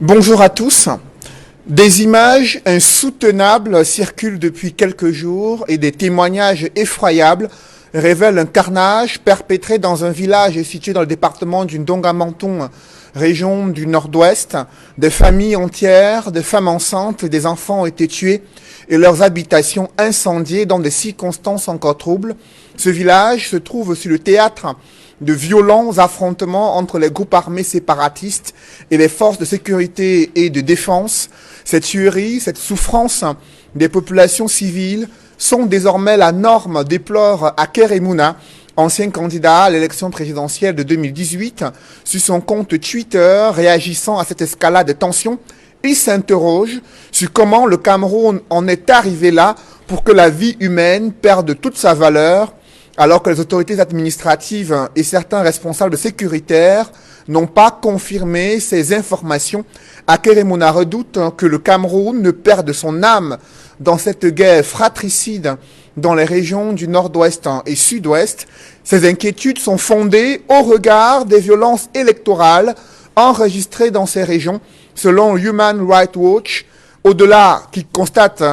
Bonjour à tous. Des images insoutenables circulent depuis quelques jours et des témoignages effroyables révèlent un carnage perpétré dans un village situé dans le département du Ndonga-Menton, région du Nord-Ouest. Des familles entières, des femmes enceintes et des enfants ont été tués et leurs habitations incendiées dans des circonstances encore troubles. Ce village se trouve sur le théâtre de violents affrontements entre les groupes armés séparatistes et les forces de sécurité et de défense. Cette tuerie, cette souffrance des populations civiles sont désormais la norme, déplore Aker Emouna, ancien candidat à l'élection présidentielle de 2018. Sur son compte Twitter, réagissant à cette escalade de tensions, il s'interroge sur comment le Cameroun en est arrivé là pour que la vie humaine perde toute sa valeur, alors que les autorités administratives et certains responsables sécuritaires n'ont pas confirmé ces informations. Aker Emouna redoute que le Cameroun ne perde son âme dans cette guerre fratricide dans les régions du Nord-Ouest et Sud-Ouest. Ces inquiétudes sont fondées au regard des violences électorales enregistrées dans ces régions, selon Human Rights Watch. Au-delà,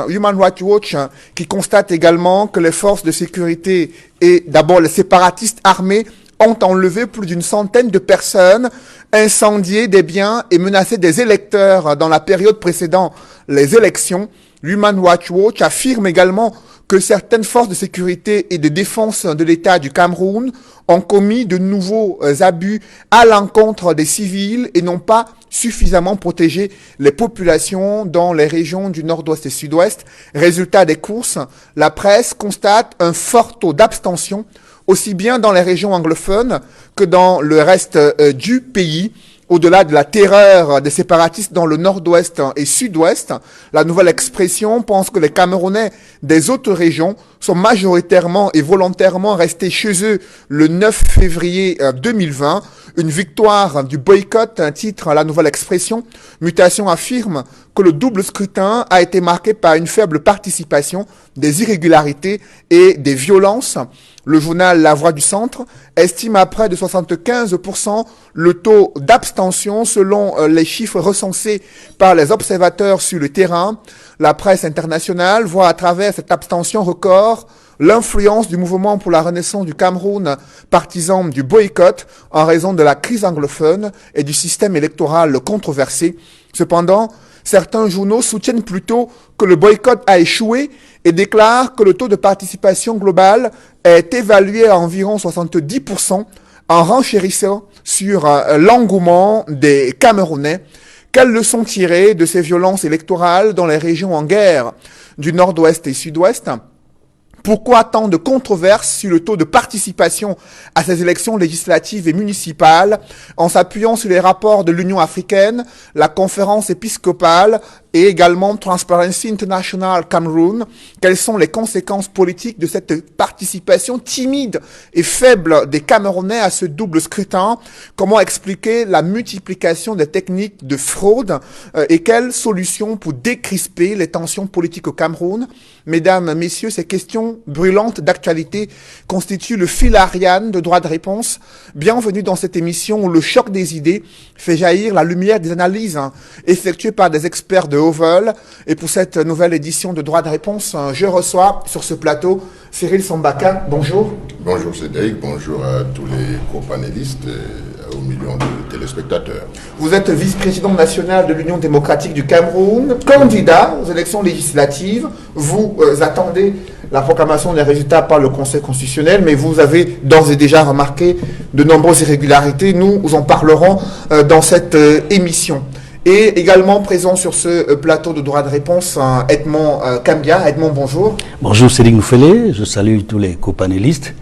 Human Rights Watch, qui constate également que les forces de sécurité et d'abord les séparatistes armés ont enlevé plus d'une centaine de personnes, incendié des biens et menacé des électeurs dans la période précédant les élections. Human Rights Watch affirme également que certaines forces de sécurité et de défense de l'État du Cameroun ont commis de nouveaux abus à l'encontre des civils et n'ont pas suffisamment protégé les populations dans les régions du Nord-Ouest et Sud-Ouest. Résultat des courses, la presse constate un fort taux d'abstention, aussi bien dans les régions anglophones que dans le reste du pays. Au-delà de la terreur des séparatistes dans le Nord-Ouest et Sud-Ouest, la nouvelle expression pense que les Camerounais des autres régions sont majoritairement et volontairement restés chez eux le 9 février 2020. Une victoire du boycott, un titre la nouvelle expression. Mutation affirme que le double scrutin a été marqué par une faible participation, des irrégularités et des violences. Le journal La Voix du Centre estime à près de 75% le taux d'abstention selon les chiffres recensés par les observateurs sur le terrain. La presse internationale voit à travers cette abstention record l'influence du mouvement pour la renaissance du Cameroun, partisan du boycott en raison de la crise anglophone et du système électoral controversé. Cependant, certains journaux soutiennent plutôt que le boycott a échoué et déclarent que le taux de participation global est évalué à environ 70%, en renchérissant sur l'engouement des Camerounais. Quelles leçons tirer de ces violences électorales dans les régions en guerre du Nord-Ouest et Sud-Ouest ? Pourquoi tant de controverses sur le taux de participation à ces élections législatives et municipales en s'appuyant sur les rapports de l'Union africaine, la conférence épiscopale et également Transparency International Cameroun? Quelles sont les conséquences politiques de cette participation timide et faible des Camerounais à ce double scrutin? Comment expliquer la multiplication des techniques de fraude et quelles solutions pour décrisper les tensions politiques au Cameroun? Mesdames, messieurs, ces questions brûlantes d'actualité constituent le fil Ariane de Droit de Réponse. Bienvenue dans cette émission où le choc des idées fait jaillir la lumière des analyses effectuées par des experts de haut vol. Et pour cette nouvelle édition de Droit de Réponse, je reçois sur ce plateau Cyril Sambaka. Bonjour. Bonjour Cédric, bonjour à tous les co-panélistes et aux millions de téléspectateurs. Vous êtes vice-président national de l'Union démocratique du Cameroun, candidat aux élections législatives. Vous attendez la proclamation des résultats par le Conseil constitutionnel, mais vous avez d'ores et déjà remarqué de nombreuses irrégularités. Nous en parlerons dans cette émission. Et également présent sur ce plateau de droit de réponse, Edmond Kambia. Edmond, bonjour. Bonjour Cédric Noufélé, je salue tous les copanélistes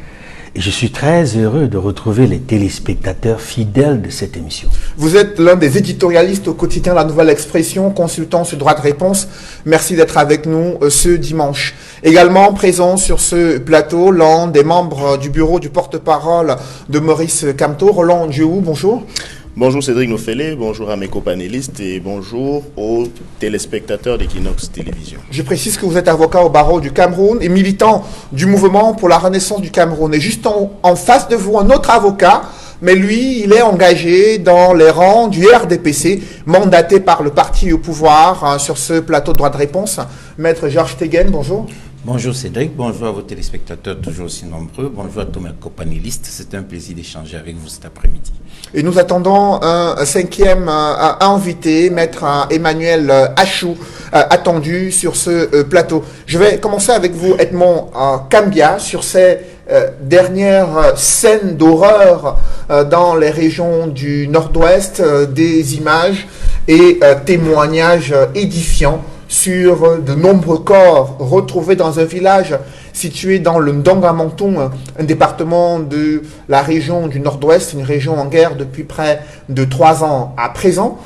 et je suis très heureux de retrouver les téléspectateurs fidèles de cette émission. Vous êtes l'un des éditorialistes au quotidien La Nouvelle Expression, consultant sur droit de réponse. Merci d'être avec nous ce dimanche. Également présent sur ce plateau, l'un des membres du bureau du porte-parole de Maurice Kamto, Roland Djou, bonjour. Bonjour Cédric Noufélé, bonjour à mes copanélistes et bonjour aux téléspectateurs d'Equinox Télévision. Je précise que vous êtes avocat au barreau du Cameroun et militant du mouvement pour la renaissance du Cameroun. Et juste en face de vous, un autre avocat, mais lui, il est engagé dans les rangs du RDPC, mandaté par le parti au pouvoir sur ce plateau de droit de réponse. Maître Georges Tegen, bonjour. Bonjour Cédric, bonjour à vos téléspectateurs toujours aussi nombreux, bonjour à tous mes copanélistes, c'est un plaisir d'échanger avec vous cet après-midi. Et nous attendons un cinquième invité, Maître Emmanuel Achou, attendu sur ce plateau. Je vais commencer avec vous, Edmond Cambia, sur ces dernières scènes d'horreur dans les régions du Nord-Ouest, des images et témoignages édifiants sur de nombreux corps retrouvés dans un village situé dans le Ndongamontoum, un département de la région du Nord-Ouest, une région en guerre depuis près de 3 ans à présent.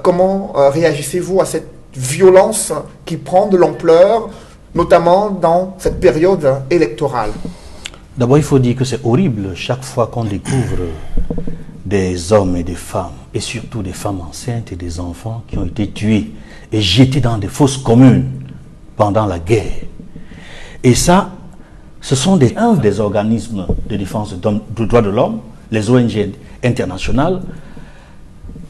Comment réagissez-vous à cette violence qui prend de l'ampleur, notamment dans cette période électorale? D'abord, il faut dire que c'est horrible chaque fois qu'on découvre des hommes et des femmes, et surtout des femmes enceintes et des enfants qui ont été tués et jetés dans des fosses communes pendant la guerre. Et ça, ce sont un des organismes de défense des droits de l'homme, les ONG internationales,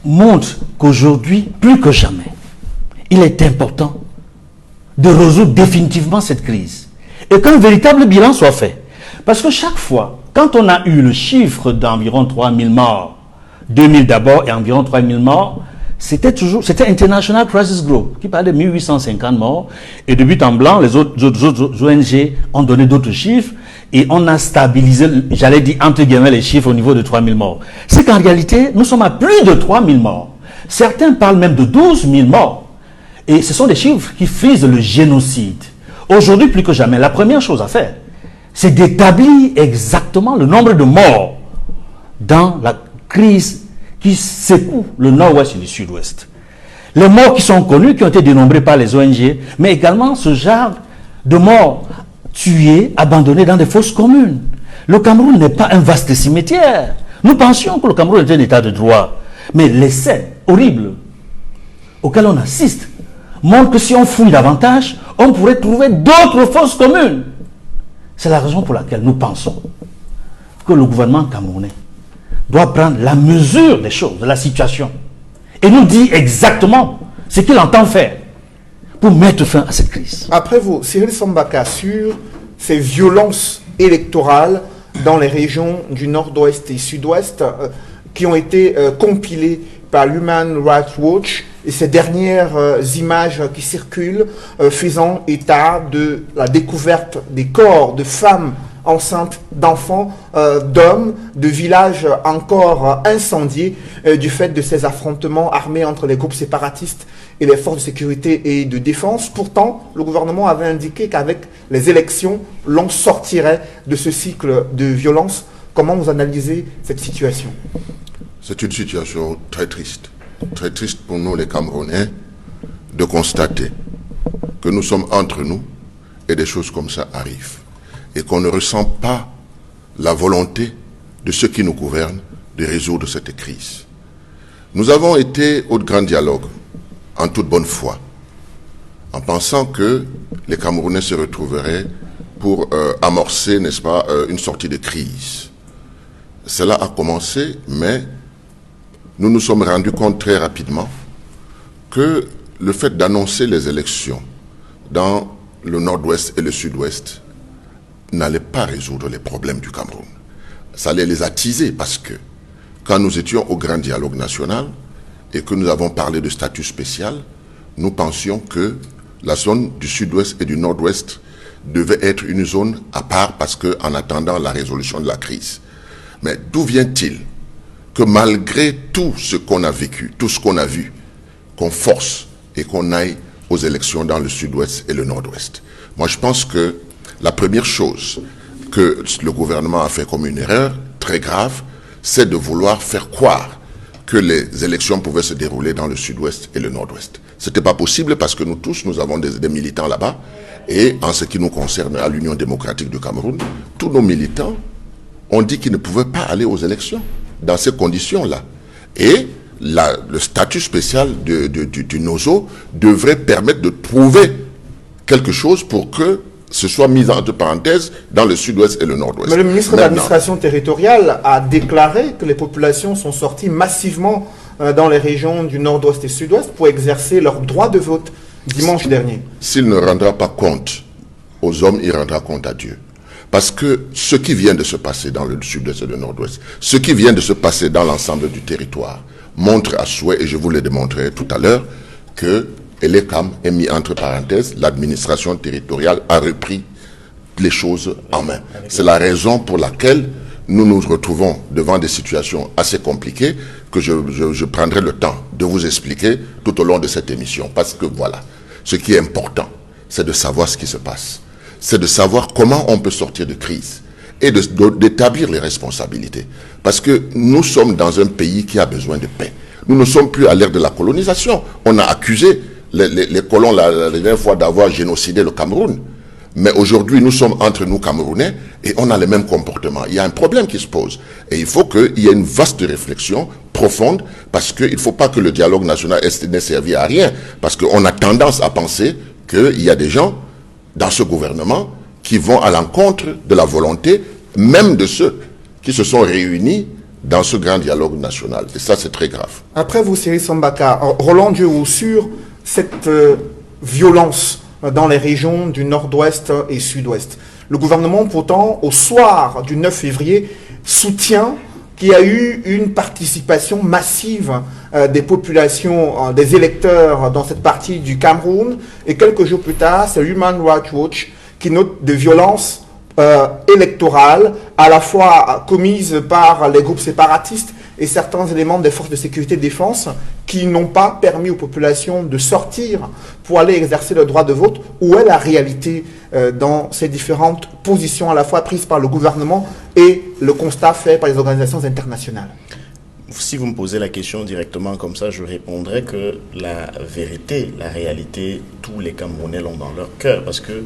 montrent qu'aujourd'hui, plus que jamais, il est important de résoudre définitivement cette crise et qu'un véritable bilan soit fait. Parce que chaque fois, quand on a eu le chiffre d'environ 3000 morts, 2000 d'abord et environ 3000 morts, c'était International Crisis Group qui parlait de 1850 morts, et de but en blanc, les autres ONG ont donné d'autres chiffres et on a stabilisé, j'allais dire entre guillemets, les chiffres au niveau de 3000 morts. C'est qu'en réalité, nous sommes à plus de 3000 morts. Certains parlent même de 12 000 morts. Et ce sont des chiffres qui frisent le génocide. Aujourd'hui, plus que jamais, la première chose à faire, c'est d'établir exactement le nombre de morts dans la crise qui secoue le nord-ouest et le sud-ouest. Les morts qui sont connus, qui ont été dénombrés par les ONG, mais également ce genre de morts tués, abandonnés dans des fosses communes. Le Cameroun n'est pas un vaste cimetière. Nous pensions que le Cameroun était un état de droit. Mais les scènes horribles auxquelles on assiste montrent que si on fouille davantage, on pourrait trouver d'autres fosses communes. C'est la raison pour laquelle nous pensons que le gouvernement camerounais doit prendre la mesure des choses, de la situation, et nous dire exactement ce qu'il entend faire pour mettre fin à cette crise. Après vous, Cyril Sambaka, sur ces violences électorales dans les régions du Nord-Ouest et Sud-Ouest qui ont été compilées par Human Rights Watch, et ces dernières images qui circulent faisant état de la découverte des corps de femmes enceintes, d'enfants, d'hommes, de villages encore incendiés du fait de ces affrontements armés entre les groupes séparatistes et les forces de sécurité et de défense. Pourtant, le gouvernement avait indiqué qu'avec les élections, l'on sortirait de ce cycle de violence. Comment vous analysez cette situation? C'est une situation très triste pour nous les Camerounais de constater que nous sommes entre nous et des choses comme ça arrivent et qu'on ne ressent pas la volonté de ceux qui nous gouvernent de résoudre cette crise. Nous avons été au grand dialogue en toute bonne foi, en pensant que les Camerounais se retrouveraient pour amorcer, n'est-ce pas, une sortie de crise. Cela a commencé, mais nous nous sommes rendus compte très rapidement que le fait d'annoncer les élections dans le nord-ouest et le sud-ouest n'allait pas résoudre les problèmes du Cameroun. Ça allait les attiser parce que quand nous étions au grand dialogue national et que nous avons parlé de statut spécial, nous pensions que la zone du sud-ouest et du nord-ouest devait être une zone à part parce qu'en attendant la résolution de la crise. Mais d'où vient-il que malgré tout ce qu'on a vécu, tout ce qu'on a vu, qu'on force et qu'on aille aux élections dans le sud-ouest et le nord-ouest? Moi, je pense que la première chose que le gouvernement a fait comme une erreur très grave, c'est de vouloir faire croire que les élections pouvaient se dérouler dans le sud-ouest et le nord-ouest. Ce n'était pas possible parce que nous tous, nous avons des militants là-bas. Et en ce qui nous concerne à l'Union démocratique du Cameroun, tous nos militants ont dit qu'ils ne pouvaient pas aller aux élections dans ces conditions-là. Et le statut spécial du NOSO devrait permettre de trouver quelque chose pour que ce soit mis entre parenthèses dans le sud-ouest et le nord-ouest. Mais le ministre de l'administration territoriale a déclaré que les populations sont sorties massivement dans les régions du nord-ouest et sud-ouest pour exercer leur droit de vote dimanche dernier. S'il ne rendra pas compte aux hommes, il rendra compte à Dieu. Parce que ce qui vient de se passer dans le sud-ouest et le nord-ouest, ce qui vient de se passer dans l'ensemble du territoire, montre à souhait, et je vous le démontrerai tout à l'heure, que l'ECAM est mis entre parenthèses, l'administration territoriale a repris les choses en main. C'est la raison pour laquelle nous nous retrouvons devant des situations assez compliquées que je prendrai le temps de vous expliquer tout au long de cette émission. Parce que voilà, ce qui est important, c'est de savoir ce qui se passe. C'est de savoir comment on peut sortir de crise et d'établir les responsabilités. Parce que nous sommes dans un pays qui a besoin de paix. Nous ne sommes plus à l'ère de la colonisation. On a accusé les colons la dernière fois d'avoir génocidé le Cameroun. Mais aujourd'hui, nous sommes entre nous Camerounais et on a les mêmes comportements. Il y a un problème qui se pose. Et il faut qu'il y ait une vaste réflexion profonde parce qu'il ne faut pas que le dialogue national n'ait servi à rien. Parce qu'on a tendance à penser qu'il y a des gens dans ce gouvernement qui vont à l'encontre de la volonté même de ceux qui se sont réunis dans ce grand dialogue national. Et ça, c'est très grave. Après vous, Cyril Sambaka, Roland Dieu, sur cette violence dans les régions du nord-ouest et sud-ouest. Le gouvernement, pourtant, au soir du 9 février, soutient qu'il y a eu une participation massive des populations, des électeurs dans cette partie du Cameroun. Et quelques jours plus tard, c'est Human Rights Watch qui note de violences électorales, à la fois commises par les groupes séparatistes et certains éléments des forces de sécurité et de défense qui n'ont pas permis aux populations de sortir pour aller exercer le droit de vote. Où est la réalité dans ces différentes positions à la fois prises par le gouvernement et le constat fait par les organisations internationales? Si vous me posez la question directement comme ça, je répondrai que la vérité, la réalité, tous les Camerounais l'ont dans leur cœur, parce que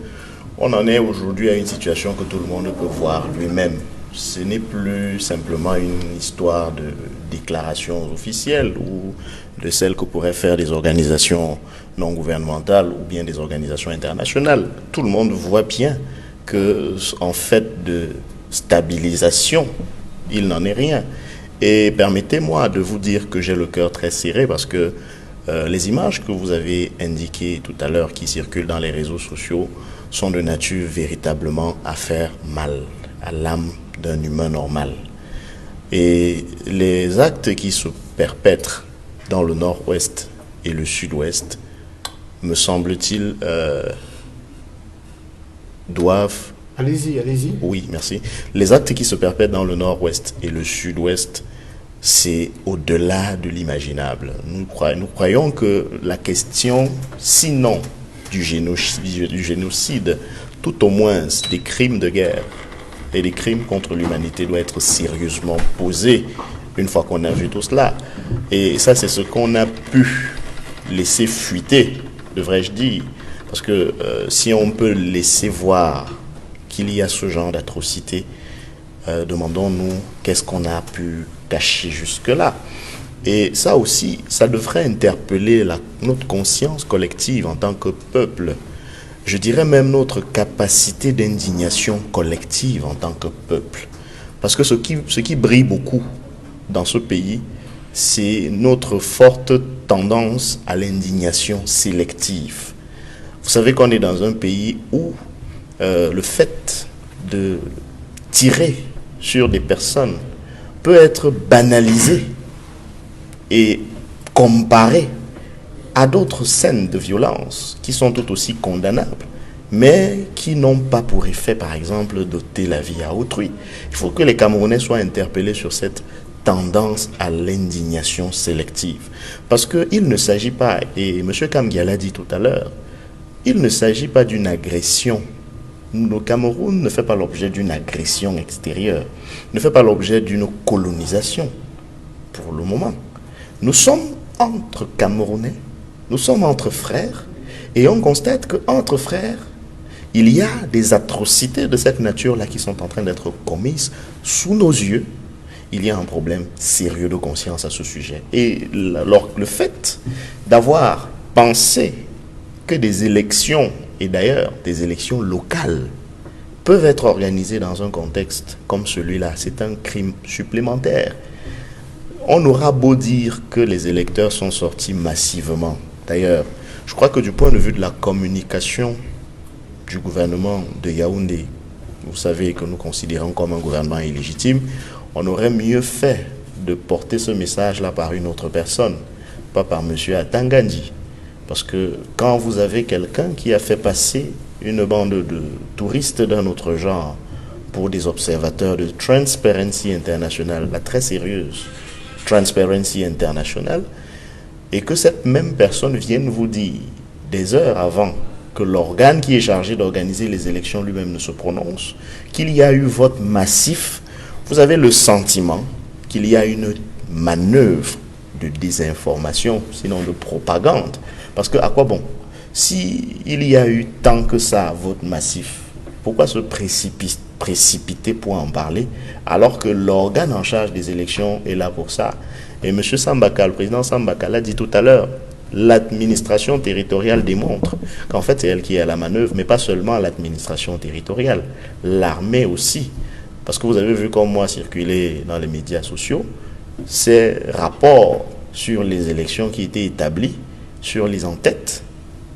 on en est aujourd'hui à une situation que tout le monde peut voir lui-même. Ce n'est plus simplement une histoire de déclaration officielle ou de celle que pourraient faire des organisations non gouvernementales ou bien des organisations internationales. Tout le monde voit bien que, en fait de stabilisation, il n'en est rien. Et permettez-moi de vous dire que j'ai le cœur très serré parce que les images que vous avez indiquées tout à l'heure qui circulent dans les réseaux sociaux sont de nature véritablement à faire mal à l'âme d'un humain normal. Et les actes qui se perpètrent dans le nord-ouest et le sud-ouest, me semble-t-il, doivent... Allez-y, allez-y. Oui, merci. Les actes qui se perpètrent dans le nord-ouest et le sud-ouest, c'est au-delà de l'imaginable. Nous croyons que la question, sinon du génocide, tout au moins des crimes de guerre et des crimes contre l'humanité doit être sérieusement posée une fois qu'on a vu tout cela. Et ça, c'est ce qu'on a pu laisser fuiter, devrais-je dire. Parce que si on peut laisser voir qu'il y a ce genre d'atrocité, demandons-nous qu'est-ce qu'on a pu cacher jusque-là. Et ça aussi, ça devrait interpeller notre conscience collective en tant que peuple. Je dirais même notre capacité d'indignation collective en tant que peuple. Parce que ce qui brille beaucoup dans ce pays, c'est notre forte tendance à l'indignation sélective. Vous savez qu'on est dans un pays où le fait de tirer sur des personnes peut être banalisé et comparé à d'autres scènes de violence qui sont tout aussi condamnables, mais qui n'ont pas pour effet, par exemple, d'ôter la vie à autrui. Il faut que les Camerounais soient interpellés sur cette tendance à l'indignation sélective. Parce qu'il ne s'agit pas, et M. Kamgia l'a dit tout à l'heure, il ne s'agit pas d'une agression. Le Cameroun ne fait pas l'objet d'une agression extérieure, ne fait pas l'objet d'une colonisation, pour le moment. Nous sommes entre Camerounais, nous sommes entre frères, et on constate qu'entre frères, il y a des atrocités de cette nature-là qui sont en train d'être commises sous nos yeux. Il y a un problème sérieux de conscience à ce sujet. Et le fait d'avoir pensé que des élections et d'ailleurs des élections locales peuvent être organisées dans un contexte comme celui-là. C'est un crime supplémentaire. On aura beau dire que les électeurs sont sortis massivement. D'ailleurs, je crois que du point de vue de la communication du gouvernement de Yaoundé, vous savez que nous considérons comme un gouvernement illégitime, on aurait mieux fait de porter ce message-là par une autre personne, pas par M. Atangandi. Parce que quand vous avez quelqu'un qui a fait passer une bande de touristes d'un autre genre pour des observateurs de Transparency International, la très sérieuse Transparency International, et que cette même personne vienne vous dire des heures avant que l'organe qui est chargé d'organiser les élections lui-même ne se prononce, qu'il y a eu vote massif, vous avez le sentiment qu'il y a une manœuvre de désinformation, sinon de propagande. Parce que à quoi bon? Si il y a eu tant que ça vote massif, pourquoi se précipiter pour en parler alors que l'organe en charge des élections est là pour ça? Et M. Sambaka, le président Sambaka l'a dit tout à l'heure, l'administration territoriale démontre qu'en fait c'est elle qui est à la manœuvre, mais pas seulement l'administration territoriale, l'armée aussi. Parce que vous avez vu comme moi circuler dans les médias sociaux ces rapports sur les élections qui étaient établis sur les en-têtes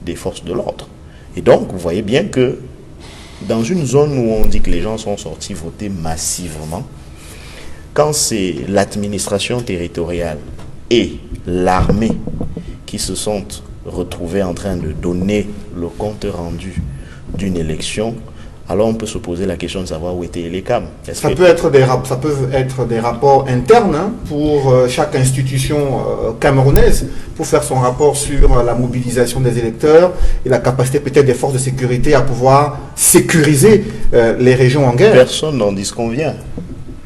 des forces de l'ordre. Et donc, vous voyez bien que dans une zone où on dit que les gens sont sortis voter massivement, quand c'est l'administration territoriale et l'armée qui se sont retrouvés en train de donner le compte rendu d'une élection, alors on peut se poser la question de savoir où étaient les CAM. Ça peut être des rapports internes pour chaque institution camerounaise, pour faire son rapport sur la mobilisation des électeurs et la capacité peut-être des forces de sécurité à pouvoir sécuriser les régions en guerre. Personne n'en disconvient.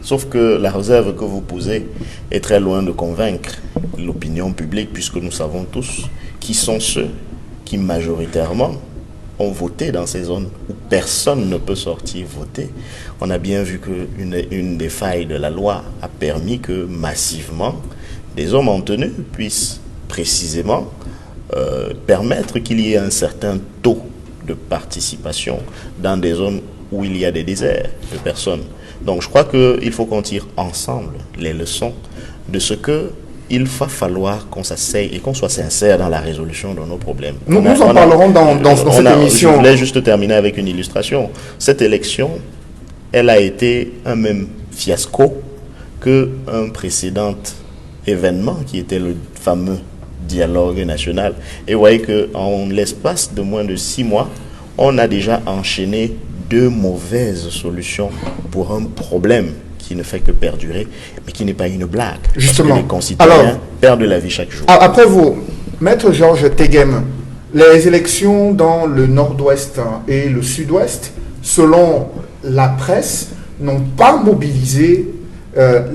Sauf que la réserve que vous posez est très loin de convaincre l'opinion publique, puisque nous savons tous qui sont ceux qui majoritairement ont voté dans ces zones où personne ne peut sortir voter. On a bien vu qu'une des failles de la loi a permis que massivement des hommes en tenue puissent précisément permettre qu'il y ait un certain taux de participation dans des zones où il y a des déserts de personnes. Donc je crois qu'il faut qu'on tire ensemble les leçons de ce que il va falloir qu'on s'asseye et qu'on soit sincère dans la résolution de nos problèmes. Nous en parlerons dans cette émission. Je voulais juste terminer avec une illustration. Cette élection, elle a été un même fiasco qu'un précédent événement qui était le fameux dialogue national. Et vous voyez qu'en l'espace de moins de 6 mois, on a déjà enchaîné 2 mauvaises solutions pour un problème qui ne fait que perdurer, mais qui n'est pas une blague. Justement. Parce que les concitoyens perdent la vie chaque jour. Après vous, Maître Georges Teghem, les élections dans le nord-ouest et le sud-ouest, selon la presse, n'ont pas mobilisé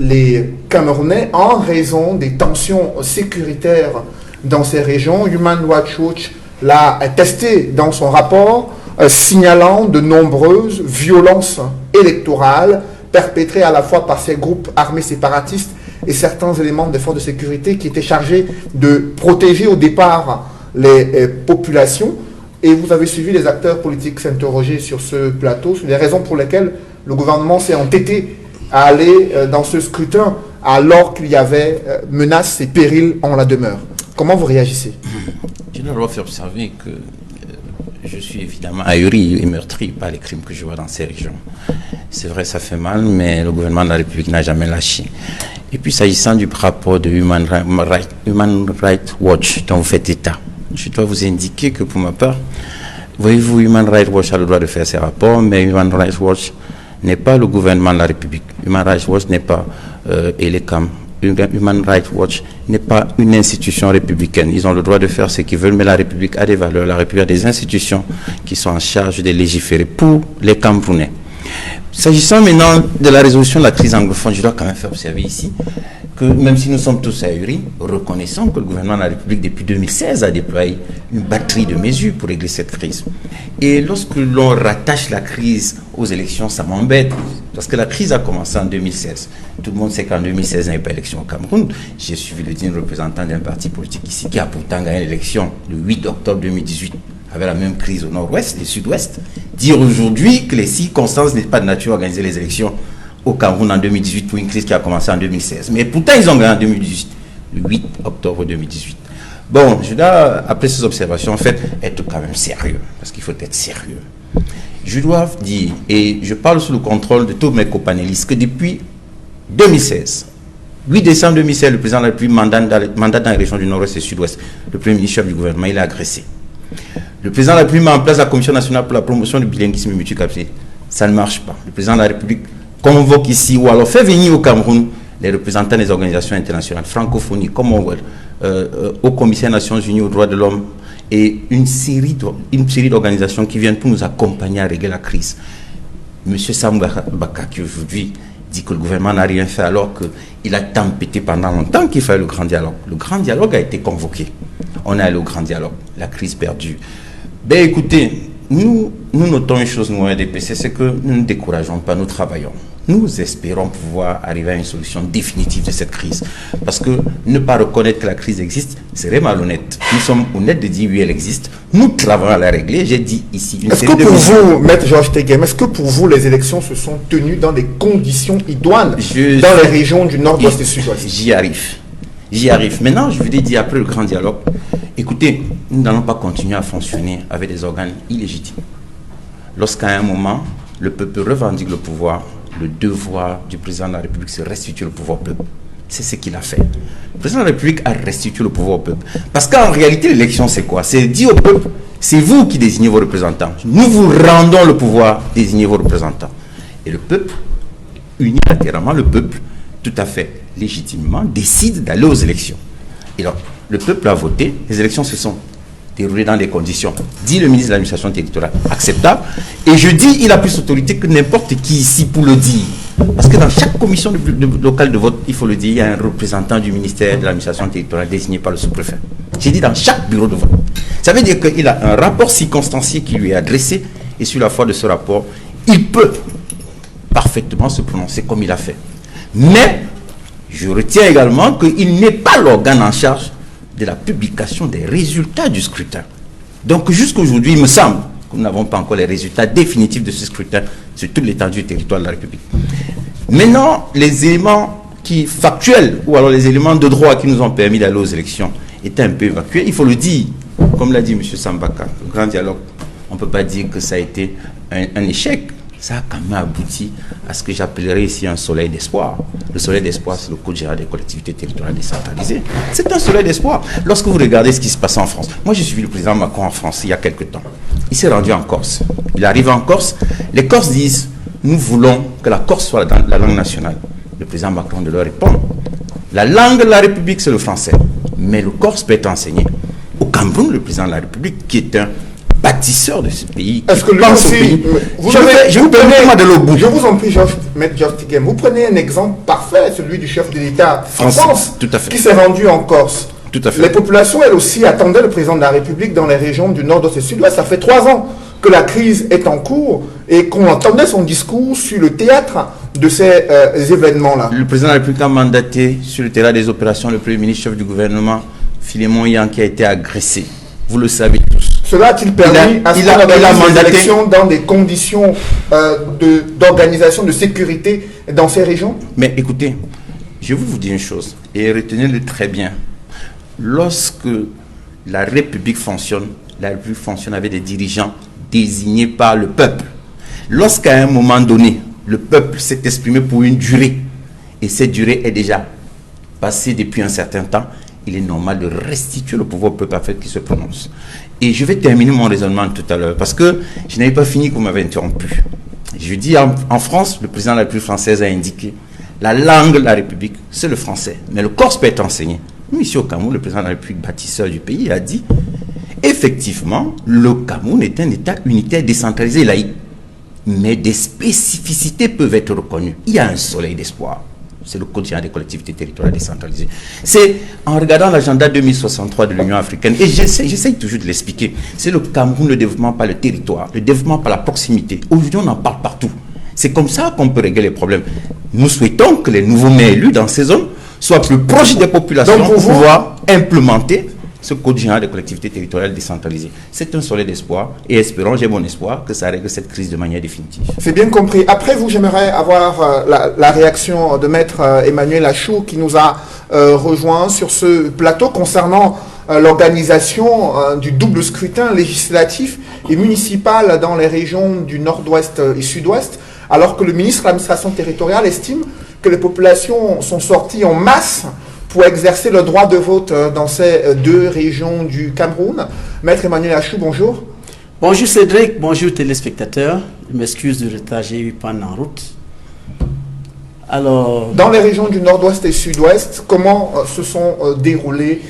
les Camerounais en raison des tensions sécuritaires dans ces régions. Human Rights Watch l'a testé dans son rapport, signalant de nombreuses violences électorales perpétrés à la fois par ces groupes armés séparatistes et certains éléments des forces de sécurité qui étaient chargés de protéger au départ les populations. Et vous avez suivi les acteurs politiques s'interroger sur ce plateau, sur les raisons pour lesquelles le gouvernement s'est entêté à aller dans ce scrutin alors qu'il y avait menaces et périls en la demeure. Comment vous réagissez? Je dois faire observer que je suis évidemment ahuri et meurtri par les crimes que je vois dans ces régions. C'est vrai, ça fait mal, mais le gouvernement de la République n'a jamais lâché. Et puis, s'agissant du rapport de Human Rights Watch dont vous faites état, je dois vous indiquer que pour ma part, voyez-vous, Human Rights Watch a le droit de faire ses rapports, mais Human Rights Watch n'est pas le gouvernement de la République. Human Rights Watch n'est pas ELECAM. Human Rights Watch n'est pas une institution républicaine. Ils ont le droit de faire ce qu'ils veulent, mais la République a des valeurs. La République a des institutions qui sont en charge de légiférer pour les Camerounais. S'agissant maintenant de la résolution de la crise anglophone, je dois quand même faire observer ici que même si nous sommes tous ahuris, reconnaissons que le gouvernement de la République depuis 2016 a déployé une batterie de mesures pour régler cette crise. Et lorsque l'on rattache la crise aux élections, ça m'embête, parce que la crise a commencé en 2016. Tout le monde sait qu'en 2016, il n'y avait pas d'élection au Cameroun. J'ai suivi le digne représentant d'un parti politique ici qui a pourtant gagné l'élection le 8 octobre 2018 avec la même crise au nord-ouest et sud-ouest. Dire aujourd'hui que les circonstances n'est pas de nature à organiser les élections au Cameroun en 2018 pour une crise qui a commencé en 2016. Mais pourtant, ils ont gagné en 2018, le 8 octobre 2018. Bon, je dois, après ces observations, en fait, être quand même sérieux, parce qu'il faut être sérieux. Je dois dire, et je parle sous le contrôle de tous mes copanélistes, que depuis 2016, 8 décembre 2016, le président de la République mandat dans les régions du Nord-Ouest et Sud-Ouest. Le premier ministre chef du gouvernement, il a agressé. Le président de la République met en place la Commission nationale pour la promotion du bilinguisme multiculturel. Ça ne marche pas. Le président de la République convoque ici, ou alors fait venir au Cameroun les représentants des organisations internationales, francophonie, Commonwealth, au commissaire des Nations Unies aux droits de l'homme, et une série d'organisations qui viennent pour nous accompagner à régler la crise. Monsieur Sam Baka, qui aujourd'hui dit que le gouvernement n'a rien fait alors qu'il a tempêté pendant longtemps qu'il fallait le grand dialogue. Le grand dialogue a été convoqué. On est allé au grand dialogue. La crise perdue. Ben écoutez, nous notons une chose, nous, RDPC, c'est que nous ne décourageons pas, nous travaillons. Nous espérons pouvoir arriver à une solution définitive de cette crise. Parce que ne pas reconnaître que la crise existe serait malhonnête. Nous sommes honnêtes de dire oui, elle existe. Nous travaillons à la régler. J'ai dit ici une série de... Est-ce que pour vous, Maître Georges Teguem, est-ce que pour vous, les élections se sont tenues dans des conditions idoines dans les régions du Nord-Ouest et Sud-Ouest? J'y arrive. J'y arrive. Maintenant, je vous ai dit, après le grand dialogue, écoutez, nous n'allons pas continuer à fonctionner avec des organes illégitimes. Lorsqu'à un moment, le peuple revendique le pouvoir, le devoir du président de la République, c'est restituer le pouvoir au peuple. C'est ce qu'il a fait. Le président de la République a restitué le pouvoir au peuple. Parce qu'en réalité, l'élection, c'est quoi? C'est dire au peuple, c'est vous qui désignez vos représentants. Nous vous rendons le pouvoir, désigner vos représentants. Et le peuple, unilatéralement, le peuple, tout à fait légitimement, décide d'aller aux élections. Et donc, le peuple a voté, les élections se sont déroulées dans des conditions, dit le ministre de l'administration territoriale, acceptable. Et je dis, il a plus d'autorité que n'importe qui ici pour le dire. Parce que dans chaque commission locale de vote, il faut le dire, il y a un représentant du ministère de l'administration territoriale désigné par le sous-préfet. J'ai dit dans chaque bureau de vote. Ça veut dire qu'il a un rapport circonstancié qui lui est adressé, et sur la foi de ce rapport, il peut parfaitement se prononcer comme il a fait. Mais, je retiens également qu'il n'est pas l'organe en charge de la publication des résultats du scrutin. Donc jusqu'à aujourd'hui, il me semble que nous n'avons pas encore les résultats définitifs de ce scrutin sur toute l'étendue du territoire de la République. Maintenant, les éléments factuels, ou alors les éléments de droit qui nous ont permis d'aller aux élections étaient un peu évacués. Il faut le dire, comme l'a dit M. Sambaka, le grand dialogue, on ne peut pas dire que ça a été un échec. Ça a quand même abouti à ce que j'appellerais ici un soleil d'espoir. Le soleil d'espoir, c'est le Code général des collectivités territoriales décentralisées. C'est un soleil d'espoir. Lorsque vous regardez ce qui se passe en France, moi j'ai suivi le président Macron en France il y a quelque temps. Il s'est rendu en Corse. Il arrive en Corse. Les Corses disent, nous voulons que la Corse soit la langue nationale. Le président Macron de leur répond, la langue de la République, c'est le français. Mais le Corse peut être enseigné. Au Cameroun, le président de la République, qui est un bâtisseur de ce pays. Est-ce que lui aussi, je vous en prie, Maître Georges Teguem, vous prenez un exemple parfait, celui du chef de l'État en France, qui s'est rendu en Corse. Tout à fait. Les populations, elles aussi, attendaient le président de la République dans les régions du Nord-Ouest et Sud-Ouest. Ça fait 3 ans que la crise est en cours et qu'on entendait son discours sur le théâtre de ces événements-là. Le président de la République a mandaté sur le terrain des opérations le premier ministre chef du gouvernement, Philémon Yan, qui a été agressé. Vous le savez tous. Cela a-t-il permis à ce qu'on organise les élections dans des conditions d'organisation, de sécurité dans ces régions? Mais écoutez, je vais vous dire une chose, et retenez-le très bien. Lorsque la République fonctionne avec des dirigeants désignés par le peuple. Lorsqu'à un moment donné, le peuple s'est exprimé pour une durée, et cette durée est déjà passée depuis un certain temps, il est normal de restituer le pouvoir au peuple afin qu'il se prononce. Et je vais terminer mon raisonnement tout à l'heure, parce que je n'avais pas fini, que vous m'avez interrompu. Je dis, en France, le président de la République française a indiqué, la langue de la République, c'est le français, mais le corse peut être enseigné. Nous, ici au Cameroun, le président de la République, bâtisseur du pays, a dit, effectivement, le Cameroun est un État unitaire décentralisé laïque, mais des spécificités peuvent être reconnues. Il y a un soleil d'espoir. C'est le Code général des collectivités territoriales décentralisées. C'est en regardant l'agenda 2063 de l'Union africaine, et j'essaie toujours de l'expliquer, c'est le Cameroun, le développement par le territoire, le développement par la proximité. Aujourd'hui, on en parle partout. C'est comme ça qu'on peut régler les problèmes. Nous souhaitons que les nouveaux maires élus dans ces zones soient plus proches des populations pour pouvoir implémenter ce code général des collectivités territoriales décentralisées. C'est un soleil d'espoir et espérons, j'ai bon espoir, que ça règle cette crise de manière définitive. C'est bien compris. Après vous, j'aimerais avoir la réaction de Maître Emmanuel Achou qui nous a rejoint sur ce plateau concernant l'organisation du double scrutin législatif et municipal dans les régions du nord-ouest et sud-ouest, alors que le ministre de l'administration territoriale estime que les populations sont sorties en masse pour exercer le droit de vote dans ces deux régions du Cameroun. Maître Emmanuel Achou, bonjour. Bonjour Cédric, bonjour téléspectateurs. Je m'excuse du retard, j'ai eu panne en route. Alors, dans les régions du nord-ouest et sud-ouest, comment se sont déroulées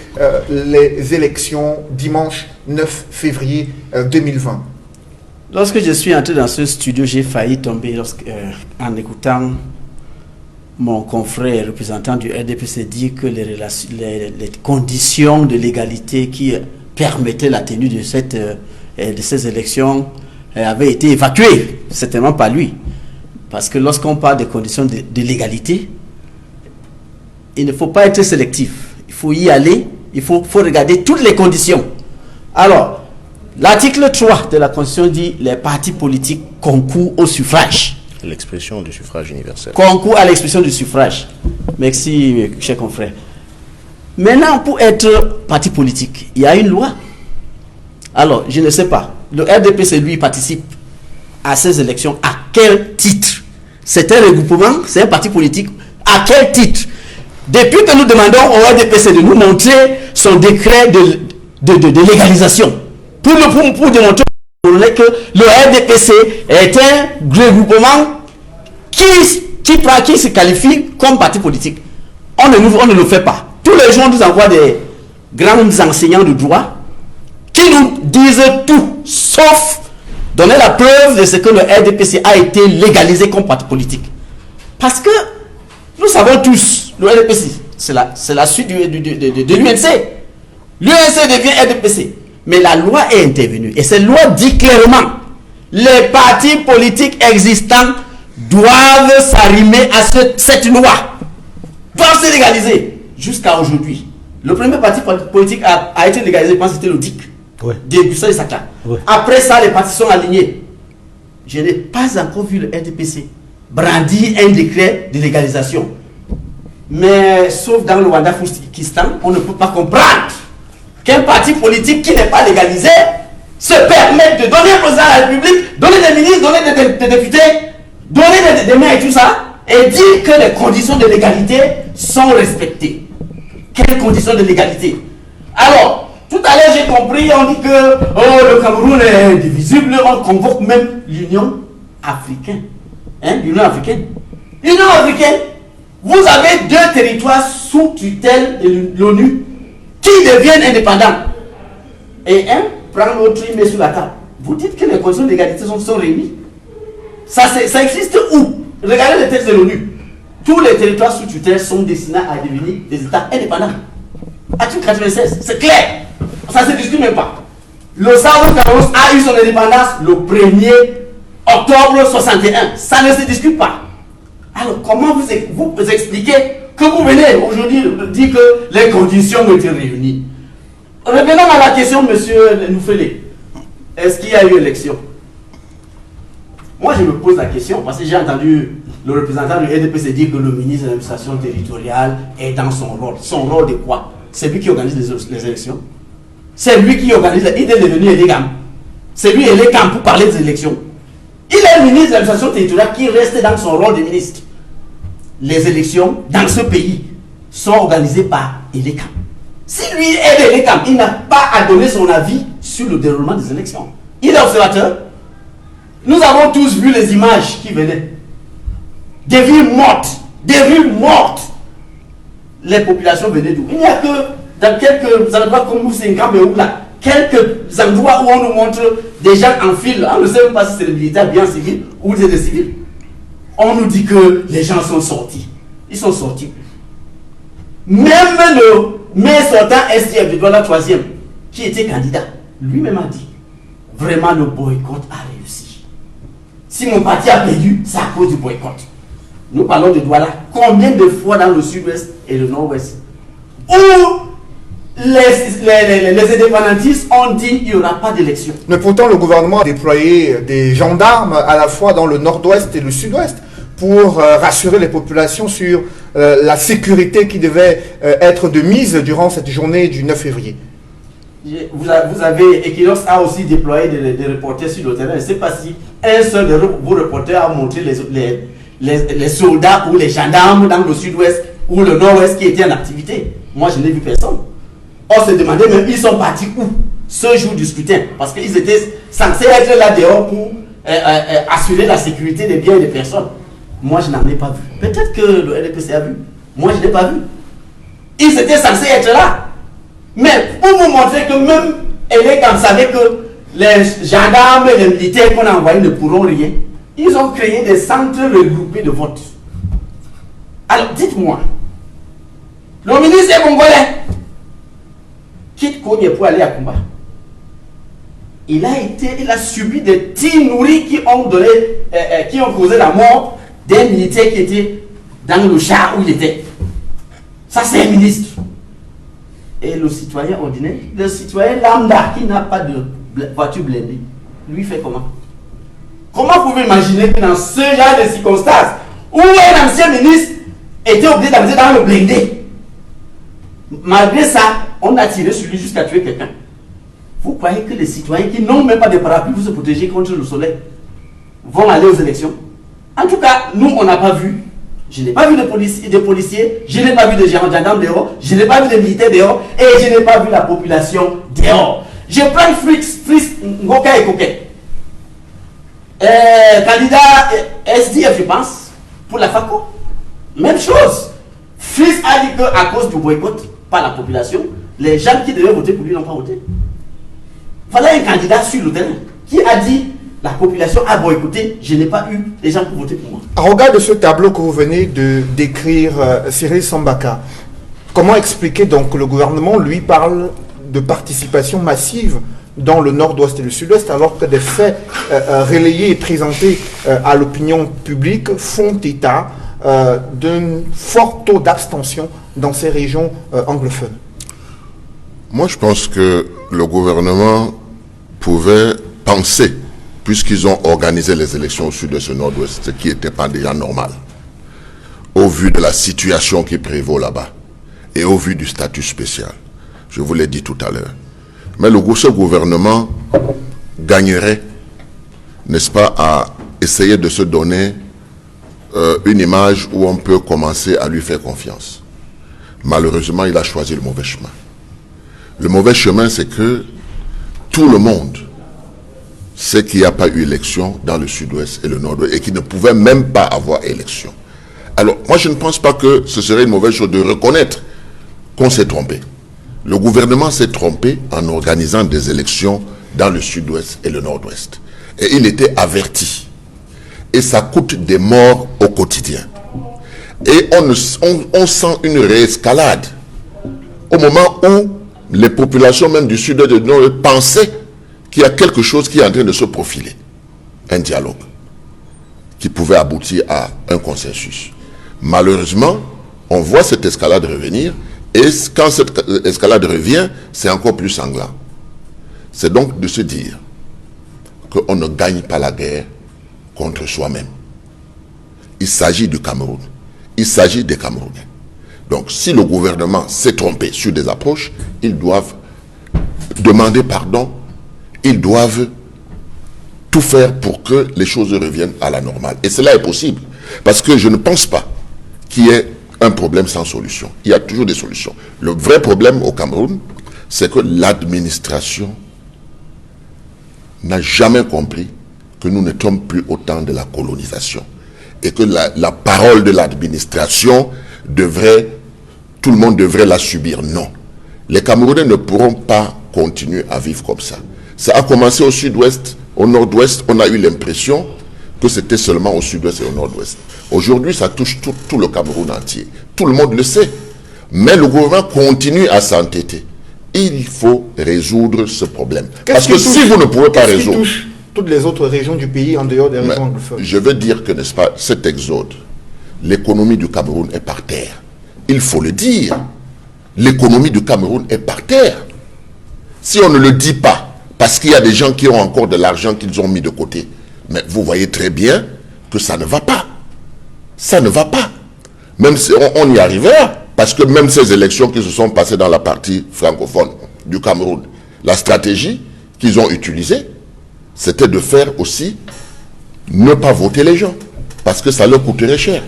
les élections dimanche 9 février 2020? Lorsque je suis entré dans ce studio, j'ai failli tomber en écoutant mon confrère représentant du RDPC dire que les conditions de légalité qui permettaient la tenue de ces élections avaient été évacuées. Certainement pas lui. Parce que lorsqu'on parle des conditions de légalité, il ne faut pas être sélectif. Il faut y aller, il faut regarder toutes les conditions. Alors, l'article 3 de la Constitution dit les partis politiques concourent au suffrage. L'expression du suffrage universel. Concours à l'expression du suffrage. Merci, cher confrère. Maintenant, pour être parti politique, il y a une loi. Alors, je ne sais pas. Le RDPC, lui, participe à ces élections. À quel titre? C'est un regroupement, c'est un parti politique. À quel titre? Depuis que nous demandons au RDPC de nous montrer son décret de légalisation, pour démontrer que le RDPC est un regroupement qui se qualifie comme parti politique. On ne le fait pas. Tous les jours, on nous envoie des grands enseignants de droit qui nous disent tout, sauf donner la preuve de ce que le RDPC a été légalisé comme parti politique. Parce que nous savons tous, le RDPC, c'est la suite de l'UNC. L'UNC devient RDPC. Mais la loi est intervenue. Et cette loi dit clairement, les partis politiques existants doivent s'arrimer à cette loi. Doivent se légaliser. Jusqu'à aujourd'hui. Le premier parti politique a été légalisé, je pense que c'était le DIC. Oui. Début ça et ça là. Oui. Après ça, les partis sont alignés. Je n'ai pas encore vu le RDPC brandir un décret de légalisation. Mais sauf dans le Rwanda-Foustikistan, on ne peut pas comprendre qu'un parti politique qui n'est pas légalisé se permette de donner un président à la République, donner des ministres, donner des députés, donner des maires et tout ça, et dire que les conditions de légalité sont respectées. Quelles conditions de légalité? Alors, tout à l'heure j'ai compris, on dit que le Cameroun est indivisible, on convoque même l'Union africaine. L'Union africaine. L'Union africaine, vous avez deux territoires sous tutelle de l'ONU qui deviennent indépendants. Et un prend l'autre, il met sur la table. Vous dites que les conditions de légalité sont réunies. Ça existe où? Regardez les textes de l'ONU. Tous les territoires sous tutelle sont destinés à devenir des États indépendants. Article 96, c'est clair. Ça ne se discute même pas. Le Sahara Cameroun a eu son indépendance le 1er octobre 61. Ça ne se discute pas. Alors, comment vous expliquez que vous venez aujourd'hui dire que les conditions ont été réunies? Revenons à la question, monsieur Noufélé. Est-ce qu'il y a eu élection? Moi, je me pose la question parce que j'ai entendu le représentant du RDPC dire que le ministre de l'administration territoriale est dans son rôle. Son rôle de quoi? C'est lui qui organise les élections. C'est lui qui organise. Il est devenu élégant. C'est lui élégant pour parler des élections. Il est le ministre de l'administration territoriale qui reste dans son rôle de ministre. Les élections dans ce pays sont organisées par Elecam. Si lui est Elecam, il n'a pas à donner son avis sur le déroulement des élections. Il est observateur. Nous avons tous vu les images qui venaient. Des villes mortes. Des rues mortes. Les populations venaient d'où? Il n'y a que dans quelques endroits comme Moussengambe ou là, quelques endroits où on nous montre des gens en file. On ne sait même pas si c'est des militaires bien civils ou des civils. On nous dit que les gens sont sortis. Ils sont sortis. Même le maire sortant SDF de Douala 3e, qui était candidat, lui-même a dit, vraiment le boycott a réussi. Si mon parti a perdu, c'est à cause du boycott. Nous parlons de Douala. Combien de fois dans le sud-ouest et le nord-ouest où les indépendantistes ont dit qu'il n'y aura pas d'élection. Mais pourtant, le gouvernement a déployé des gendarmes à la fois dans le nord-ouest et le sud-ouest pour rassurer les populations sur la sécurité qui devait être de mise durant cette journée du 9 février. Vous avez, Equinox a aussi déployé des reporters sur le terrain. Je ne sais pas si un seul de vos reporters a montré les soldats ou les gendarmes dans le sud-ouest ou le nord-ouest qui étaient en activité. Moi, je n'ai vu personne. On se demandait même, ils sont partis où ce jour du scrutin? Parce qu'ils étaient censés être là dehors pour assurer la sécurité des biens et des personnes. Moi, je n'en ai pas vu. Peut-être que le RDPC a vu. Moi, je n'ai pas vu. Ils étaient censés être là. Mais pour vous montrer que même Elégam savait que les gendarmes et les militaires qu'on a envoyés ne pourront rien, ils ont créé des centres regroupés de vote. Alors, dites-moi, le ministre est congolais, quitte Kogne pour aller à Kumba. Il a subi des tirs nourris qui ont causé la mort des militaires qui étaient dans le char où il était. Ça, c'est un ministre. Et le citoyen ordinaire, le citoyen lambda qui n'a pas de voiture blindée, lui fait comment? Comment pouvez-vous imaginer que dans ce genre de circonstances, où un ancien ministre était obligé d'amener dans le blindé, malgré ça, on a tiré sur lui jusqu'à tuer quelqu'un? Vous croyez que les citoyens qui n'ont même pas de parapluie pour se protéger contre le soleil vont aller aux élections? En tout cas, nous, on n'a pas vu. Je n'ai pas vu de policiers, je n'ai pas vu de gendarmes dehors, je n'ai pas vu de militaires dehors, et je n'ai pas vu la population dehors. Je prends Fritz Ngoka et Koké. Candidat SDF, je pense, pour la FACO. Même chose. Fritz a dit qu'à cause du boycott par la population, les gens qui devaient voter pour lui n'ont pas voté. Voilà un candidat sur le terrain qui a dit la population a boycotté, je n'ai pas eu les gens pour voter pour moi. En regard de ce tableau que vous venez de décrire, Cyril Sambaka, comment expliquer donc que le gouvernement, lui, parle de participation massive dans le nord-ouest et le sud-ouest, alors que des faits relayés et présentés à l'opinion publique font état d'un fort taux d'abstention dans ces régions anglophones? Moi, je pense que le gouvernement pouvait penser, puisqu'ils ont organisé les élections au sud-est et au nord-ouest, ce qui n'était pas déjà normal, au vu de la situation qui prévaut là-bas, et au vu du statut spécial. Je vous l'ai dit tout à l'heure. Mais ce gouvernement gagnerait, n'est-ce pas, à essayer de se donner une image où on peut commencer à lui faire confiance. Malheureusement, il a choisi le mauvais chemin. Le mauvais chemin, c'est que tout le monde sait qu'il n'y a pas eu élection dans le sud-ouest et le nord-ouest et qu'il ne pouvait même pas avoir élection. Alors, moi, je ne pense pas que ce serait une mauvaise chose de reconnaître qu'on s'est trompé. Le gouvernement s'est trompé en organisant des élections dans le sud-ouest et le nord-ouest. Et il était averti. Et ça coûte des morts au quotidien. Et on sent une réescalade au moment où les populations même du sud-ouest et du nord-ouest pensaient qu'il y a quelque chose qui est en train de se profiler. Un dialogue qui pouvait aboutir à un consensus. Malheureusement, on voit cette escalade revenir. Et quand cette escalade revient, c'est encore plus sanglant. C'est donc de se dire qu'on ne gagne pas la guerre contre soi-même. Il s'agit du Cameroun. Il s'agit des Camerounais. Donc, si le gouvernement s'est trompé sur des approches, ils doivent demander pardon. Ils doivent tout faire pour que les choses reviennent à la normale. Et cela est possible. Parce que je ne pense pas qu'il y ait un problème sans solution. Il y a toujours des solutions. Le vrai problème au Cameroun, c'est que l'administration n'a jamais compris que nous ne sommes plus au temps de la colonisation. Et que la parole de l'administration tout le monde devrait la subir. Non. Les Camerounais ne pourront pas continuer à vivre comme ça. Ça a commencé au sud-ouest, au nord-ouest, on a eu l'impression que c'était seulement au sud-ouest et au nord-ouest. Aujourd'hui, ça touche tout le Cameroun entier. Tout le monde le sait. Mais le gouvernement continue à s'entêter. Il faut résoudre ce problème. Parce que si vous ne pouvez pas résoudre... Qu'est-ce qui touche toutes les autres régions du pays en dehors des régions anglophones? Je veux dire que, n'est-ce pas, cet exode, l'économie du Cameroun est par terre. Il faut le dire. l'économie du Cameroun est par terre. Si on ne le dit pas, parce qu'il y a des gens qui ont encore de l'argent qu'ils ont mis de côté, mais vous voyez très bien que ça ne va pas. Ça ne va pas. Même si on y arrivera, parce que même ces élections qui se sont passées dans la partie francophone du Cameroun, la stratégie qu'ils ont utilisée, c'était de faire aussi ne pas voter les gens, parce que ça leur coûterait cher.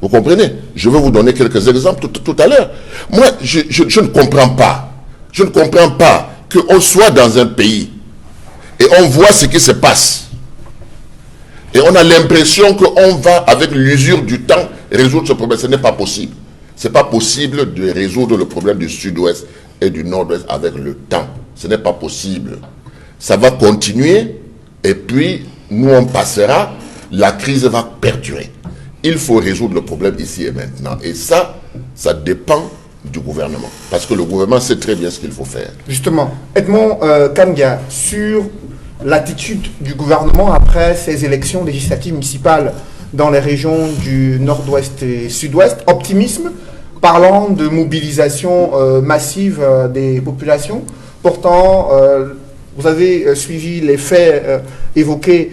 Vous comprenez? Je vais vous donner quelques exemples tout à l'heure. Moi, je ne comprends pas. Je ne comprends pas qu'on soit dans un pays et on voit ce qui se passe. Et on a l'impression qu'on va, avec l'usure du temps, résoudre ce problème. Ce n'est pas possible. Ce n'est pas possible de résoudre le problème du sud-ouest et du nord-ouest avec le temps. Ce n'est pas possible. Ça va continuer et puis nous on passera, la crise va perdurer. Il faut résoudre le problème ici et maintenant. Et ça dépend du gouvernement. Parce que le gouvernement sait très bien ce qu'il faut faire. Justement, Edmond Kanga, sur l'attitude du gouvernement après ces élections législatives municipales dans les régions du nord-ouest et sud-ouest, optimisme, parlant de mobilisation massive des populations. Pourtant, vous avez suivi les faits évoqués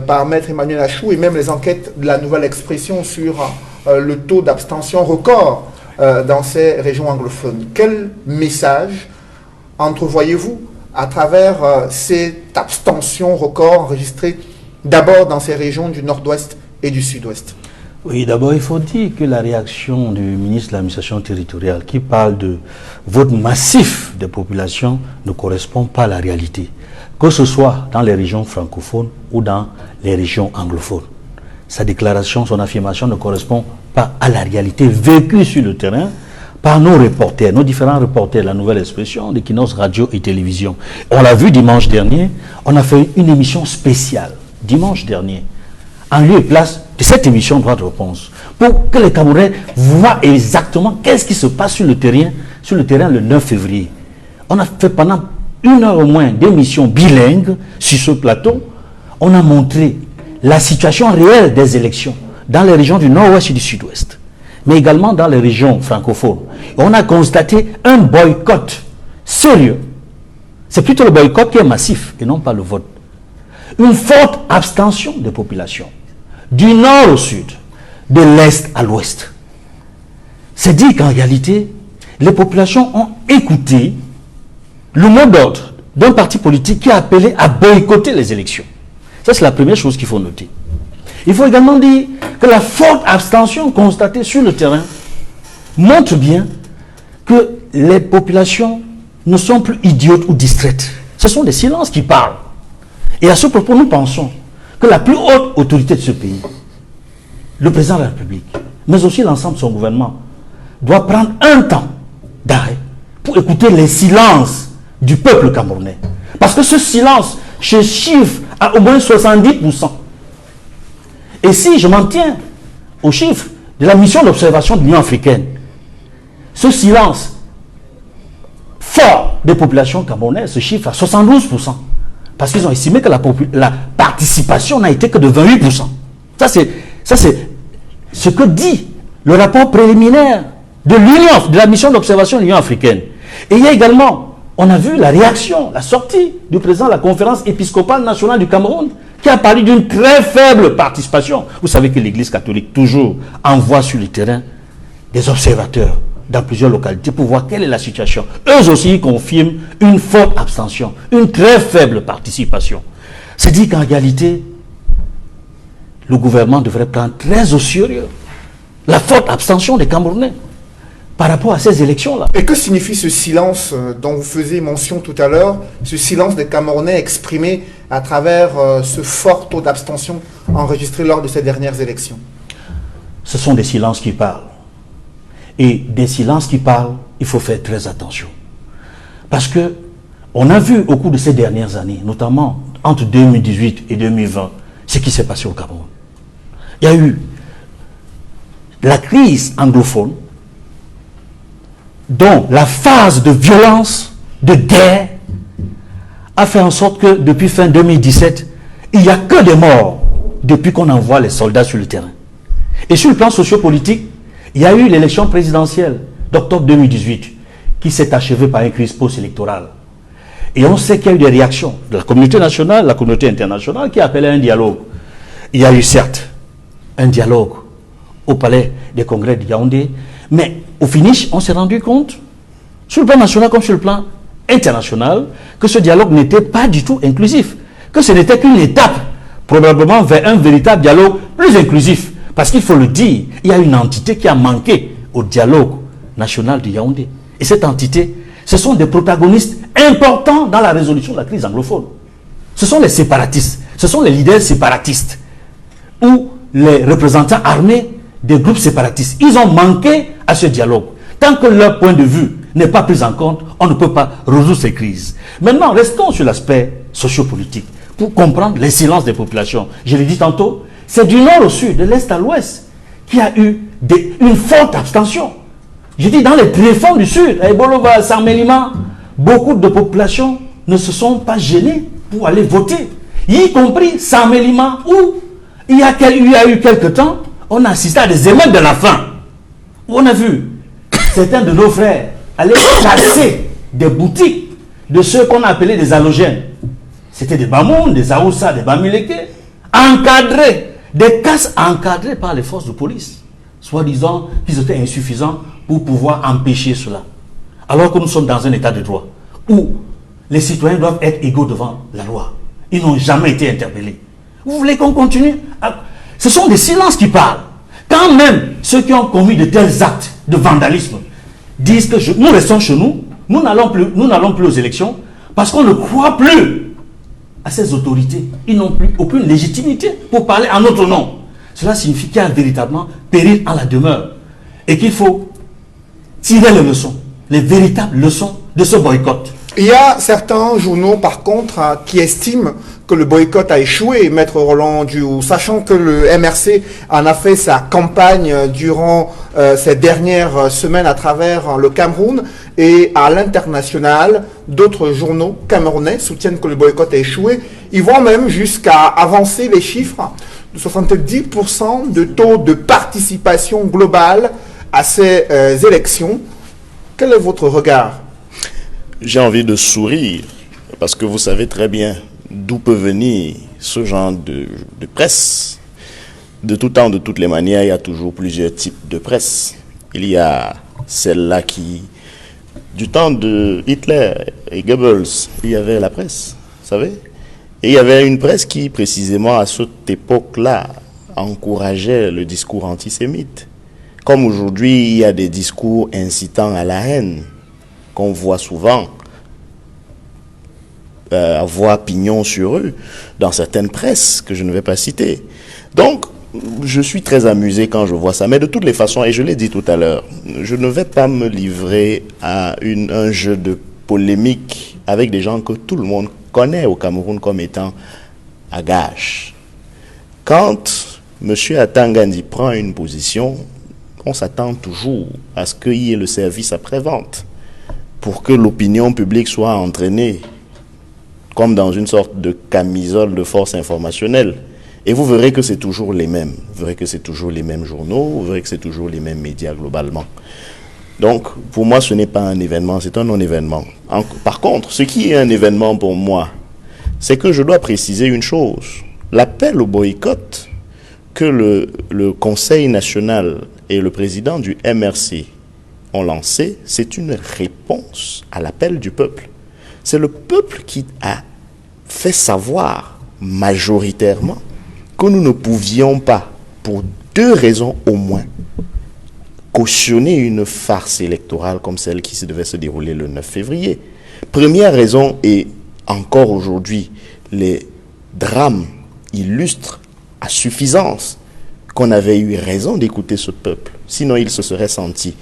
par Maître Emmanuel Achou et même les enquêtes de la Nouvelle Expression sur le taux d'abstention record dans ces régions anglophones. Quel message entrevoyez-vous à travers cette abstention record enregistrée d'abord dans ces régions du nord-ouest et du sud-ouest? Oui, d'abord, il faut dire que la réaction du ministre de l'administration territoriale qui parle de vote massif des populations ne correspond pas à la réalité, que ce soit dans les régions francophones ou dans les régions anglophones. Sa déclaration, son affirmation ne correspond pas à la réalité vécue sur le terrain par nos reporters, nos différents reporters, la Nouvelle Expression, d'Equinox Radio et Télévision. On l'a vu dimanche dernier, on a fait une émission spéciale, dimanche dernier, en lieu et place de cette émission Droit de réponse, pour que les Camerounais voient exactement qu'est-ce qui se passe sur le terrain le 9 février. On a fait pendant 1 heure au moins d'émissions bilingues sur ce plateau. On a montré la situation réelle des élections dans les régions du nord-ouest et du sud-ouest, mais également dans les régions francophones. Et on a constaté un boycott sérieux. C'est plutôt le boycott qui est massif et non pas le vote. Une forte abstention des populations, du nord au sud, de l'est à l'ouest. C'est dire qu'en réalité, les populations ont écouté le mot d'ordre d'un parti politique qui a appelé à boycotter les élections. Ça, c'est la première chose qu'il faut noter. Il faut également dire que la forte abstention constatée sur le terrain montre bien que les populations ne sont plus idiotes ou distraites. Ce sont des silences qui parlent. Et à ce propos, nous pensons que la plus haute autorité de ce pays, le président de la République, mais aussi l'ensemble de son gouvernement, doit prendre un temps d'arrêt pour écouter les silences du peuple camerounais. Parce que ce silence se chiffre à au moins 70%. Et si je m'en tiens aux chiffres de la mission d'observation de l'Union africaine, ce silence fort des populations camerounaises se chiffre à 72%. Parce qu'ils ont estimé que la participation n'a été que de 28%. Ça, c'est ce que dit le rapport préliminaire de la mission d'observation de l'Union africaine. Et il y a également, on a vu la réaction, la sortie du président de la conférence épiscopale nationale du Cameroun, qui a parlé d'une très faible participation. Vous savez que l'Église catholique toujours envoie sur le terrain des observateurs dans plusieurs localités pour voir quelle est la situation. Eux aussi confirment une forte abstention, une très faible participation. C'est dit qu'en réalité, le gouvernement devrait prendre très au sérieux la forte abstention des Camerounais par rapport à ces élections-là. Et que signifie ce silence dont vous faisiez mention tout à l'heure, ce silence des Camerounais exprimé à travers ce fort taux d'abstention enregistré lors de ces dernières élections? Ce sont des silences qui parlent. Et des silences qui parlent, il faut faire très attention. Parce que on a vu au cours de ces dernières années, notamment entre 2018 et 2020, ce qui s'est passé au Cameroun. Il y a eu la crise anglophone, dont la phase de violence, de guerre, a fait en sorte que depuis fin 2017, il n'y a que des morts depuis qu'on envoie les soldats sur le terrain. Et sur le plan sociopolitique, il y a eu l'élection présidentielle d'octobre 2018 qui s'est achevé par une crise post-électorale. Et on sait qu'il y a eu des réactions de la communauté nationale, de la communauté internationale qui appelait un dialogue. Il y a eu certes un dialogue au palais des congrès de Yaoundé, mais au finish, on s'est rendu compte, sur le plan national comme sur le plan international, que ce dialogue n'était pas du tout inclusif, que ce n'était qu'une étape probablement vers un véritable dialogue plus inclusif. Parce qu'il faut le dire, il y a une entité qui a manqué au dialogue national de Yaoundé. Et cette entité, ce sont des protagonistes importants dans la résolution de la crise anglophone. Ce sont les séparatistes, ce sont les leaders séparatistes ou les représentants armés des groupes séparatistes. Ils ont manqué à ce dialogue. Tant que leur point de vue n'est pas pris en compte, on ne peut pas résoudre ces crises. Maintenant, restons sur l'aspect sociopolitique pour comprendre les silences des populations. Je l'ai dit tantôt, c'est du nord au sud, de l'est à l'ouest, qu'il y a eu une forte abstention. Je dis dans les tréfonds du sud, à Ebolova, Sarmelima, beaucoup de populations ne se sont pas gênées pour aller voter, y compris Sarmelima, où il y a eu quelque temps, on a assisté à des émeutes de la faim. On a vu certains de nos frères aller casser des boutiques de ceux qu'on appelait des halogènes. C'était des Bamoun, des Aoussa, des Bamileke, encadrés, des casses encadrées par les forces de police, soi-disant qu'ils étaient insuffisants pour pouvoir empêcher cela. Alors que nous sommes dans un état de droit où les citoyens doivent être égaux devant la loi. Ils n'ont jamais été interpellés. Vous voulez qu'on continue? Ce sont des silences qui parlent. Quand même ceux qui ont commis de tels actes de vandalisme disent que nous restons chez nous, nous n'allons plus aux élections parce qu'on ne croit plus à ces autorités. Ils n'ont plus aucune légitimité pour parler en notre nom. Cela signifie qu'il y a véritablement péril en la demeure et qu'il faut tirer les leçons, les véritables leçons de ce boycott. Il y a certains journaux, par contre, qui estiment que le boycott a échoué, Maître Roland Duhoux, sachant que le MRC en a fait sa campagne durant ces dernières semaines à travers le Cameroun et à l'international, d'autres journaux camerounais soutiennent que le boycott a échoué. Ils vont même jusqu'à avancer les chiffres de 70% de taux de participation globale à ces élections. Quel est votre regard? J'ai envie de sourire, parce que vous savez très bien d'où peut venir ce genre de presse. De tout temps, de toutes les manières, il y a toujours plusieurs types de presse. Il y a celle-là qui, du temps de Hitler et Goebbels, il y avait la presse, vous savez. Et il y avait une presse qui, précisément à cette époque-là, encourageait le discours antisémite. Comme aujourd'hui, il y a des discours incitant à la haine, qu'on voit souvent avoir pignon sur eux dans certaines presses que je ne vais pas citer. Donc, je suis très amusé quand je vois ça. Mais de toutes les façons, et je l'ai dit tout à l'heure, je ne vais pas me livrer à un jeu de polémique avec des gens que tout le monde connaît au Cameroun comme étant à gage. Quand M. Atangandi prend une position, on s'attend toujours à ce qu'il y ait le service après-vente pour que l'opinion publique soit entraînée comme dans une sorte de camisole de force informationnelle. Et vous verrez que c'est toujours les mêmes. Vous verrez que c'est toujours les mêmes journaux, vous verrez que c'est toujours les mêmes médias globalement. Donc, pour moi, ce n'est pas un événement, c'est un non-événement. Par contre, ce qui est un événement pour moi, c'est que je dois préciser une chose. L'appel au boycott que le Conseil national et le président du MRC ont lancé, c'est une réponse à l'appel du peuple. C'est le peuple qui a fait savoir majoritairement que nous ne pouvions pas, pour deux raisons au moins, cautionner une farce électorale comme celle qui devait se dérouler le 9 février. Première raison, et encore aujourd'hui, les drames illustrent à suffisance qu'on avait eu raison d'écouter ce peuple. Sinon, il se serait senti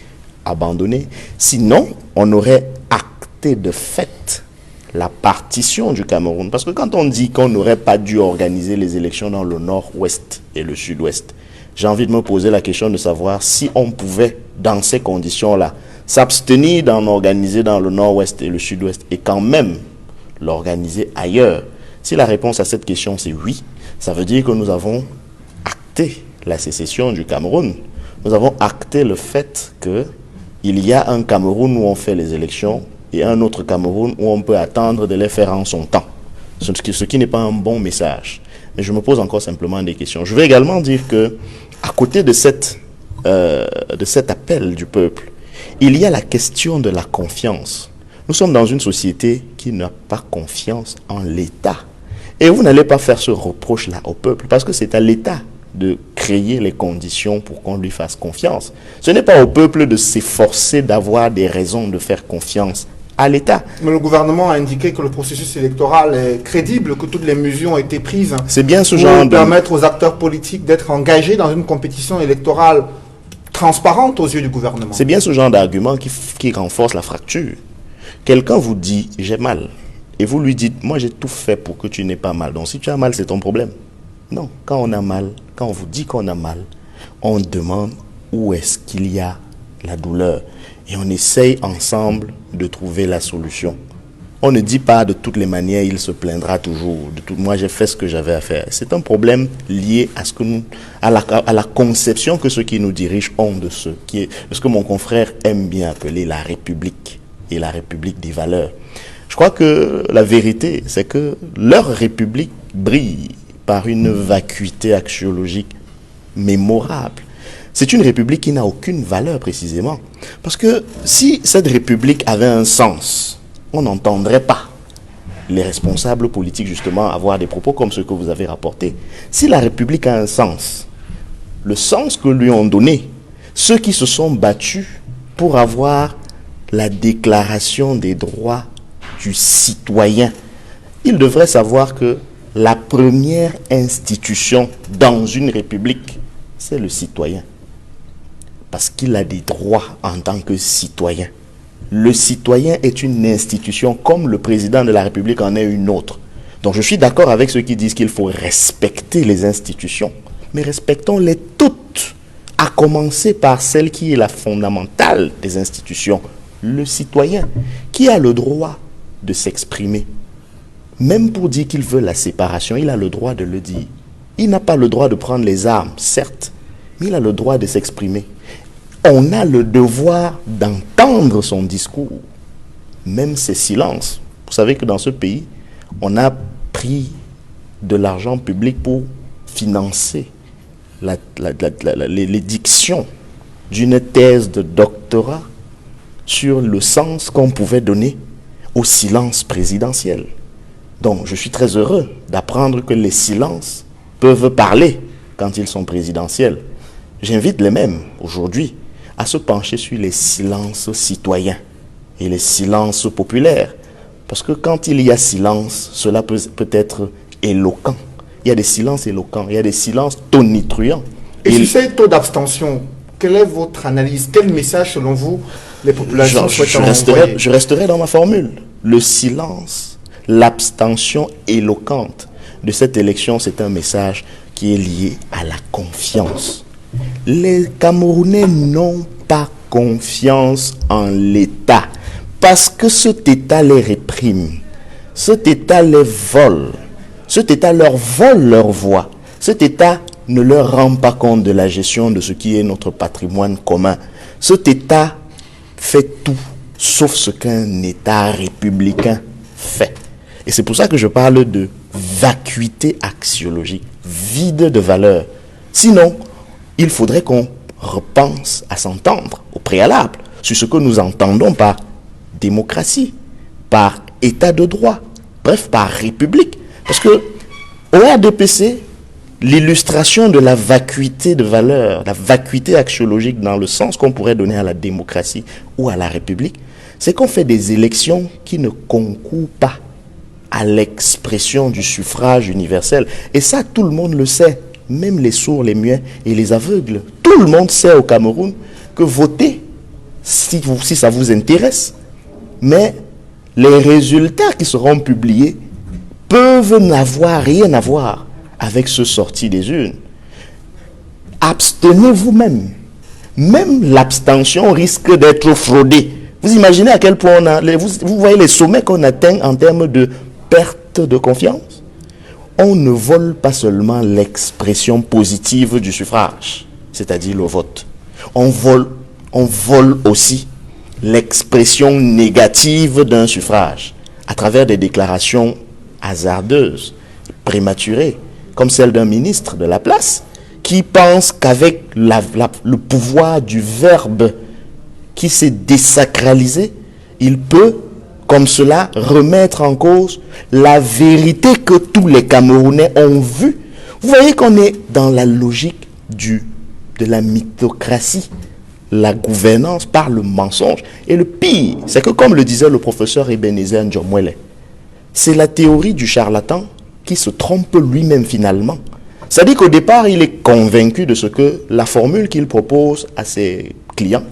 abandonné. Sinon, on aurait acté de fait la partition du Cameroun. Parce que quand on dit qu'on n'aurait pas dû organiser les élections dans le nord-ouest et le sud-ouest, j'ai envie de me poser la question de savoir si on pouvait, dans ces conditions-là, s'abstenir d'en organiser dans le nord-ouest et le sud-ouest et quand même l'organiser ailleurs. Si la réponse à cette question c'est oui, ça veut dire que nous avons acté la sécession du Cameroun. Nous avons acté le fait qu'il Il y a un Cameroun où on fait les élections et un autre Cameroun où on peut attendre de les faire en son temps. Ce qui n'est pas un bon message. Mais je me pose encore simplement des questions. Je vais également dire que, à côté de cet appel du peuple, il y a la question de la confiance. Nous sommes dans une société qui n'a pas confiance en l'État. Et vous n'allez pas faire ce reproche-là au peuple, parce que c'est à l'État de créer les conditions pour qu'on lui fasse confiance. Ce n'est pas au peuple de s'efforcer d'avoir des raisons de faire confiance à l'État. Mais le gouvernement a indiqué que le processus électoral est crédible, que toutes les mesures ont été prises C'est bien ce pour genre de... permettre aux acteurs politiques d'être engagés dans une compétition électorale transparente aux yeux du gouvernement. C'est bien ce genre d'argument qui renforce la fracture. Quelqu'un vous dit « j'ai mal » et vous lui dites « moi j'ai tout fait pour que tu n'aies pas mal, donc si tu as mal c'est ton problème ». Non, quand on a mal, quand on vous dit qu'on a mal, on demande où est-ce qu'il y a la douleur et on essaye ensemble de trouver la solution. On ne dit pas de toutes les manières, il se plaindra toujours. Moi, j'ai fait ce que j'avais à faire. C'est un problème lié à la conception que ceux qui nous dirigent ont de ce que mon confrère aime bien appeler la République et la République des valeurs. Je crois que la vérité, c'est que leur République brille par une vacuité axiologique mémorable. C'est une république qui n'a aucune valeur précisément. Parce que si cette république avait un sens, on n'entendrait pas les responsables politiques justement avoir des propos comme ceux que vous avez rapportés. Si la république a un sens, le sens que lui ont donné ceux qui se sont battus pour avoir la déclaration des droits du citoyen, ils devraient savoir que la première institution dans une république, c'est le citoyen. Parce qu'il a des droits en tant que citoyen. Le citoyen est une institution comme le président de la République en est une autre. Donc je suis d'accord avec ceux qui disent qu'il faut respecter les institutions. Mais respectons-les toutes, à commencer par celle qui est la fondamentale des institutions, le citoyen, qui a le droit de s'exprimer. Même pour dire qu'il veut la séparation, il a le droit de le dire. Il n'a pas le droit de prendre les armes, certes, mais il a le droit de s'exprimer. On a le devoir d'entendre son discours, même ses silences. Vous savez que dans ce pays, on a pris de l'argent public pour financer l'édiction d'une thèse de doctorat sur le sens qu'on pouvait donner au silence présidentiel. Donc, je suis très heureux d'apprendre que les silences peuvent parler quand ils sont présidentiels. J'invite les mêmes, aujourd'hui, à se pencher sur les silences citoyens et les silences populaires. Parce que quand il y a silence, cela peut être éloquent. Il y a des silences éloquents, il y a des silences tonitruants. Et sur ces taux d'abstention, quelle est votre analyse? Quel message, selon vous, les populations souhaitent envoyer? Je resterai dans ma formule. Le silence, l'abstention éloquente de cette élection, c'est un message qui est lié à la confiance. Les Camerounais n'ont pas confiance en l'État parce que cet État les réprime, cet État les vole, cet État leur vole leur voix, cet État ne leur rend pas compte de la gestion de ce qui est notre patrimoine commun. Cet État fait tout sauf ce qu'un État républicain fait. Et c'est pour ça que je parle de vacuité axiologique, vide de valeur. Sinon, il faudrait qu'on repense à s'entendre au préalable sur ce que nous entendons par démocratie, par état de droit, bref, par république. Parce que au RDPC, l'illustration de la vacuité de valeur, la vacuité axiologique dans le sens qu'on pourrait donner à la démocratie ou à la république, c'est qu'on fait des élections qui ne concourent pas à l'expression du suffrage universel. Et ça, tout le monde le sait. Même les sourds, les muets et les aveugles. Tout le monde sait au Cameroun que voter, si ça vous intéresse, mais les résultats qui seront publiés peuvent n'avoir rien à voir avec ce sorti des urnes. Abstenez-vous même. Même l'abstention risque d'être fraudée. Vous imaginez à quel point vous voyez les sommets qu'on atteint en termes de perte de confiance? On ne vole pas seulement l'expression positive du suffrage, c'est-à-dire le vote. On vole aussi l'expression négative d'un suffrage à travers des déclarations hasardeuses, prématurées, comme celle d'un ministre de la place, qui pense qu'avec le pouvoir du verbe qui s'est désacralisé, il peut, comme cela, remettre en cause la vérité que tous les Camerounais ont vue. Vous voyez qu'on est dans la logique de la mythocratie, la gouvernance par le mensonge. Et le pire, c'est que comme le disait le professeur Ebenezer Ndjomwele, c'est la théorie du charlatan qui se trompe lui-même finalement. C'est-à-dire qu'au départ, il est convaincu de ce que la formule qu'il propose à ses clients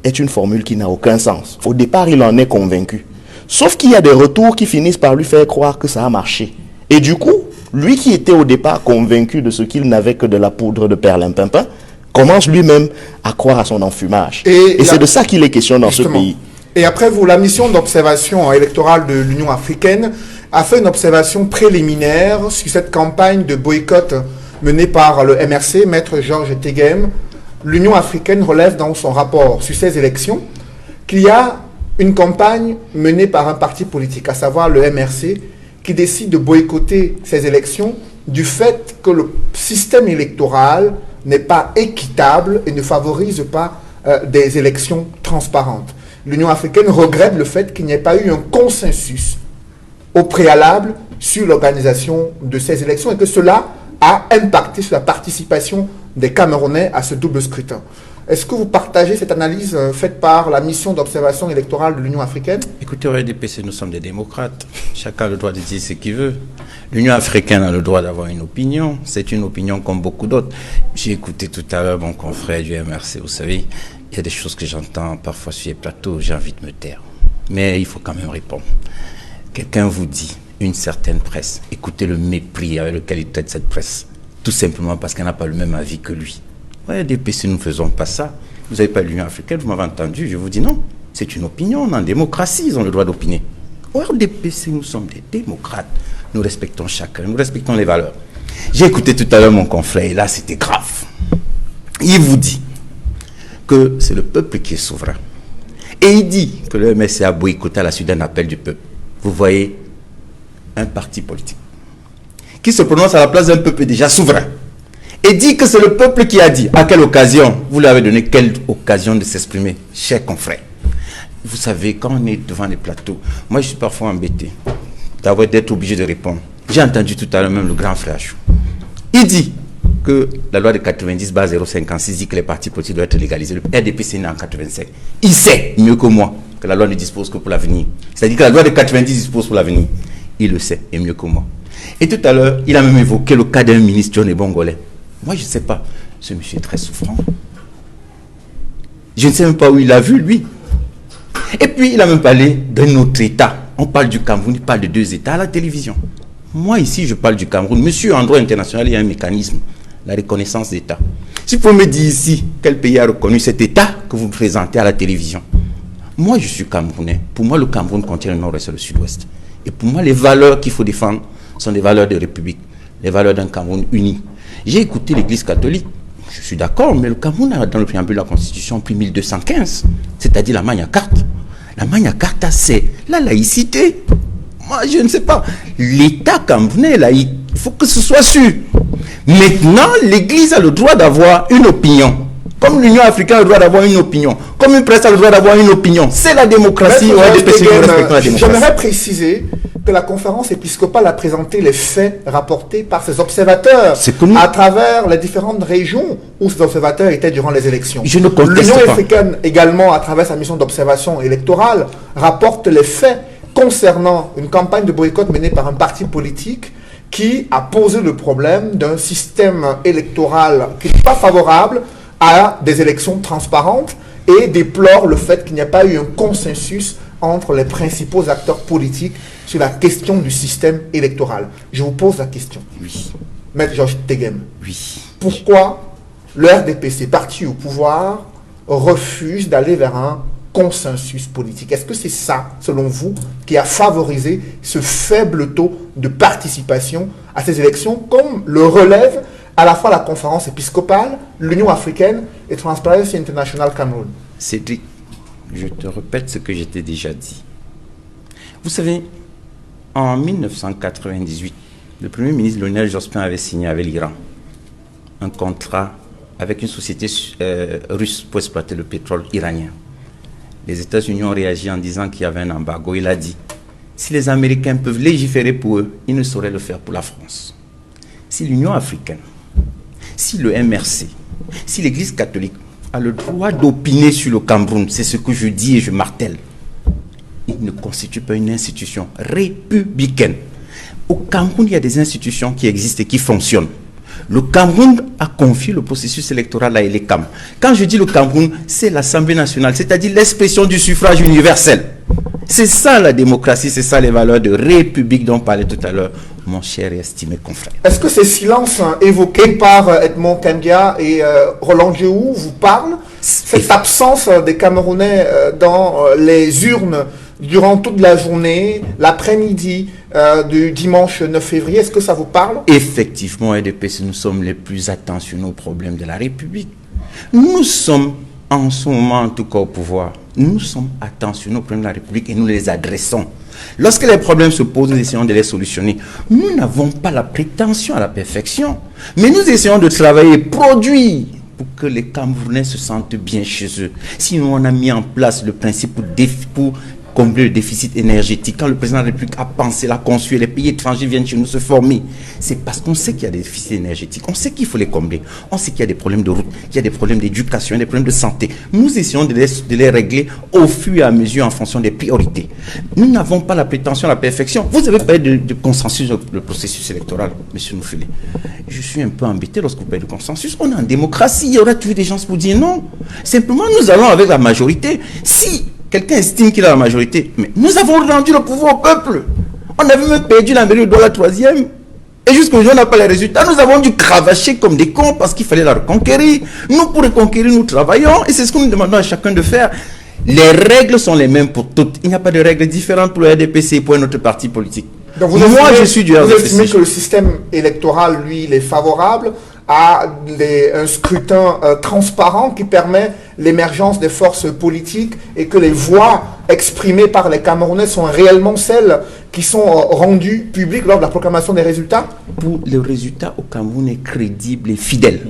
est une formule qui n'a aucun sens. Au départ, il en est convaincu. Sauf qu'il y a des retours qui finissent par lui faire croire que ça a marché. Et du coup, lui qui était au départ convaincu de ce qu'il n'avait que de la poudre de perlimpinpin, commence lui-même à croire à son enfumage. Et c'est de ça qu'il est question dans ce pays. Et après vous, la mission d'observation électorale de l'Union africaine a fait une observation préliminaire sur cette campagne de boycott menée par le MRC, Maître Georges Tegem. L'Union africaine relève dans son rapport sur ces élections qu'il y a une campagne menée par un parti politique, à savoir le MRC, qui décide de boycotter ces élections du fait que le système électoral n'est pas équitable et ne favorise pas des élections transparentes. L'Union africaine regrette le fait qu'il n'y ait pas eu un consensus au préalable sur l'organisation de ces élections et que cela a impacté sur la participation des Camerounais à ce double scrutin. Est-ce que vous partagez cette analyse faite par la mission d'observation électorale de l'Union africaine? Écoutez, au RDPC, nous sommes des démocrates. Chacun a le droit de dire ce qu'il veut. L'Union africaine a le droit d'avoir une opinion. C'est une opinion comme beaucoup d'autres. J'ai écouté tout à l'heure mon confrère du MRC. Vous savez, il y a des choses que j'entends parfois sur les plateaux. J'ai envie de me taire. Mais il faut quand même répondre. Quelqu'un vous dit, une certaine presse, écoutez le mépris avec lequel il traite cette presse. Tout simplement parce qu'elle n'a pas le même avis que lui. Ouais, RDPC, nous ne faisons pas ça. Vous n'avez pas l'Union africaine, vous m'avez entendu, je vous dis non. C'est une opinion, en démocratie, ils ont le droit d'opiner. Au RDPC, nous sommes des démocrates. Nous respectons chacun, nous respectons les valeurs. J'ai écouté tout à l'heure mon confrère, et là, c'était grave. Il vous dit que c'est le peuple qui est souverain. Et il dit que le MSC a boycotté à la suite d'un appel du peuple. Vous voyez, un parti politique qui se prononce à la place d'un peuple déjà souverain et dit que c'est le peuple qui a dit. À quelle occasion? Vous lui avez donné quelle occasion de s'exprimer, chers confrères? Vous savez, quand on est devant les plateaux, moi je suis parfois embêté d'être obligé de répondre. J'ai entendu tout à l'heure même le grand frère Chou. Il dit que la loi de 90/056 dit que les partis politiques doivent être légalisés. Le RDPC est né en 85. Il sait mieux que moi que la loi ne dispose que pour l'avenir. C'est-à-dire que la loi de 90 dispose pour l'avenir. Il le sait, et mieux que moi. Et tout à l'heure, il a même évoqué le cas d'un ministre, John Ebongolais. Moi, je ne sais pas. Ce monsieur est très souffrant. Je ne sais même pas où il a vu, lui. Et puis, il a même parlé d'un autre État. On parle du Cameroun, il parle de 2 États à la télévision. Moi, ici, je parle du Cameroun. Monsieur, en droit international, il y a un mécanisme, la reconnaissance d'État. Si vous pouvez me dire ici quel pays a reconnu cet État que vous me présentez à la télévision. Moi, je suis Camerounais. Pour moi, le Cameroun contient le nord-est et le sud-ouest. Et pour moi, les valeurs qu'il faut défendre sont des valeurs de république, les valeurs d'un Cameroun uni. J'ai écouté l'Église catholique, je suis d'accord, mais le Cameroun a dans le préambule de la Constitution pris 1215, c'est-à-dire la Magna Carta. La Magna Carta, c'est la laïcité. Moi, je ne sais pas. L'État camerounais est laïque. Il faut que ce soit sûr. Maintenant, l'Église a le droit d'avoir une opinion. Comme l'Union africaine a le droit d'avoir une opinion. Comme une presse a le droit d'avoir une opinion. C'est la démocratie. J'aimerais préciser que la conférence épiscopale a présenté les faits rapportés par ses observateurs à travers les différentes régions où ces observateurs étaient durant les élections. L'Union africaine également, à travers sa mission d'observation électorale, rapporte les faits concernant une campagne de boycott menée par un parti politique qui a posé le problème d'un système électoral qui n'est pas favorable à des élections transparentes et déplore le fait qu'il n'y a pas eu un consensus entre les principaux acteurs politiques sur la question du système électoral. Je vous pose la question. Oui. Maître Georges Tegem. Oui. Pourquoi le RDPC, parti au pouvoir, refuse d'aller vers un consensus politique? Est-ce que c'est ça, selon vous, qui a favorisé ce faible taux de participation à ces élections, comme le relève à la fois la conférence épiscopale, l'Union africaine et Transparency International Cameroun? Cédric, je te répète ce que je t'ai déjà dit. Vous savez, en 1998, le Premier ministre Lionel Jospin avait signé avec l'Iran un contrat avec une société russe pour exploiter le pétrole iranien. Les États-Unis ont réagi en disant qu'il y avait un embargo. Il a dit, si les Américains peuvent légiférer pour eux, ils ne sauraient le faire pour la France. Si l'Union africaine, si le MRC, si l'Église catholique a le droit d'opiner sur le Cameroun, c'est ce que je dis et je martèle, il ne constitue pas une institution républicaine. Au Cameroun, il y a des institutions qui existent et qui fonctionnent. Le Cameroun a confié le processus électoral à l'ECAM. Quand je dis le Cameroun, c'est l'Assemblée nationale, c'est-à-dire l'expression du suffrage universel. C'est ça la démocratie, c'est ça les valeurs de république dont parlait tout à l'heure mon cher et estimé confrère. Est-ce que ces silences évoqués par Edmond Kandia et Roland Djehou vous parlent? Cette absence des Camerounais dans les urnes durant toute la journée, l'après-midi du dimanche 9 février, est-ce que ça vous parle? Effectivement, RDPC, nous sommes les plus attentionnés aux problèmes de la République. Nous sommes, en ce moment en tout cas au pouvoir, nous sommes attentionnés aux problèmes de la République et nous les adressons. Lorsque les problèmes se posent, nous essayons de les solutionner. Nous n'avons pas la prétention à la perfection, mais nous essayons de travailler, produire, pour que les Camerounais se sentent bien chez eux. Sinon, on a mis en place le principe pour combler le déficit énergétique. Quand le président de la République a pensé, l'a conçu, les pays étrangers viennent chez nous se former, c'est parce qu'on sait qu'il y a des déficits énergétiques, on sait qu'il faut les combler, on sait qu'il y a des problèmes de route, qu'il y a des problèmes d'éducation, des problèmes de santé. Nous essayons de les régler au fur et à mesure en fonction des priorités. Nous n'avons pas la prétention à la perfection. Vous avez parlé de consensus sur le processus électoral, M. Noufélé. Je suis un peu embêté lorsque vous parlez de consensus. On est en démocratie, il y aura toujours des gens pour dire non. Simplement, nous allons avec la majorité. Si quelqu'un estime qu'il a la majorité, mais nous avons rendu le pouvoir au peuple. On avait même perdu la mairie de la troisième. Et jusqu'aujourd'hui, on n'a pas les résultats. Nous avons dû cravacher comme des cons parce qu'il fallait la reconquérir. Nous, pour reconquérir, nous travaillons. Et c'est ce que nous demandons à chacun de faire. Les règles sont les mêmes pour toutes. Il n'y a pas de règles différentes pour le RDPC et pour un autre parti politique. Donc je suis du RDPC. Vous estimez que le système électoral, lui, il est favorable à un scrutin transparent qui permet l'émergence des forces politiques et que les voix exprimées par les Camerounais sont réellement celles qui sont rendues publiques lors de la proclamation des résultats? Pour le résultat au Cameroun est crédible et fidèle.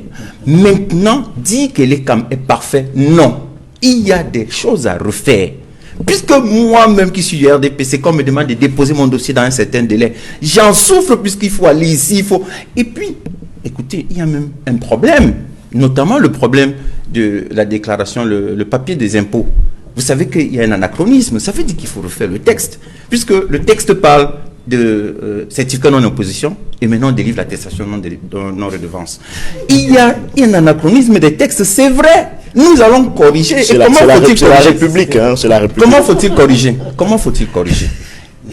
Maintenant, dire que l'ECAM est parfait, non. Il y a des choses à refaire. Puisque moi-même qui suis du RDPC, quand on me demande de déposer mon dossier dans un certain délai, j'en souffre puisqu'il faut aller ici, il faut... Et puis, écoutez, il y a même un problème, notamment le problème de la déclaration, le papier des impôts. Vous savez qu'il y a un anachronisme, ça veut dire qu'il faut refaire le texte, puisque le texte parle de certificat non-opposition et maintenant on délivre l'attestation de non-redevance. Il y a un anachronisme des textes, c'est vrai. Nous allons corriger. C'est la République, hein, c'est la République. Comment faut-il corriger? Comment faut-il corriger?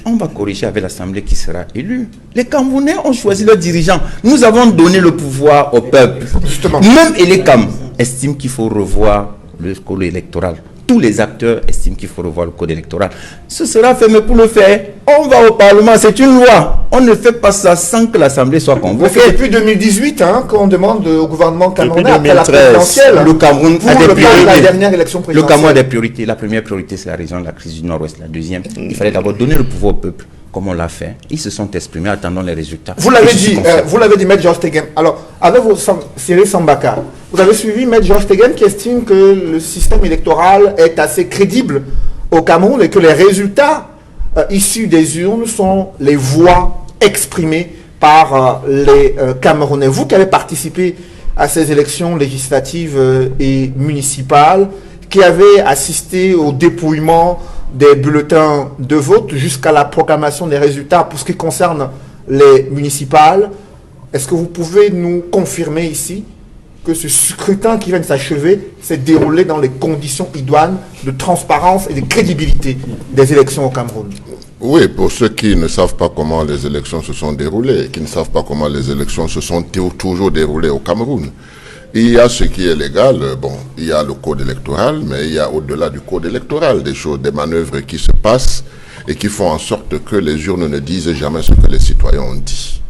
On va corriger avec l'Assemblée qui sera élue. Les Camerounais ont choisi leurs dirigeants. Nous avons donné le pouvoir au peuple. Justement. Même l'ECAM estime qu'il faut revoir le code électoral. Tous les acteurs estiment qu'il faut revoir le code électoral. Ce sera fait, mais pour le faire, on va au Parlement, c'est une loi. On ne fait pas ça sans que l'Assemblée soit convoquée. Depuis 2018, qu'on demande au gouvernement camerounais après la présidentielle. Le Cameroun a des priorités. La dernière élection présidentielle. Le Cameroun a des priorités. La première priorité, c'est la région de la crise du Nord-Ouest. La deuxième, il fallait d'abord donner le pouvoir au peuple, comme on l'a fait. Ils se sont exprimés, attendant les résultats. Vous l'avez dit, Maître Georges Tegen. Alors, avec Cyril Sambaka, vous avez suivi Maître Georges Tegen qui estime que le système électoral est assez crédible au Cameroun et que les résultats issus des urnes sont les voix exprimées par les Camerounais. Vous qui avez participé à ces élections législatives et municipales, qui avez assisté au dépouillement des bulletins de vote jusqu'à la proclamation des résultats pour ce qui concerne les municipales, est-ce que vous pouvez nous confirmer ici que ce scrutin qui vient de s'achever s'est déroulé dans les conditions idoines de transparence et de crédibilité des élections au Cameroun? Oui, pour ceux qui ne savent pas comment les élections se sont déroulées, qui ne savent pas comment les élections se sont toujours déroulées au Cameroun. Il y a ce qui est légal, bon, il y a le code électoral, mais il y a au-delà du code électoral des choses, des manœuvres qui se passent et qui font en sorte que les urnes ne disent jamais ce que les citoyens ont dit.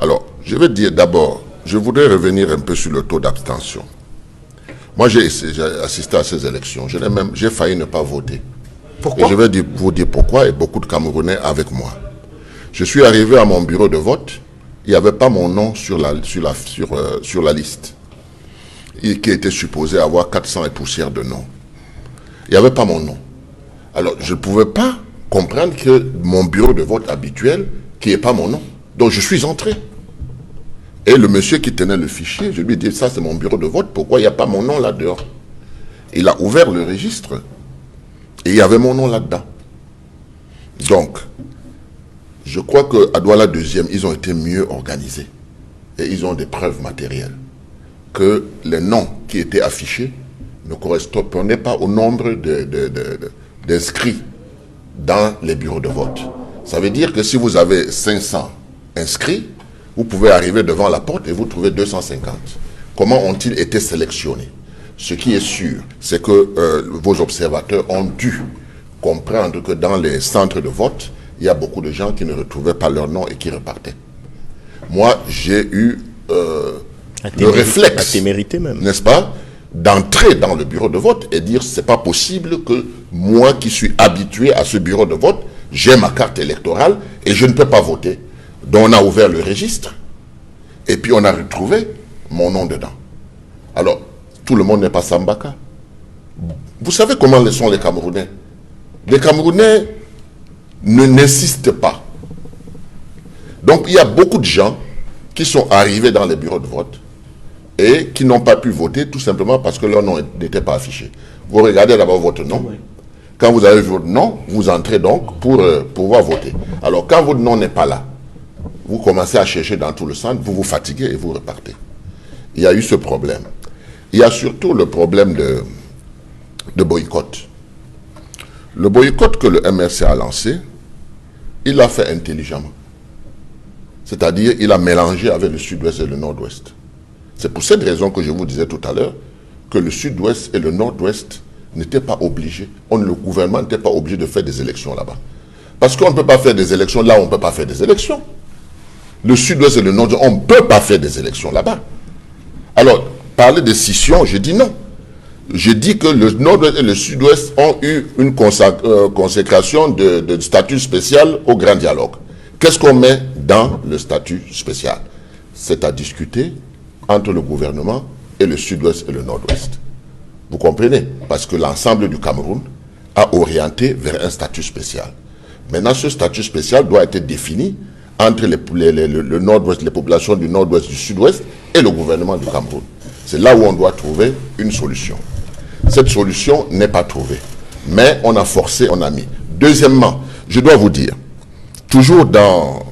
Alors, je vais dire d'abord, je voudrais revenir un peu sur le taux d'abstention. Moi, j'ai assisté à ces élections. J'ai failli ne pas voter. Pourquoi? Et je vais vous dire pourquoi, et beaucoup de Camerounais avec moi. Je suis arrivé à mon bureau de vote, il n'y avait pas mon nom sur la liste, qui était supposé avoir 400 et poussières de noms. Il n'y avait pas mon nom. Alors, je ne pouvais pas comprendre que mon bureau de vote habituel, qu'il n'y ait pas mon nom. Donc, je suis entré. Et le monsieur qui tenait le fichier, je lui ai dit, ça c'est mon bureau de vote, pourquoi il n'y a pas mon nom là-dehors? Il a ouvert le registre et il y avait mon nom là-dedans. Donc, je crois qu'à Douala 2e, ils ont été mieux organisés. Et ils ont des preuves matérielles que les noms qui étaient affichés ne correspondaient pas au nombre d'inscrits dans les bureaux de vote. Ça veut dire que si vous avez 500 inscrits, vous pouvez arriver devant la porte et vous trouvez 250. Comment ont-ils été sélectionnés? Ce qui est sûr, c'est que vos observateurs ont dû comprendre que dans les centres de vote, il y a beaucoup de gens qui ne retrouvaient pas leur nom et qui repartaient. Moi, j'ai eu le réflexe, n'est-ce pas, d'entrer dans le bureau de vote et dire c'est pas possible que moi qui suis habitué à ce bureau de vote, j'ai ma carte électorale et je ne peux pas voter. Donc on a ouvert le registre et puis on a retrouvé mon nom dedans. Alors, tout le monde n'est pas Sambaka. Vous savez comment sont les Camerounais? Les Camerounais n'insistent pas. Donc il y a beaucoup de gens qui sont arrivés dans les bureaux de vote et qui n'ont pas pu voter tout simplement parce que leur nom n'était pas affiché. Vous regardez d'abord votre nom. Oui. Quand vous avez votre nom, vous entrez donc pour pouvoir voter. Alors quand votre nom n'est pas là, vous commencez à chercher dans tout le centre, vous vous fatiguez et vous repartez. Il y a eu ce problème. Il y a surtout le problème de boycott. Le boycott que le MRC a lancé, il l'a fait intelligemment. C'est-à-dire, il a mélangé avec le sud-ouest et le nord-ouest. C'est pour cette raison que je vous disais tout à l'heure que le sud-ouest et le nord-ouest n'étaient pas obligés. Le gouvernement n'était pas obligé de faire des élections là-bas. Parce qu'on ne peut pas faire des élections là où on ne peut pas faire des élections. Le sud-ouest et le nord-ouest, on ne peut pas faire des élections là-bas. Alors, parler de scission, je dis non. Je dis que le nord-ouest et le sud-ouest ont eu une consécration de statut spécial au grand dialogue. Qu'est-ce qu'on met dans le statut spécial? C'est à discuter entre le gouvernement et le sud-ouest et le nord-ouest. Vous comprenez? Parce que l'ensemble du Cameroun a orienté vers un statut spécial. Maintenant, ce statut spécial doit être défini entre le nord-ouest, les populations du nord-ouest, du sud-ouest et le gouvernement du Cameroun. C'est là où on doit trouver une solution. Cette solution n'est pas trouvée. Mais on a forcé, on a mis. Deuxièmement, je dois vous dire, toujours dans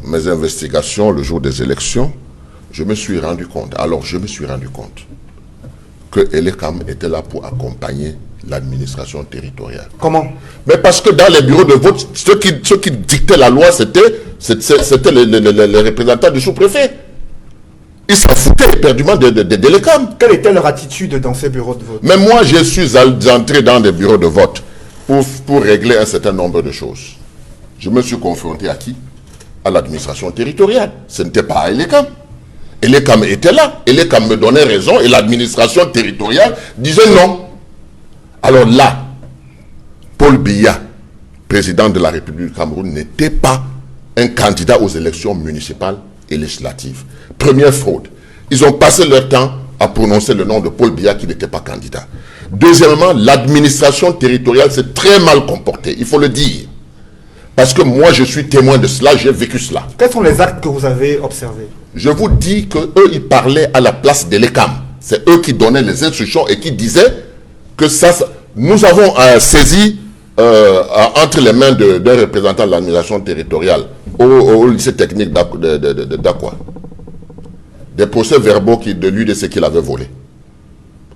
mes investigations le jour des élections, je me suis rendu compte que Elekam était là pour accompagner l'administration territoriale. Comment? Mais parce que dans les bureaux de vote, ceux qui dictaient la loi, c'était les représentants du sous-préfet. Ils s'en foutaient éperdument de Elekam. Quelle était leur attitude dans ces bureaux de vote? Mais moi, je suis entré dans des bureaux de vote pour régler un certain nombre de choses. Je me suis confronté à qui? À l'administration territoriale. Ce n'était pas à Elekam. Elekam était là. Elekam me donnait raison et l'administration territoriale disait non. Alors là, Paul Biya, président de la République du Cameroun, n'était pas un candidat aux élections municipales et législatives. Première fraude. Ils ont passé leur temps à prononcer le nom de Paul Biya qui n'était pas candidat. Deuxièmement, l'administration territoriale s'est très mal comportée, il faut le dire. Parce que moi, je suis témoin de cela, j'ai vécu cela. Quels sont les actes que vous avez observés? Je vous dis qu'eux, ils parlaient à la place de l'ECAM. C'est eux qui donnaient les instructions et qui disaient que ça nous avons saisi entre les mains d'un représentant de l'administration territoriale au lycée technique d'Akwa des procès-verbaux de lui de ce qu'il avait volé.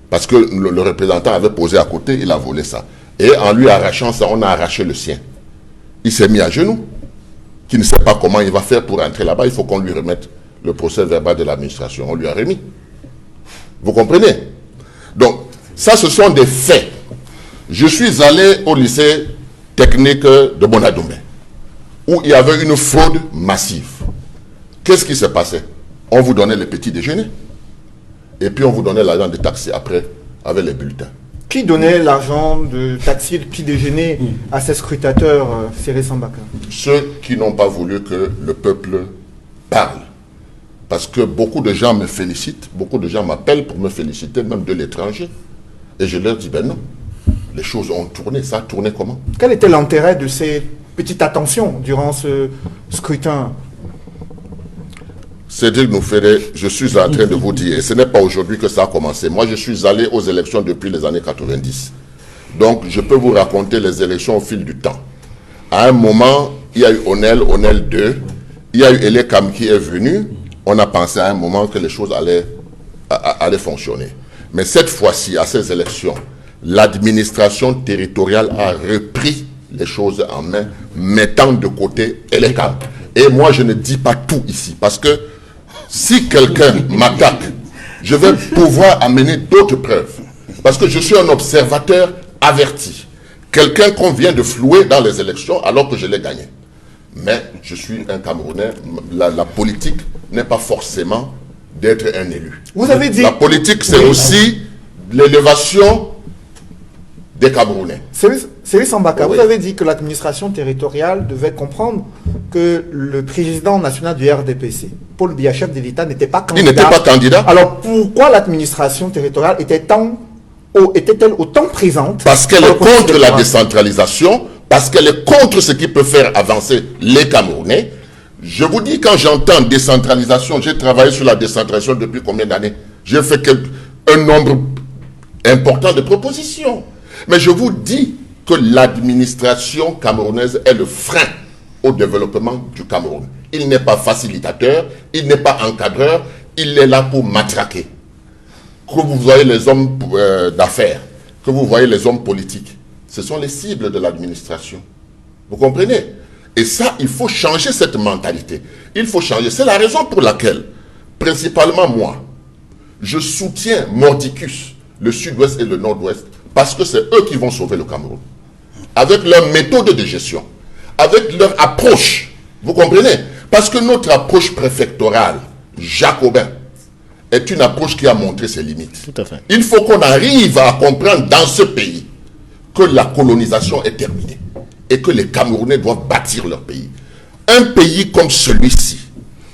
Parce que le représentant avait posé à côté, il a volé ça. Et en lui arrachant ça, on a arraché le sien. Il s'est mis à genoux. Qui ne sait pas comment il va faire pour entrer là-bas, il faut qu'on lui remette le procès-verbal de l'administration. On lui a remis. Vous comprenez? Donc, ça, ce sont des faits. Je suis allé au lycée technique de Bonadoumé, où il y avait une fraude massive. Qu'est-ce qui s'est passé? On vous donnait le petit déjeuner. Et puis on vous donnait l'argent de taxi après, avec les bulletins. Qui donnait l'argent de taxi et de petit déjeuner à ces scrutateurs, Cyril Sambaka? Ceux qui n'ont pas voulu que le peuple parle. Parce que beaucoup de gens me félicitent, beaucoup de gens m'appellent pour me féliciter, même de l'étranger. Et je leur dis, ben non, les choses ont tourné. Ça a tourné comment? Quel était l'intérêt de ces petites attentions durant ce scrutin? Cédric Nouféré, je suis en train de vous dire, et ce n'est pas aujourd'hui que ça a commencé. Moi, je suis allé aux élections depuis les années 90. Donc, je peux vous raconter les élections au fil du temps. À un moment, il y a eu Onel 2, il y a eu Elekam qui est venu. On a pensé à un moment que les choses allaient fonctionner. Mais cette fois-ci, à ces élections, l'administration territoriale a repris les choses en main, mettant de côté Elekam. Et moi, je ne dis pas tout ici, parce que si quelqu'un m'attaque, je vais pouvoir amener d'autres preuves. Parce que je suis un observateur averti. Quelqu'un qu'on vient de flouer dans les élections alors que je l'ai gagné. Mais je suis un Camerounais. La politique n'est pas forcément d'être un élu. Vous avez dit... La politique, c'est aussi l'élévation des Camerounais. Cyril Sambaka, Oui. vous avez dit que l'administration territoriale devait comprendre que le président national du RDPC, Paul Biya, chef de l'État, n'était pas candidat. Il n'était pas candidat. Alors pourquoi l'administration territoriale était-elle autant présente? Parce qu'elle dans est le processus contre la électoral? décentralisation, parce qu'elle est contre ce qui peut faire avancer les Camerounais. Je vous dis, quand j'entends décentralisation, j'ai travaillé sur la décentralisation depuis combien d'années? J'ai fait un nombre important de propositions. Mais je vous dis que l'administration camerounaise est le frein au développement du Cameroun. Il n'est pas facilitateur, il n'est pas encadreur, il est là pour matraquer. Que vous voyez les hommes d'affaires, que vous voyez les hommes politiques, ce sont les cibles de l'administration. Vous comprenez? Et ça, il faut changer cette mentalité. Il faut changer. C'est la raison pour laquelle, principalement moi, je soutiens Mordicus, le sud-ouest et le nord-ouest, parce que c'est eux qui vont sauver le Cameroun. Avec leur méthode de gestion, avec leur approche. Vous comprenez? Parce que notre approche préfectorale, jacobin, est une approche qui a montré ses limites. Tout à fait. Il faut qu'on arrive à comprendre dans ce pays que la colonisation est terminée et que les Camerounais doivent bâtir leur pays. Un pays comme celui-ci,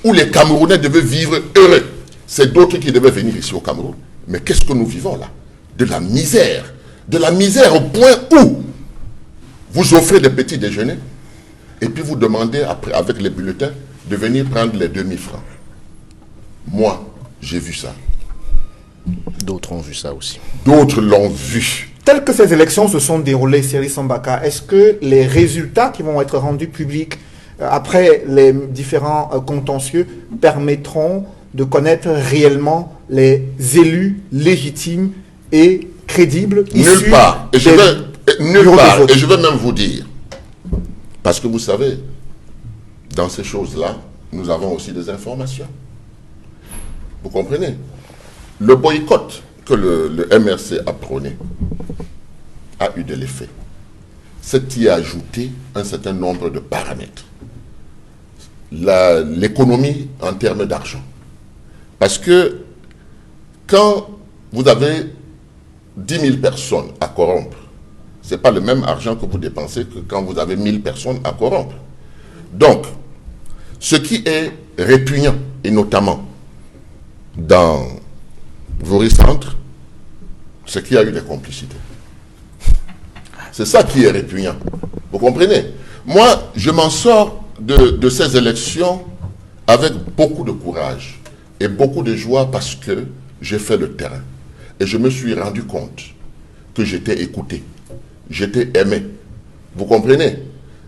où les Camerounais devaient vivre heureux, c'est d'autres qui devaient venir ici au Cameroun. Mais qu'est-ce que nous vivons là? De la misère. De la misère au point où vous offrez des petits déjeuners et puis vous demandez après, avec les bulletins, de venir prendre les 2000 francs. Moi, j'ai vu ça. D'autres ont vu ça aussi. D'autres l'ont vu. Telles que ces élections se sont déroulées, Cyril Sambaka, est-ce que les résultats qui vont être rendus publics après les différents contentieux permettront de connaître réellement les élus légitimes et crédibles Nulle part. Et je vais même vous dire, parce que vous savez, dans ces choses-là, nous avons aussi des informations. Vous comprenez? Le boycott que le MRC a prôné a eu de l'effet. C'est y ajouter un certain nombre de paramètres. L'économie en termes d'argent. Parce que quand vous avez 10 000 personnes à corrompre, ce n'est pas le même argent que vous dépensez que quand vous avez 1000 personnes à corrompre. Donc, ce qui est répugnant, et notamment dans vos centres, c'est qu'il y a eu des complicités. C'est ça qui est répugnant. Vous comprenez? Moi, je m'en sors de ces élections avec beaucoup de courage et beaucoup de joie parce que j'ai fait le terrain. Et je me suis rendu compte que j'étais écouté, j'étais aimé. Vous comprenez?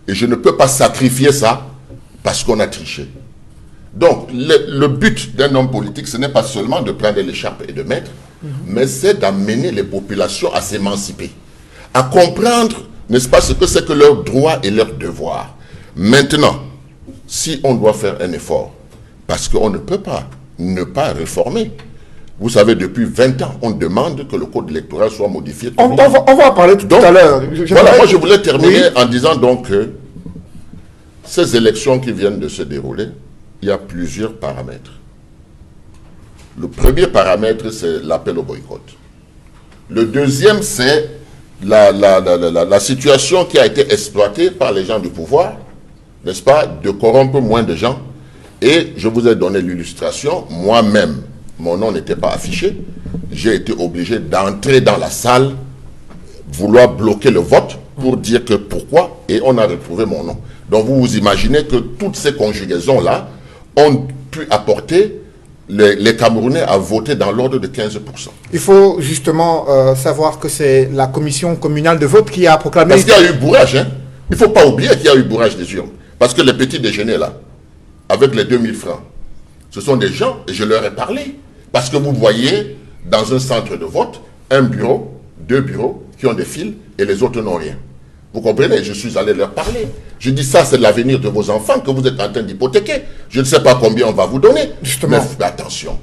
Et je ne peux pas sacrifier ça parce qu'on a triché. Donc, le but d'un homme politique, ce n'est pas seulement de prendre l'écharpe et de mettre, mais c'est d'amener les populations à s'émanciper, à comprendre, n'est-ce pas, ce que c'est que leurs droits et leurs devoirs. Maintenant, si on doit faire un effort, parce qu'on ne peut pas ne pas réformer. Vous savez, depuis 20 ans, on demande que le code électoral soit modifié. On va en parler tout à l'heure. Voilà, moi je voulais terminer en disant donc que ces élections qui viennent de se dérouler, il y a plusieurs paramètres. Le premier paramètre, c'est l'appel au boycott. Le deuxième, c'est la situation qui a été exploitée par les gens du pouvoir, n'est-ce pas, de corrompre moins de gens. Et je vous ai donné l'illustration, moi-même, mon nom n'était pas affiché, j'ai été obligé d'entrer dans la salle, vouloir bloquer le vote pour dire que pourquoi, et on a retrouvé mon nom. Donc vous vous imaginez que toutes ces conjugaisons-là ont pu apporter les Camerounais à voter dans l'ordre de 15%. Il faut justement savoir que c'est la commission communale de vote qui a proclamé... Parce qu'il y a eu bourrage, hein. Il ne faut pas oublier qu'il y a eu bourrage des urnes. Parce que les petits déjeuners là, avec les 2000 francs, ce sont des gens, et je leur ai parlé. Parce que vous voyez, dans un centre de vote, un bureau, 2 bureaux qui ont des fils et les autres n'ont rien. Vous comprenez? Je suis allé leur parler. Je dis ça, c'est l'avenir de vos enfants que vous êtes en train d'hypothéquer. Je ne sais pas combien on va vous donner. Justement. Mais attention,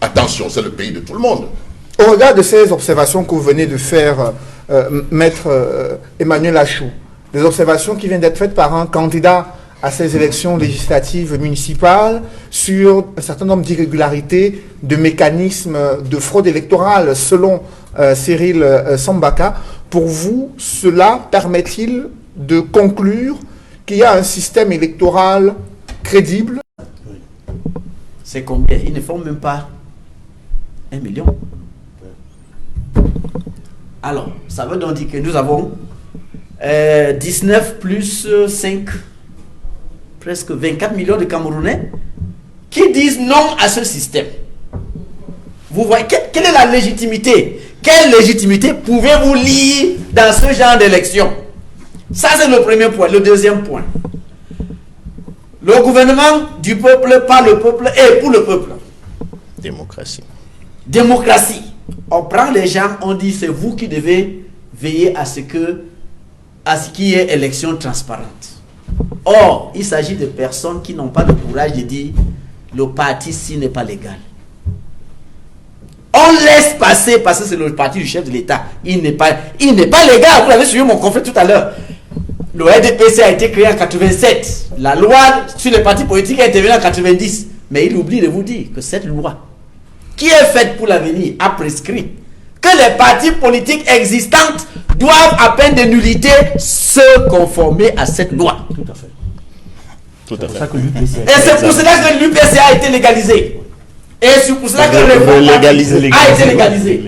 attention, c'est le pays de tout le monde. Au regard de ces observations que vous venez de faire, Maître Emmanuel Achou, des observations qui viennent d'être faites par un candidat à ces élections législatives municipales sur un certain nombre d'irrégularités, de mécanismes de fraude électorale selon Cyril Sambaka. Pour vous, cela permet-il de conclure qu'il y a un système électoral crédible? C'est combien? Ils ne font même pas 1 million. Alors, ça veut donc dire que nous avons 19 plus 5, presque 24 millions de Camerounais qui disent non à ce système. Vous voyez, quelle est la légitimité? Quelle légitimité pouvez-vous lire dans ce genre d'élection? Ça, c'est le premier point. Le deuxième point. Le gouvernement du peuple, par le peuple et pour le peuple. Démocratie. Démocratie. On prend les gens, on dit c'est vous qui devez veiller à ce qu'il y ait élection transparente. Or, il s'agit de personnes qui n'ont pas le courage de dire le parti-ci n'est pas légal. On laisse passer parce que c'est le parti du chef de l'État. Il n'est pas légal. Vous l'avez suivi mon confrère tout à l'heure. Le RDPC a été créé en 87. La loi sur les partis politiques a été venue en 90. Mais il oublie de vous dire que cette loi, qui est faite pour l'avenir, a prescrit que les partis politiques existantes doivent, à peine de nullité, se conformer à cette loi. Tout à fait. Tout à C'est fait. ça que l'UPC Et c'est pour cela que l'UPC a été légalisé. Et c'est pour cela que le réforme a été légalisé.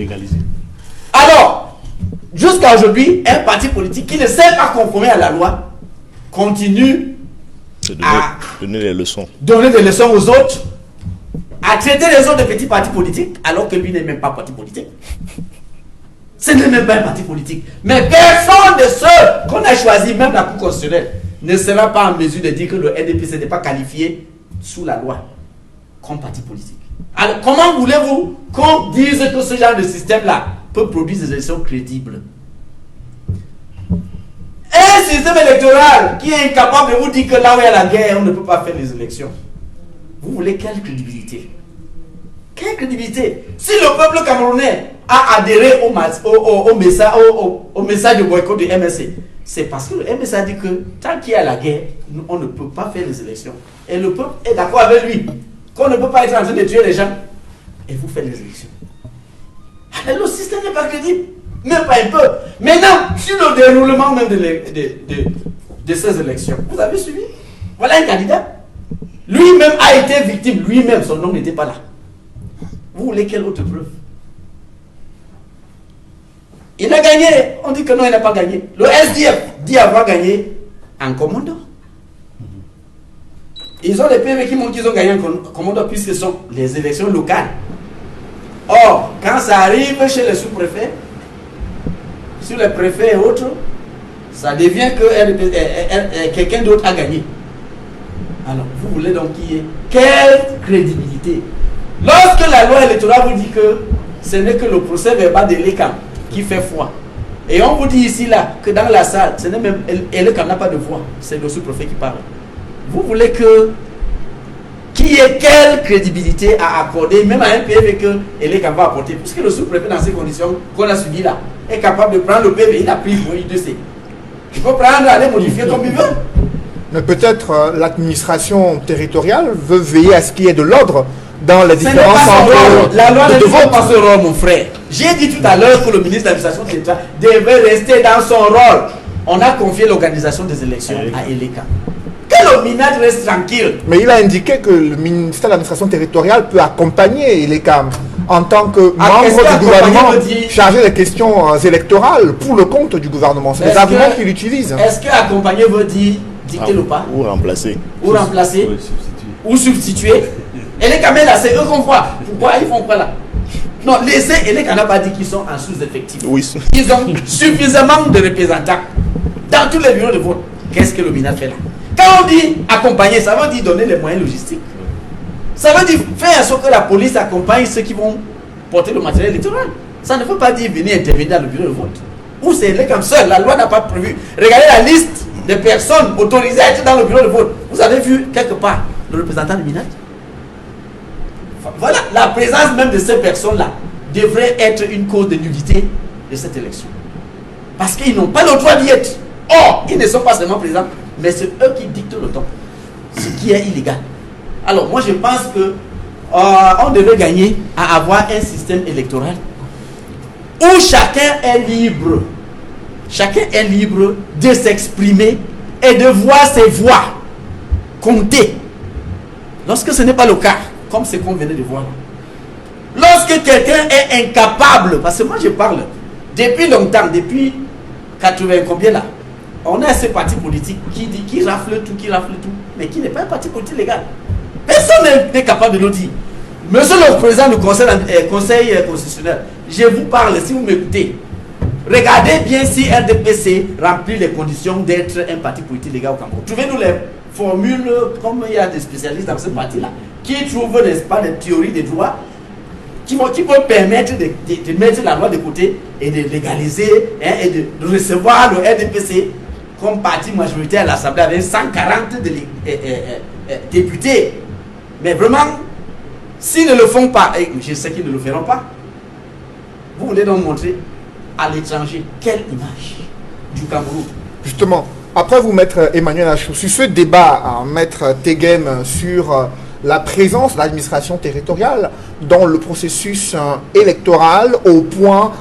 Alors, jusqu'à aujourd'hui, un parti politique qui ne sait pas conformer à la loi continue à donner les leçons. Donner des leçons aux autres, à traiter les autres de petits partis politiques, alors que lui n'est même pas parti politique. Ce n'est même pas un parti politique. Mais personne de ceux qu'on a choisi, même la Cour constitutionnelle, ne sera pas en mesure de dire que le RDPC n'est pas qualifié sous la loi comme parti politique. Alors, comment voulez-vous qu'on dise que ce genre de système-là peut produire des élections crédibles? Un système électoral qui est incapable de vous dire que là où il y a la guerre, on ne peut pas faire les élections. Vous voulez quelle crédibilité? Quelle crédibilité? Si le peuple camerounais a adhéré au message de boycott du MSC, c'est parce que le MSC a dit que tant qu'il y a la guerre, on ne peut pas faire les élections. Et le peuple est d'accord avec lui qu'on ne peut pas être en train de tuer les gens. Et vous faites les élections. Alors le système n'est pas crédible. Même pas un peu. Maintenant, sur le déroulement même de ces élections, vous avez suivi? Voilà un candidat. Lui-même a été victime. Lui-même, son nom n'était pas là. Vous voulez quelle autre preuve? Il a gagné. On dit que non, il n'a pas gagné. Le SDF dit avoir gagné en commando. Ils ont les PV qui montrent qu'ils ont gagné en commando puisque ce sont les élections locales. Or, quand ça arrive chez les sous-préfets, sur les préfets et autres, ça devient que quelqu'un d'autre a gagné. Alors, vous voulez donc qu'il y ait quelle crédibilité? Lorsque la loi électorale vous dit que ce n'est que le procès verbal de l'ECAM qui fait foi, et on vous dit ici là que dans la salle, ce n'est même l'ECAM n'a pas de voix, c'est le sous-préfet qui parle. Vous voulez qu'il y ait quelle crédibilité à accorder, même à un PV que l'ECAM va apporter, puisque le sous-préfet dans ces conditions qu'on a suivies là est capable de prendre le PV, il a pris pour I2C. Il peut prendre, aller modifier comme il veut. Mais peut-être l'administration territoriale veut veiller à ce qu'il y ait de l'ordre dans les Ce n'est différents pas son centres rôle. La loi ne de dit vote. pas ce rôle, mon frère. J'ai dit tout à l'heure que le ministre de l'administration territoriale devait rester dans son rôle. On a confié l'organisation des élections à Eleka. Que le ministre reste tranquille. Mais il a indiqué que le ministère de l'administration territoriale peut accompagner les CAM en tant que membre qu'est-ce du qu'accompagner gouvernement veut dire? chargé des questions électorales pour le compte du gouvernement. C'est les Est-ce arguments que- qu'il utilise. Est-ce que accompagner veut dire dicter le pas Ou remplacer. ou remplacer ou substituer? Et les caméras là, c'est eux qu'on voit. Pourquoi ils font quoi là? Non, et les n'a pas dit qu'ils sont en sous-effectif. Oui. Ils ont suffisamment de représentants dans tous les bureaux de vote. Qu'est-ce que le MINAT fait là? Quand on dit accompagner, ça veut dire donner les moyens logistiques. Ça veut dire faire en sorte que la police accompagne ceux qui vont porter le matériel électoral. Ça ne veut pas dire venir intervenir dans le bureau de vote. Ou c'est les comme seul, la loi n'a pas prévu. Regardez la liste des personnes autorisées à être dans le bureau de vote. Vous avez vu quelque part le représentant du MINAT? Voilà, la présence même de ces personnes-là devrait être une cause de nullité de cette élection. Parce qu'ils n'ont pas le droit d'y être. Or, ils ne sont pas seulement présents, mais c'est eux qui dictent le temps. Ce qui est illégal. Alors, moi, je pense que on devait gagner à avoir un système électoral où chacun est libre. Chacun est libre de s'exprimer et de voir ses voix compter. Lorsque ce n'est pas le cas, comme ce qu'on venait de voir. Lorsque quelqu'un est incapable, parce que moi je parle depuis longtemps, depuis 80 combien là, on a ces partis politiques qui raflent tout, mais qui n'est pas un parti politique légal. Personne n'est capable de nous dire. Monsieur le président du conseil constitutionnel, je vous parle, si vous m'écoutez, regardez bien si RDPC remplit les conditions d'être un parti politique légal au Cameroun. Trouvez-nous les formules, comme il y a des spécialistes dans ce parti-là, qui trouvent, n'est-ce pas, des théories de droit qui peuvent permettre de mettre la loi de côté et de légaliser et de recevoir le RDPC comme parti majoritaire à l'Assemblée avec 140 députés. Mais vraiment, s'ils ne le font pas, et je sais qu'ils ne le feront pas, vous voulez donc montrer à l'étranger quelle image du Cameroun? Justement, après vous, Maître Emmanuel Achou, sur ce débat, Maître Tegem, sur la présence de l'administration territoriale dans le processus électoral au point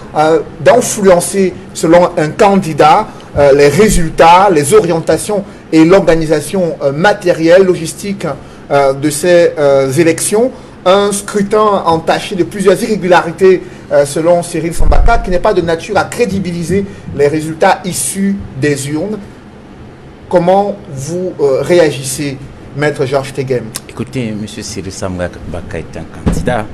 d'influencer, selon un candidat, les résultats, les orientations et l'organisation matérielle, logistique de ces élections. Un scrutin entaché de plusieurs irrégularités selon Cyril Sambaka, qui n'est pas de nature à crédibiliser les résultats issus des urnes. Comment vous réagissez, Maître Georges Tegem? Écoutez, M. Cyril Sambaka est un candidat,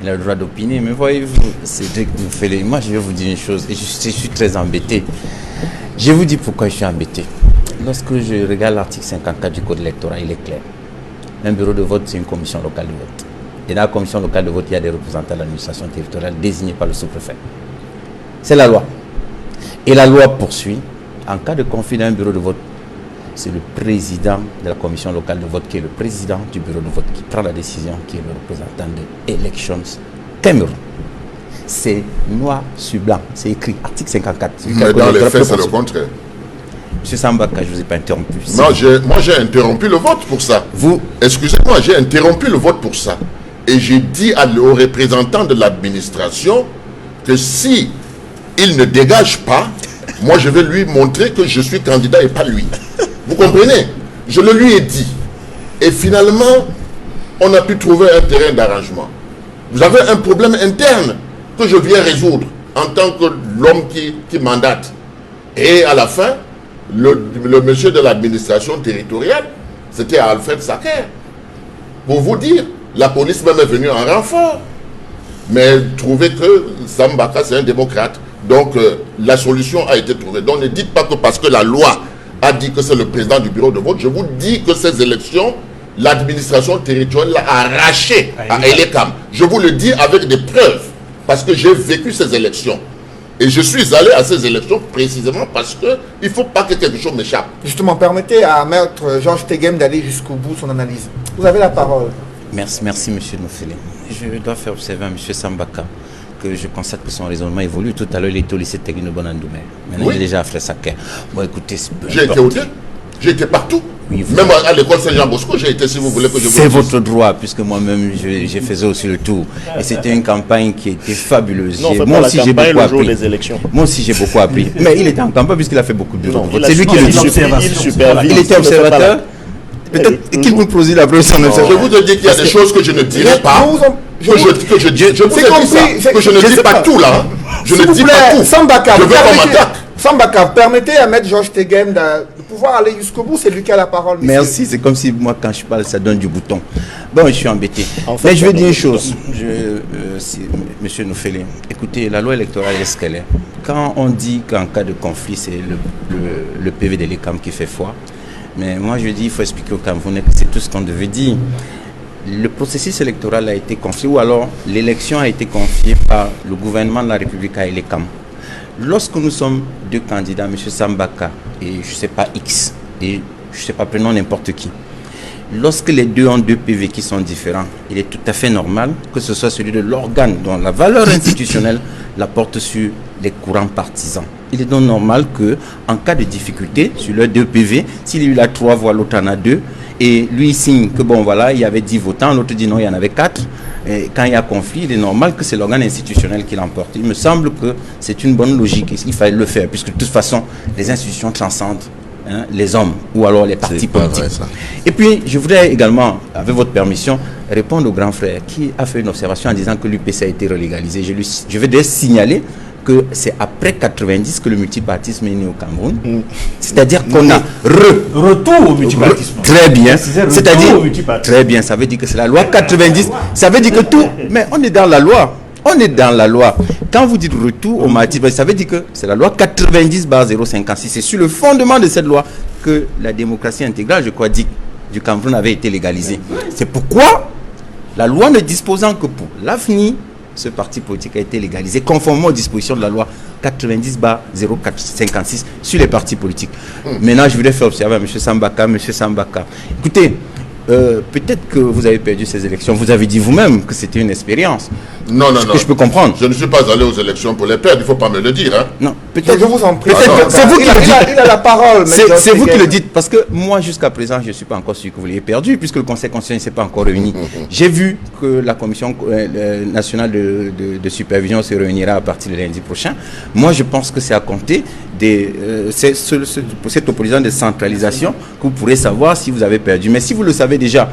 il a le droit d'opiner, mais voyez-vous, Cédric Moufele, moi je vais vous dire une chose, et je suis très embêté. Je vous dis pourquoi je suis embêté. Lorsque je regarde l'article 54 du Code électoral, il est clair. Un bureau de vote, c'est une commission locale de vote. Et dans la commission locale de vote, il y a des représentants de l'administration territoriale désignés par le sous-préfet. C'est la loi. Et la loi poursuit, en cas de conflit d'un bureau de vote, c'est le président de la commission locale de vote qui est le président du bureau de vote qui prend la décision, qui est le représentant de Elections Cameroun. C'est noir sur blanc, c'est écrit, article 54. Mais dans les faits, c'est le contraire. M. Sambaka, je ne vous ai pas interrompu. Non, moi j'ai interrompu le vote pour ça. Vous, excusez-moi, j'ai interrompu le vote pour ça. Et j'ai dit aux représentants de l'administration que si il ne dégage pas, moi je vais lui montrer que je suis candidat et pas lui. Vous comprenez? Je le lui ai dit. Et finalement, on a pu trouver un terrain d'arrangement. Vous avez un problème interne que je viens résoudre en tant que l'homme qui mandate. Et à la fin, le monsieur de l'administration territoriale, c'était Alfred Sacker. Pour vous dire, la police même est venue en renfort. Mais trouvez que Sambaka, c'est un démocrate. Donc, la solution a été trouvée. Donc, ne dites pas que parce que la loi a dit que c'est le président du bureau de vote, je vous dis que ces élections, l'administration territoriale l'a arraché à Elekam. Je vous le dis avec des preuves, parce que j'ai vécu ces élections. Et je suis allé à ces élections précisément parce qu'il ne faut pas que quelque chose m'échappe. Justement, permettez à Maître Georges Tegem d'aller jusqu'au bout de son analyse. Vous avez la parole. Merci, M. Moufele. Je dois faire observer à M. Sambaka que je constate que son raisonnement évolue. Tout à l'heure, il était au lycée technique de Bonandoumé. Maintenant, il est déjà à Fred Sacker. Bon, écoutez, j'ai été au deux. J'ai été partout. Oui, Même à l'école Saint-Jean-Bosco, j'ai été, si vous voulez que je vous c'est le dise. votre droit, puisque moi-même, je faisais aussi le tour. Et c'était une campagne qui était fabuleuse. Non, Moi aussi, j'ai beaucoup le jour appris. des élections. Moi aussi, j'ai beaucoup appris. Mais il était en campagne puisqu'il a fait beaucoup de bureaux. Non, C'est lui qui le dit. il supervise. Il était observateur. Peut-être qu'il vous pose la profession Je d'observateur. vous ai dit qu'il y a des choses que je ne dirai pas. Je vous ai dit ça, que je ne dis pas tout là. Hein. Je ne dis pas tout. Sambaka, Je veux qu'on m'attaque. Sambaka, permettez à Maître Georges Tegem de pouvoir aller jusqu'au bout. C'est lui qui a la parole. Monsieur. Merci, c'est comme si moi quand je parle ça donne du bouton. Bon, je suis embêté. En fait, mais je vais dire une chose, monsieur Noufélé, écoutez, la loi électorale est ce qu'elle est. Quand on dit qu'en cas de conflit, c'est le PV de l'ECAM qui fait foi, mais moi je dis il faut expliquer au Camerounais que c'est tout ce qu'on devait dire. Le processus électoral a été confié, ou alors l'élection a été confiée par le gouvernement de la République à l'ECAM. Lorsque nous sommes deux candidats, M. Sambaka et je ne sais pas X, et je ne sais pas, prenons n'importe qui, lorsque les deux ont deux PV qui sont différents, il est tout à fait normal que ce soit celui de l'organe dont la valeur institutionnelle la porte sur les courants partisans. Il est donc normal que, en cas de difficulté sur leurs deux PV, s'il a 3 voix, l'autre en a 2, et lui il signe que bon voilà, il y avait 10 votants, l'autre dit non, il y en avait 4. Et quand il y a conflit, il est normal que c'est l'organe institutionnel qui l'emporte. Il me semble que c'est une bonne logique, il fallait le faire, puisque de toute façon, les institutions transcendent les hommes ou alors les partis politiques. Vrai, et puis, je voudrais également, avec votre permission, répondre au grand frère qui a fait une observation en disant que l'UPC a été relégalisé. Je vais déjà signaler que c'est après 90 que le multipartisme est né au Cameroun. C'est-à-dire qu'on a retour au multipartisme. Très bien. C'est-à-dire, très bien, ça veut dire que c'est la loi 90. Ça veut dire que tout, mais on est dans la loi. On est dans la loi. Quand vous dites retour au multipartisme, ça veut dire que c'est la loi 90/056. C'est sur le fondement de cette loi que la démocratie intégrale, je crois, dit du Cameroun avait été légalisée. C'est pourquoi la loi ne disposant que pour l'avenir, ce parti politique a été légalisé conformément aux dispositions de la loi 90/056 sur les partis politiques. Maintenant, je voudrais faire observer à M. Sambaka. Écoutez, peut-être que vous avez perdu ces élections. Vous avez dit vous-même que c'était une expérience. Non. Que je peux comprendre. Je ne suis pas allé aux élections pour les perdre. Il ne faut pas me le dire. Hein. Non, peut-être. Je vous en prie. C'est vous qui le dites. Il a la parole. C'est vous qui le dites. Parce que moi, jusqu'à présent, je ne suis pas encore sûr que vous l'ayez perdu, puisque le Conseil constitutionnel ne s'est pas encore réuni. J'ai vu que la Commission nationale de supervision se réunira à partir de lundi prochain. Moi, je pense que c'est à compter cette opposition de centralisation que vous pourrez savoir si vous avez perdu. Mais si vous le savez déjà,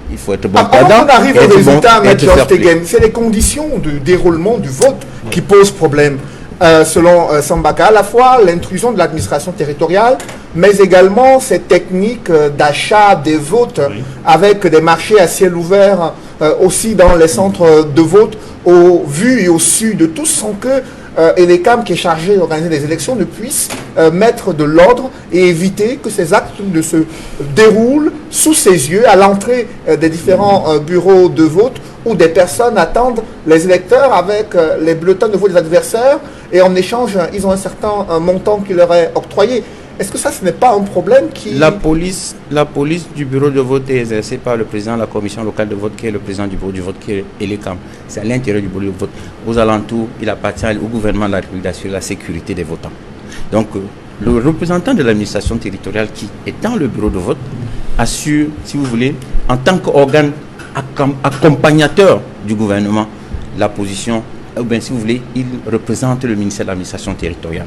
il faut être bon pendant qu'on arrive au résultat, M. Georges Tegem, c'est les conditions de déroulement du vote qui posent problème. Selon Sambaka, à la fois l'intrusion de l'administration territoriale, mais également cette technique d'achat des votes avec des marchés à ciel ouvert aussi dans les centres de vote au vu et au su de tous, sans que l'ECAM qui est chargé d'organiser les élections ne puisse mettre de l'ordre et éviter que ces actes ne se déroulent sous ses yeux à l'entrée des différents bureaux de vote où des personnes attendent les électeurs avec les bulletins de vote des adversaires et en échange, ils ont un certain montant qui leur est octroyé. Est-ce que ça, ce n'est pas un problème qui... La police du bureau de vote est exercée par le président de la commission locale de vote, qui est le président du bureau du vote, qui est l'ECAM. C'est à l'intérieur du bureau de vote. Aux alentours, il appartient au gouvernement de la République d'assurer la sécurité des votants. Donc, le représentant de l'administration territoriale qui est dans le bureau de vote assure, si vous voulez, en tant qu'organe accompagnateur du gouvernement, la position, ou bien si vous voulez, il représente le ministère de l'administration territoriale.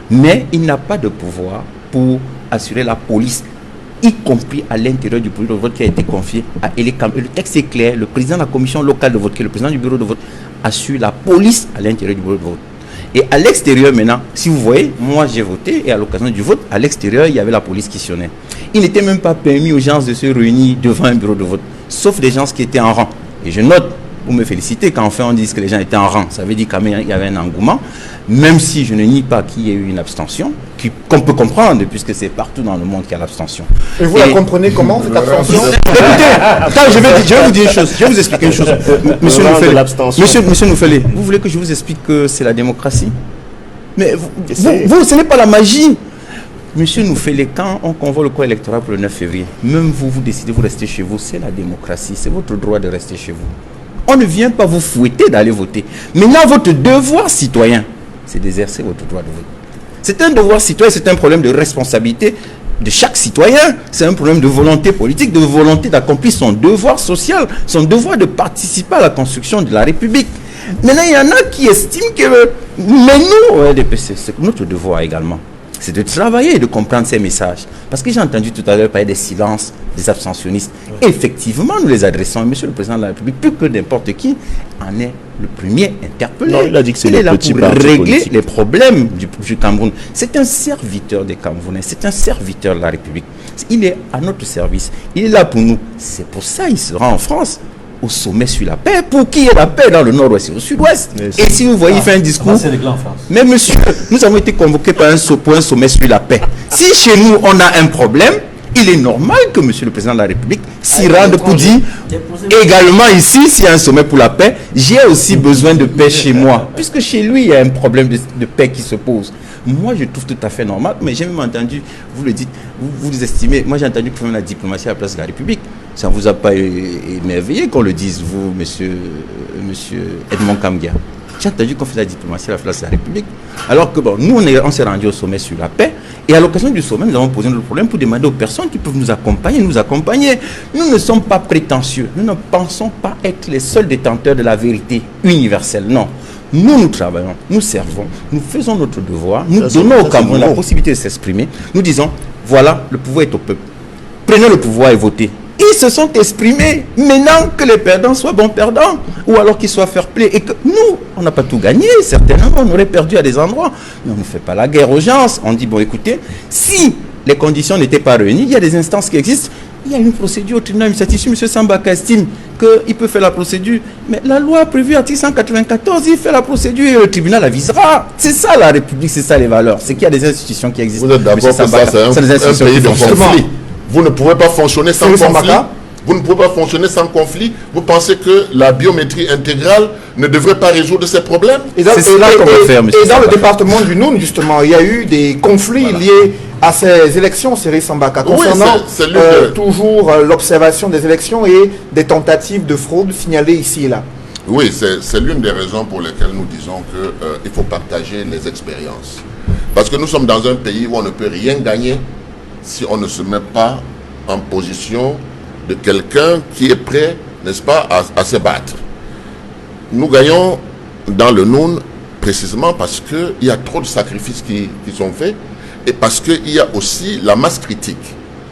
Mais il n'a pas de pouvoir pour assurer la police, y compris à l'intérieur du bureau de vote qui a été confié à l'ECAM. Et le texte est clair, le président de la commission locale de vote, qui est le président du bureau de vote, assure la police à l'intérieur du bureau de vote. Et à l'extérieur maintenant, si vous voyez, moi j'ai voté et à l'occasion du vote, à l'extérieur, il y avait la police qui sonnait. Il n'était même pas permis aux gens de se réunir devant un bureau de vote, sauf des gens qui étaient en rang. Et je note, pour me féliciter, quand enfin on dit que les gens étaient en rang, ça veut dire qu'il y avait un engouement, même si je ne nie pas qu'il y ait eu une abstention, qu'on peut comprendre, puisque c'est partout dans le monde qu'il y a l'abstention. Et vous la comprenez comment, cette abstention? Écoutez, je vais vous dire une chose, je vais vous expliquer une chose. Monsieur Noufélé, vous voulez que je vous explique que c'est la démocratie? Mais vous, ce n'est pas la magie. Monsieur Noufélé, quand on convoque le corps électoral pour le 9 février, même vous décidez, vous restez chez vous, c'est la démocratie, c'est votre droit de rester chez vous. On ne vient pas vous fouetter d'aller voter. Maintenant, votre devoir citoyen, c'est d'exercer votre droit de vote. C'est un devoir citoyen, c'est un problème de responsabilité de chaque citoyen. C'est un problème de volonté politique, de volonté d'accomplir son devoir social, son devoir de participer à la construction de la République. Maintenant, il y en a qui estiment que, mais nous, au RDPC, c'est notre devoir également. C'est de travailler et de comprendre ces messages. Parce que j'ai entendu tout à l'heure parler des silences, des abstentionnistes. Effectivement, nous les adressons. Monsieur le Président de la République, plus que n'importe qui, en est le premier interpellé. Non, il a dit que c'est il est là petits pour partis régler politiques. les problèmes du Cameroun. C'est un serviteur des Camerounais. C'est un serviteur de la République. Il est à notre service. Il est là pour nous. C'est pour ça qu'il sera en France, au sommet sur la paix, pour qu'il y ait la paix dans le nord-ouest et au sud-ouest. Et si vous voyez, il fait un discours. C'est réglé en France. Mais monsieur, nous avons été convoqués pour un sommet sur la paix. Si chez nous, on a un problème, il est normal que monsieur le Président de la République s'y rende pour dire, également ici, s'il y a un sommet pour la paix, j'ai aussi besoin de paix chez moi. Puisque chez lui, il y a un problème de paix qui se pose. Moi, je trouve tout à fait normal, mais j'ai même entendu, vous le dites, vous estimez, moi j'ai entendu que la diplomatie à la place de la République. Ça ne vous a pas émerveillé qu'on le dise, vous, monsieur Edmond Kamgia. J'ai entendu qu'on fait la diplomatie à la place de la République. Alors que bon, nous, on s'est rendu au sommet sur la paix. Et à l'occasion du sommet, nous avons posé notre problème pour demander aux personnes qui peuvent nous accompagner. Nous ne sommes pas prétentieux. Nous ne pensons pas être les seuls détenteurs de la vérité universelle. Non. Nous travaillons, nous servons, nous faisons notre devoir, nous donnons au Cameroun la possibilité de s'exprimer. Nous disons, voilà, le pouvoir est au peuple. Prenez le pouvoir et votez. Ils se sont exprimés. Maintenant que les perdants soient bons perdants, ou alors qu'ils soient fair-play, et que nous, on n'a pas tout gagné, certainement, on aurait perdu à des endroits. Mais on ne fait pas la guerre aux gens. On dit, bon, écoutez, si les conditions n'étaient pas réunies, il y a des instances qui existent. Il y a une procédure au tribunal administratif. M. Sambaka estime qu'il peut faire la procédure. Mais la loi a prévu, article 194, il fait la procédure et le tribunal avisera. C'est ça la République, c'est ça les valeurs. C'est qu'il y a des institutions qui existent. Vous êtes d'accord que ça, c'est des institutions un pays qui de fonctionnent. conflit. Vous ne pouvez pas fonctionner sans conflit. Vous ne pouvez pas fonctionner sans conflit. Vous pensez que la biométrie intégrale ne devrait pas résoudre ces problèmes? C'est cela qu'on veut faire, monsieur. Et dans le département du Noun, justement, il y a eu des conflits liés à ces élections, Cyril Sambaka, concernant toujours l'observation des élections et des tentatives de fraude signalées ici et là. Oui, c'est l'une des raisons pour lesquelles nous disons qu'il faut partager les expériences. Parce que nous sommes dans un pays où on ne peut rien gagner si on ne se met pas en position de quelqu'un qui est prêt, n'est-ce pas, à se battre. Nous gagnons dans le Noun précisément parce qu'il y a trop de sacrifices qui sont faits et parce qu'il y a aussi la masse critique.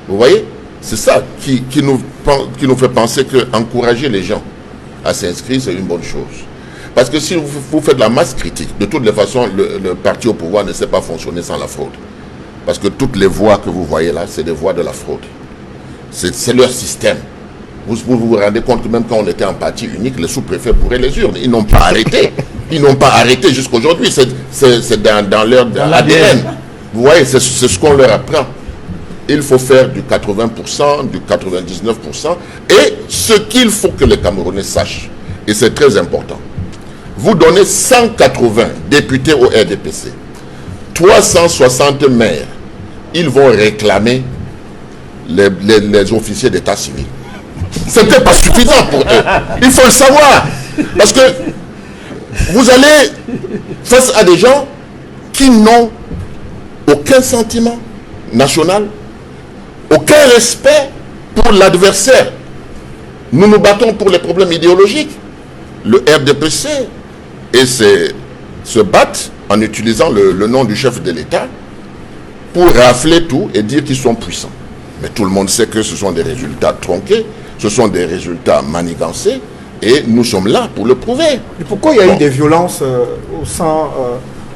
Vous voyez? C'est ça qui nous fait penser qu'encourager les gens à s'inscrire, c'est une bonne chose. Parce que si vous faites la masse critique, de toutes les façons, le parti au pouvoir ne sait pas fonctionner sans la fraude. Parce que toutes les voies que vous voyez là, c'est des voies de la fraude. C'est leur système. Vous vous rendez compte que même quand on était en parti unique, les sous-préfets bourraient les urnes. Ils n'ont pas arrêté. Ils n'ont pas arrêté jusqu'à aujourd'hui. C'est dans leur ADN. Vous voyez, c'est ce qu'on leur apprend. Il faut faire du 80%, du 99%. Et ce qu'il faut que les Camerounais sachent, et c'est très important, vous donnez 180 députés au RDPC, 360 maires, ils vont réclamer les officiers d'état civil. Ce n'était pas suffisant pour eux. Il faut le savoir. Parce que vous allez face à des gens qui n'ont aucun sentiment national, aucun respect pour l'adversaire. Nous nous battons pour les problèmes idéologiques. Le RDPC se battent en utilisant le nom du chef de l'État pour rafler tout et dire qu'ils sont puissants. Mais tout le monde sait que ce sont des résultats tronqués, ce sont des résultats manigancés, et nous sommes là pour le prouver. Et pourquoi il y a eu des violences au sein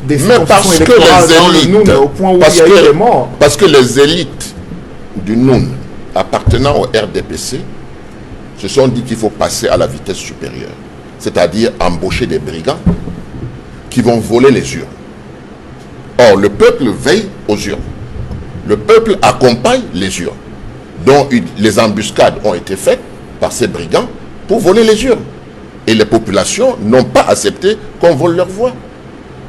des parce que les élites, au point où il y a eu des morts? Parce que les élites du Noun appartenant au RDPC se sont dit qu'il faut passer à la vitesse supérieure, c'est-à-dire embaucher des brigands qui vont voler les urnes. Or, le peuple veille aux urnes. Le peuple accompagne les urnes. Donc, les embuscades ont été faites par ces brigands pour voler les urnes. Et les populations n'ont pas accepté qu'on vole leur voix.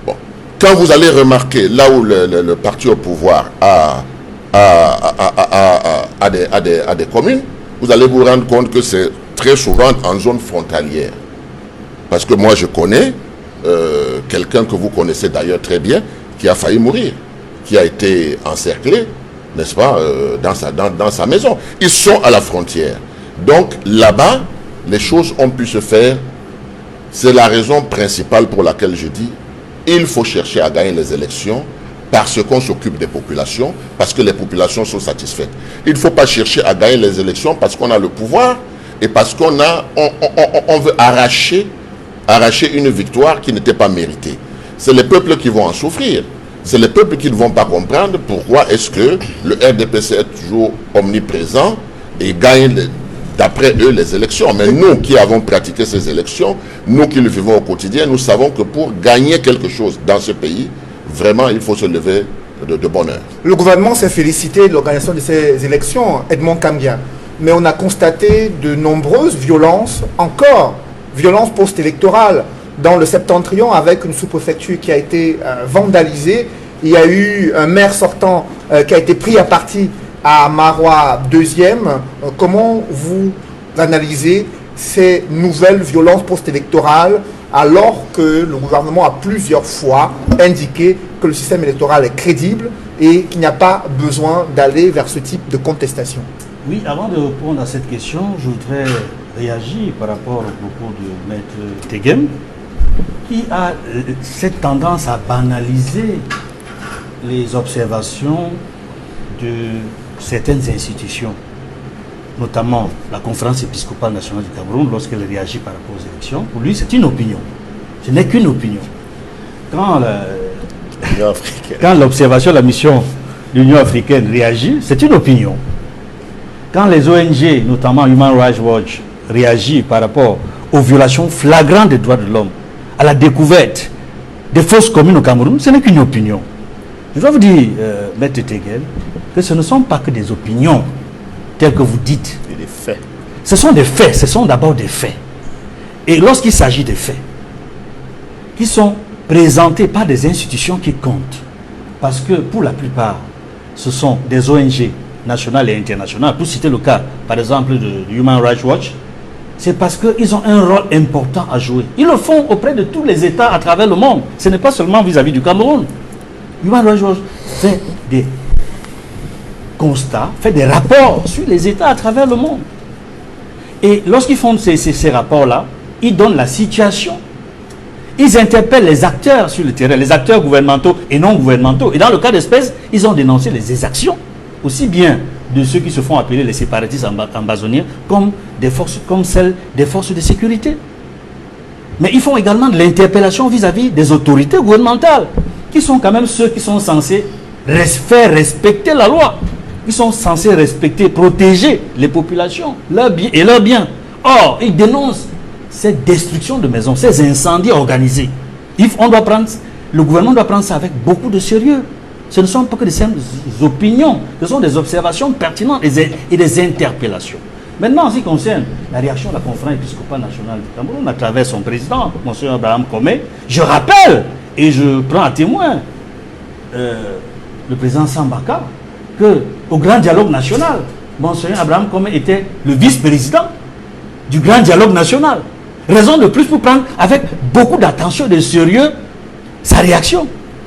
Bon. Quand vous allez remarquer, là où le parti au pouvoir a des communes, vous allez vous rendre compte que c'est très souvent en zone frontalière. Parce que moi, je connais quelqu'un que vous connaissez d'ailleurs très bien, qui a failli mourir, qui a été encerclé n'est-ce pas, dans sa maison. Ils sont à la frontière. Donc là-bas, les choses ont pu se faire. C'est la raison principale pour laquelle je dis il faut chercher à gagner les élections parce qu'on s'occupe des populations, parce que les populations sont satisfaites. Il ne faut pas chercher à gagner les élections parce qu'on a le pouvoir et parce qu'on veut arracher une victoire qui n'était pas méritée. C'est les peuples qui vont en souffrir. C'est les peuples qui ne vont pas comprendre pourquoi est-ce que le RDPC est toujours omniprésent et gagne d'après eux les élections. Mais nous qui avons pratiqué ces élections, nous qui le vivons au quotidien, nous savons que pour gagner quelque chose dans ce pays, vraiment il faut se lever de bonne heure. Le gouvernement s'est félicité de l'organisation de ces élections, Edmond Kambia, mais on a constaté de nombreuses violences, encore violences post-électorales, dans le septentrion avec une sous-préfecture qui a été vandalisée. Il y a eu un maire sortant qui a été pris à partie à Marois 2e. Comment vous analysez ces nouvelles violences post-électorales alors que le gouvernement a plusieurs fois indiqué que le système électoral est crédible et qu'il n'y a pas besoin d'aller vers ce type de contestation? Oui, avant de répondre à cette question, je voudrais réagir par rapport au propos de Maître Tegem, qui a cette tendance à banaliser les observations de certaines institutions, notamment la conférence épiscopale nationale du Cameroun, lorsqu'elle réagit par rapport aux élections. Pour lui, c'est une opinion. Ce n'est qu'une opinion. Quand l'observation de la mission de l'Union africaine réagit, c'est une opinion. Quand les ONG, notamment Human Rights Watch, réagissent par rapport aux violations flagrantes des droits de l'homme, à la découverte des fausses communes au Cameroun, ce n'est qu'une opinion. Je dois vous dire, Maître Tegel, que ce ne sont pas que des opinions telles que vous dites. Et des faits. Ce sont des faits, ce sont d'abord des faits. Et lorsqu'il s'agit des faits, qui sont présentés par des institutions qui comptent, parce que pour la plupart, ce sont des ONG nationales et internationales, pour citer le cas, par exemple, de Human Rights Watch, c'est parce qu'ils ont un rôle important à jouer. Ils le font auprès de tous les États à travers le monde. Ce n'est pas seulement vis-à-vis du Cameroun. Human Rights Watch fait des constats, fait des rapports sur les États à travers le monde. Et lorsqu'ils font ces rapports-là, ils donnent la situation. Ils interpellent les acteurs sur le terrain, les acteurs gouvernementaux et non gouvernementaux. Et dans le cas d'espèce, ils ont dénoncé les exactions, aussi bien de ceux qui se font appeler les séparatistes ambazoniens, comme celles des forces de sécurité. Mais ils font également de l'interpellation vis-à-vis des autorités gouvernementales, qui sont quand même ceux qui sont censés faire respecter la loi. Ils sont censés respecter, protéger les populations, leurs biens. Or, ils dénoncent cette destruction de maisons, ces incendies organisés. Le gouvernement doit prendre ça avec beaucoup de sérieux. Ce ne sont pas que des simples opinions, ce sont des observations pertinentes et des interpellations. Maintenant, en ce qui concerne la réaction de la conférence épiscopale nationale du Cameroun à travers son président, M. Abraham Comé, je rappelle et je prends à témoin le président Sambaka qu'au Grand Dialogue National, M. Abraham Comé était le vice-président du Grand Dialogue National. Raison de plus pour prendre avec beaucoup d'attention et de sérieux sa réaction.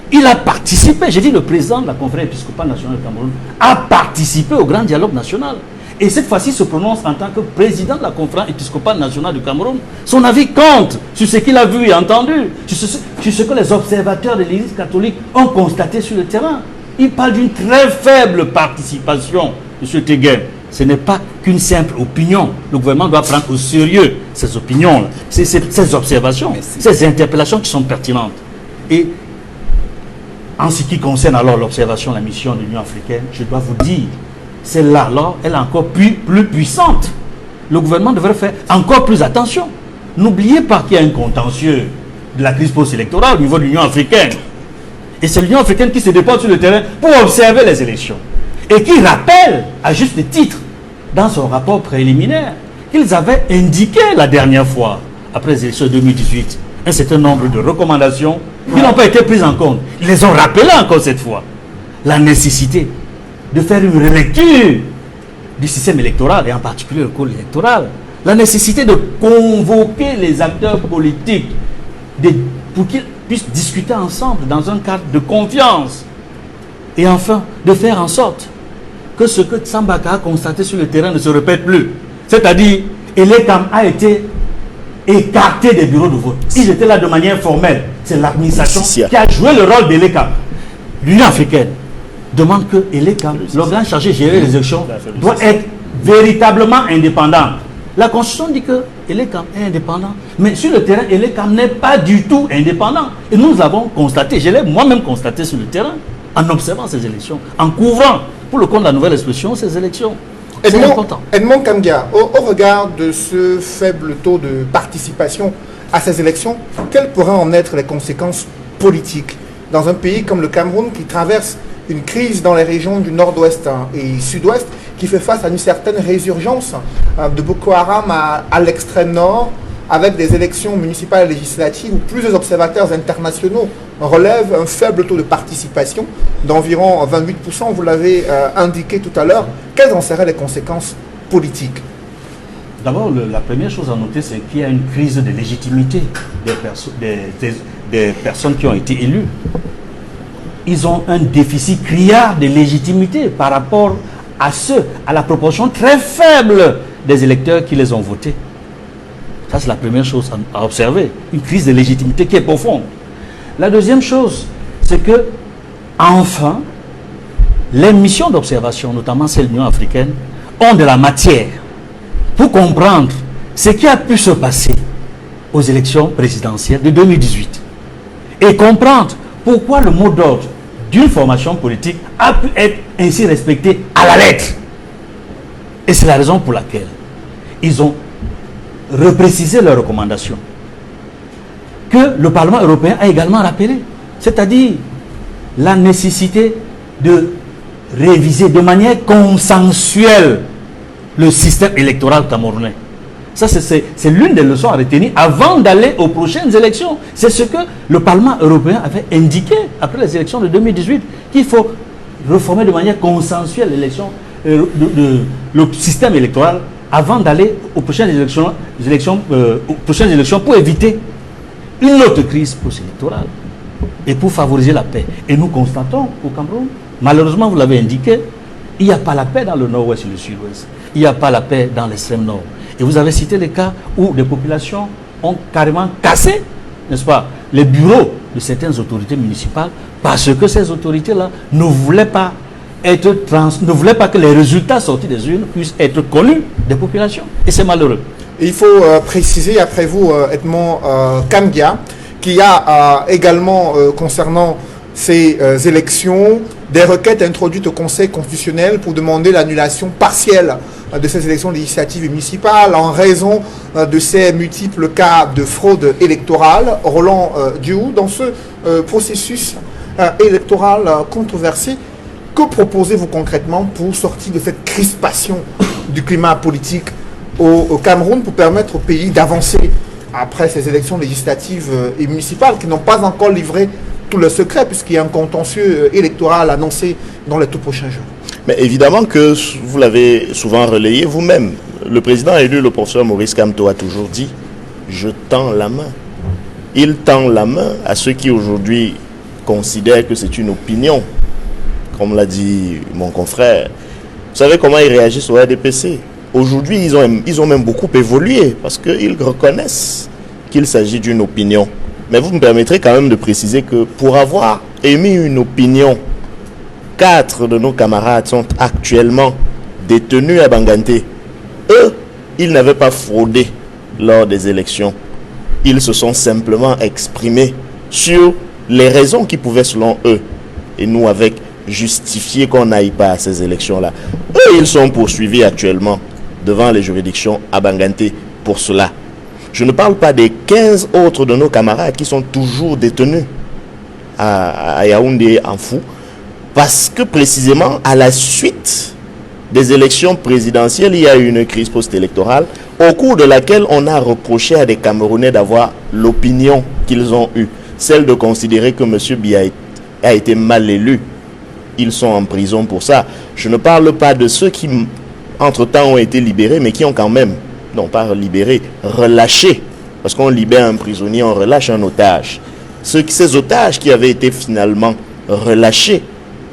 Il a participé, j'ai dit le président de la conférence épiscopale nationale du Cameroun a participé au Grand Dialogue National. Et cette fois-ci se prononce en tant que président de la conférence épiscopale nationale du Cameroun. Son avis compte sur ce qu'il a vu et entendu, sur ce que les observateurs de l'Église catholique ont constaté sur le terrain. Il parle d'une très faible participation, M. Tegem. Ce n'est pas qu'une simple opinion. Le gouvernement doit prendre au sérieux ces opinions, ces observations, ces interpellations qui sont pertinentes. Et en ce qui concerne alors l'observation de la mission de l'Union africaine, je dois vous dire, celle-là, alors, elle est encore plus puissante. Le gouvernement devrait faire encore plus attention. N'oubliez pas qu'il y a un contentieux de la crise post-électorale au niveau de l'Union africaine. Et c'est l'Union africaine qui se déploie sur le terrain pour observer les élections. Et qui rappelle, à juste titre, dans son rapport préliminaire, qu'ils avaient indiqué la dernière fois, après les élections de 2018, un certain nombre de recommandations qui n'ont pas été prises en compte. Ils les ont rappelées encore cette fois. La nécessité de faire une relecture du système électoral, et en particulier le code électoral. La nécessité de convoquer les acteurs politiques pour qu'ils puissent discuter ensemble dans un cadre de confiance. Et enfin, de faire en sorte que ce que Tsambaka a constaté sur le terrain ne se répète plus. C'est-à-dire, Elekam a été écarté des bureaux de vote. Ils étaient là de manière formelle. C'est l'administration qui a joué le rôle d'Elekam. L'Union africaine demande que Elekam, l'organe chargé de gérer les élections, doit être véritablement indépendant. La Constitution dit que Elekam est indépendant, mais sur le terrain, Elekam n'est pas du tout indépendant. Et nous l'avons constaté, je l'ai moi-même constaté sur le terrain, en observant ces élections, en couvrant, pour le compte de la nouvelle expression, ces élections. C'est important. Edmond Kamgia, au regard de ce faible taux de participation à ces élections, quelles pourraient en être les conséquences politiques dans un pays comme le Cameroun qui traverse une crise dans les régions du nord-ouest et sud-ouest, qui fait face à une certaine résurgence de Boko Haram à l'extrême nord, avec des élections municipales et législatives où plusieurs observateurs internationaux relèvent un faible taux de participation d'environ 28%, vous l'avez indiqué tout à l'heure. Quelles en seraient les conséquences politiques? D'abord, la première chose à noter, c'est qu'il y a une crise de légitimité des personnes qui ont été élues. Ils ont un déficit criard de légitimité par rapport à la proportion très faible des électeurs qui les ont votés. Ça, c'est la première chose à observer. Une crise de légitimité qui est profonde. La deuxième chose, c'est que, enfin, les missions d'observation, notamment celles de l'Union africaine, ont de la matière pour comprendre ce qui a pu se passer aux élections présidentielles de 2018 et comprendre pourquoi le mot d'ordre d'une formation politique a pu être ainsi respecté à la lettre. Et c'est la raison pour laquelle ils ont reprécisé leurs recommandations que le Parlement européen a également rappelé, c'est-à-dire la nécessité de réviser de manière consensuelle le système électoral camerounais. Ça, c'est l'une des leçons à retenir avant d'aller aux prochaines élections. C'est ce que le Parlement européen avait indiqué après les élections de 2018, qu'il faut reformer de manière consensuelle le système électoral avant d'aller aux prochaines élections pour éviter une autre crise post-électorale et pour favoriser la paix. Et nous constatons au Cameroun, malheureusement, vous l'avez indiqué, il n'y a pas la paix dans le nord-ouest et le sud-ouest. Il n'y a pas la paix dans l'extrême nord. Et vous avez cité les cas où des populations ont carrément cassé, n'est-ce pas, les bureaux de certaines autorités municipales parce que ces autorités-là ne voulaient pas que les résultats sortis des urnes puissent être connus des populations. Et c'est malheureux. Et il faut préciser, après vous, Edmond Kamgia, qu'il y a également, concernant ces élections, des requêtes introduites au Conseil constitutionnel pour demander l'annulation partielle de ces élections législatives et municipales en raison de ces multiples cas de fraude électorale. Roland Diou, dans ce processus électoral controversé, que proposez-vous concrètement pour sortir de cette crispation du climat politique au Cameroun pour permettre au pays d'avancer après ces élections législatives et municipales qui n'ont pas encore livré tout le secret puisqu'il y a un contentieux électoral annoncé dans les tout prochains jours? Mais évidemment que vous l'avez souvent relayé vous-même. Le président élu, le professeur Maurice Kamto, a toujours dit « Je tends la main ». Il tend la main à ceux qui aujourd'hui considèrent que c'est une opinion. Comme l'a dit mon confrère. Vous savez comment ils réagissent au RDPC? Aujourd'hui, ils ont même beaucoup évolué parce qu'ils reconnaissent qu'il s'agit d'une opinion. Mais vous me permettrez quand même de préciser que pour avoir émis une opinion, 4 de nos camarades sont actuellement détenus à Banganté. Eux, ils n'avaient pas fraudé lors des élections. Ils se sont simplement exprimés sur les raisons qui pouvaient, selon eux, et nous avec justifier qu'on n'aille pas à ces élections-là. Eux, ils sont poursuivis actuellement devant les juridictions à Banganté pour cela. Je ne parle pas des 15 autres de nos camarades qui sont toujours détenus à Yaoundé en Fou, parce que précisément à la suite des élections présidentielles, il y a eu une crise post-électorale au cours de laquelle on a reproché à des Camerounais d'avoir l'opinion qu'ils ont eue, celle de considérer que M. Biya a été mal élu. Ils sont en prison pour ça. Je ne parle pas de ceux qui, entre-temps, ont été libérés, mais qui ont quand même, non pas libérés, relâchés. Parce qu'on libère un prisonnier, on relâche un otage. Ces otages qui avaient été finalement relâchés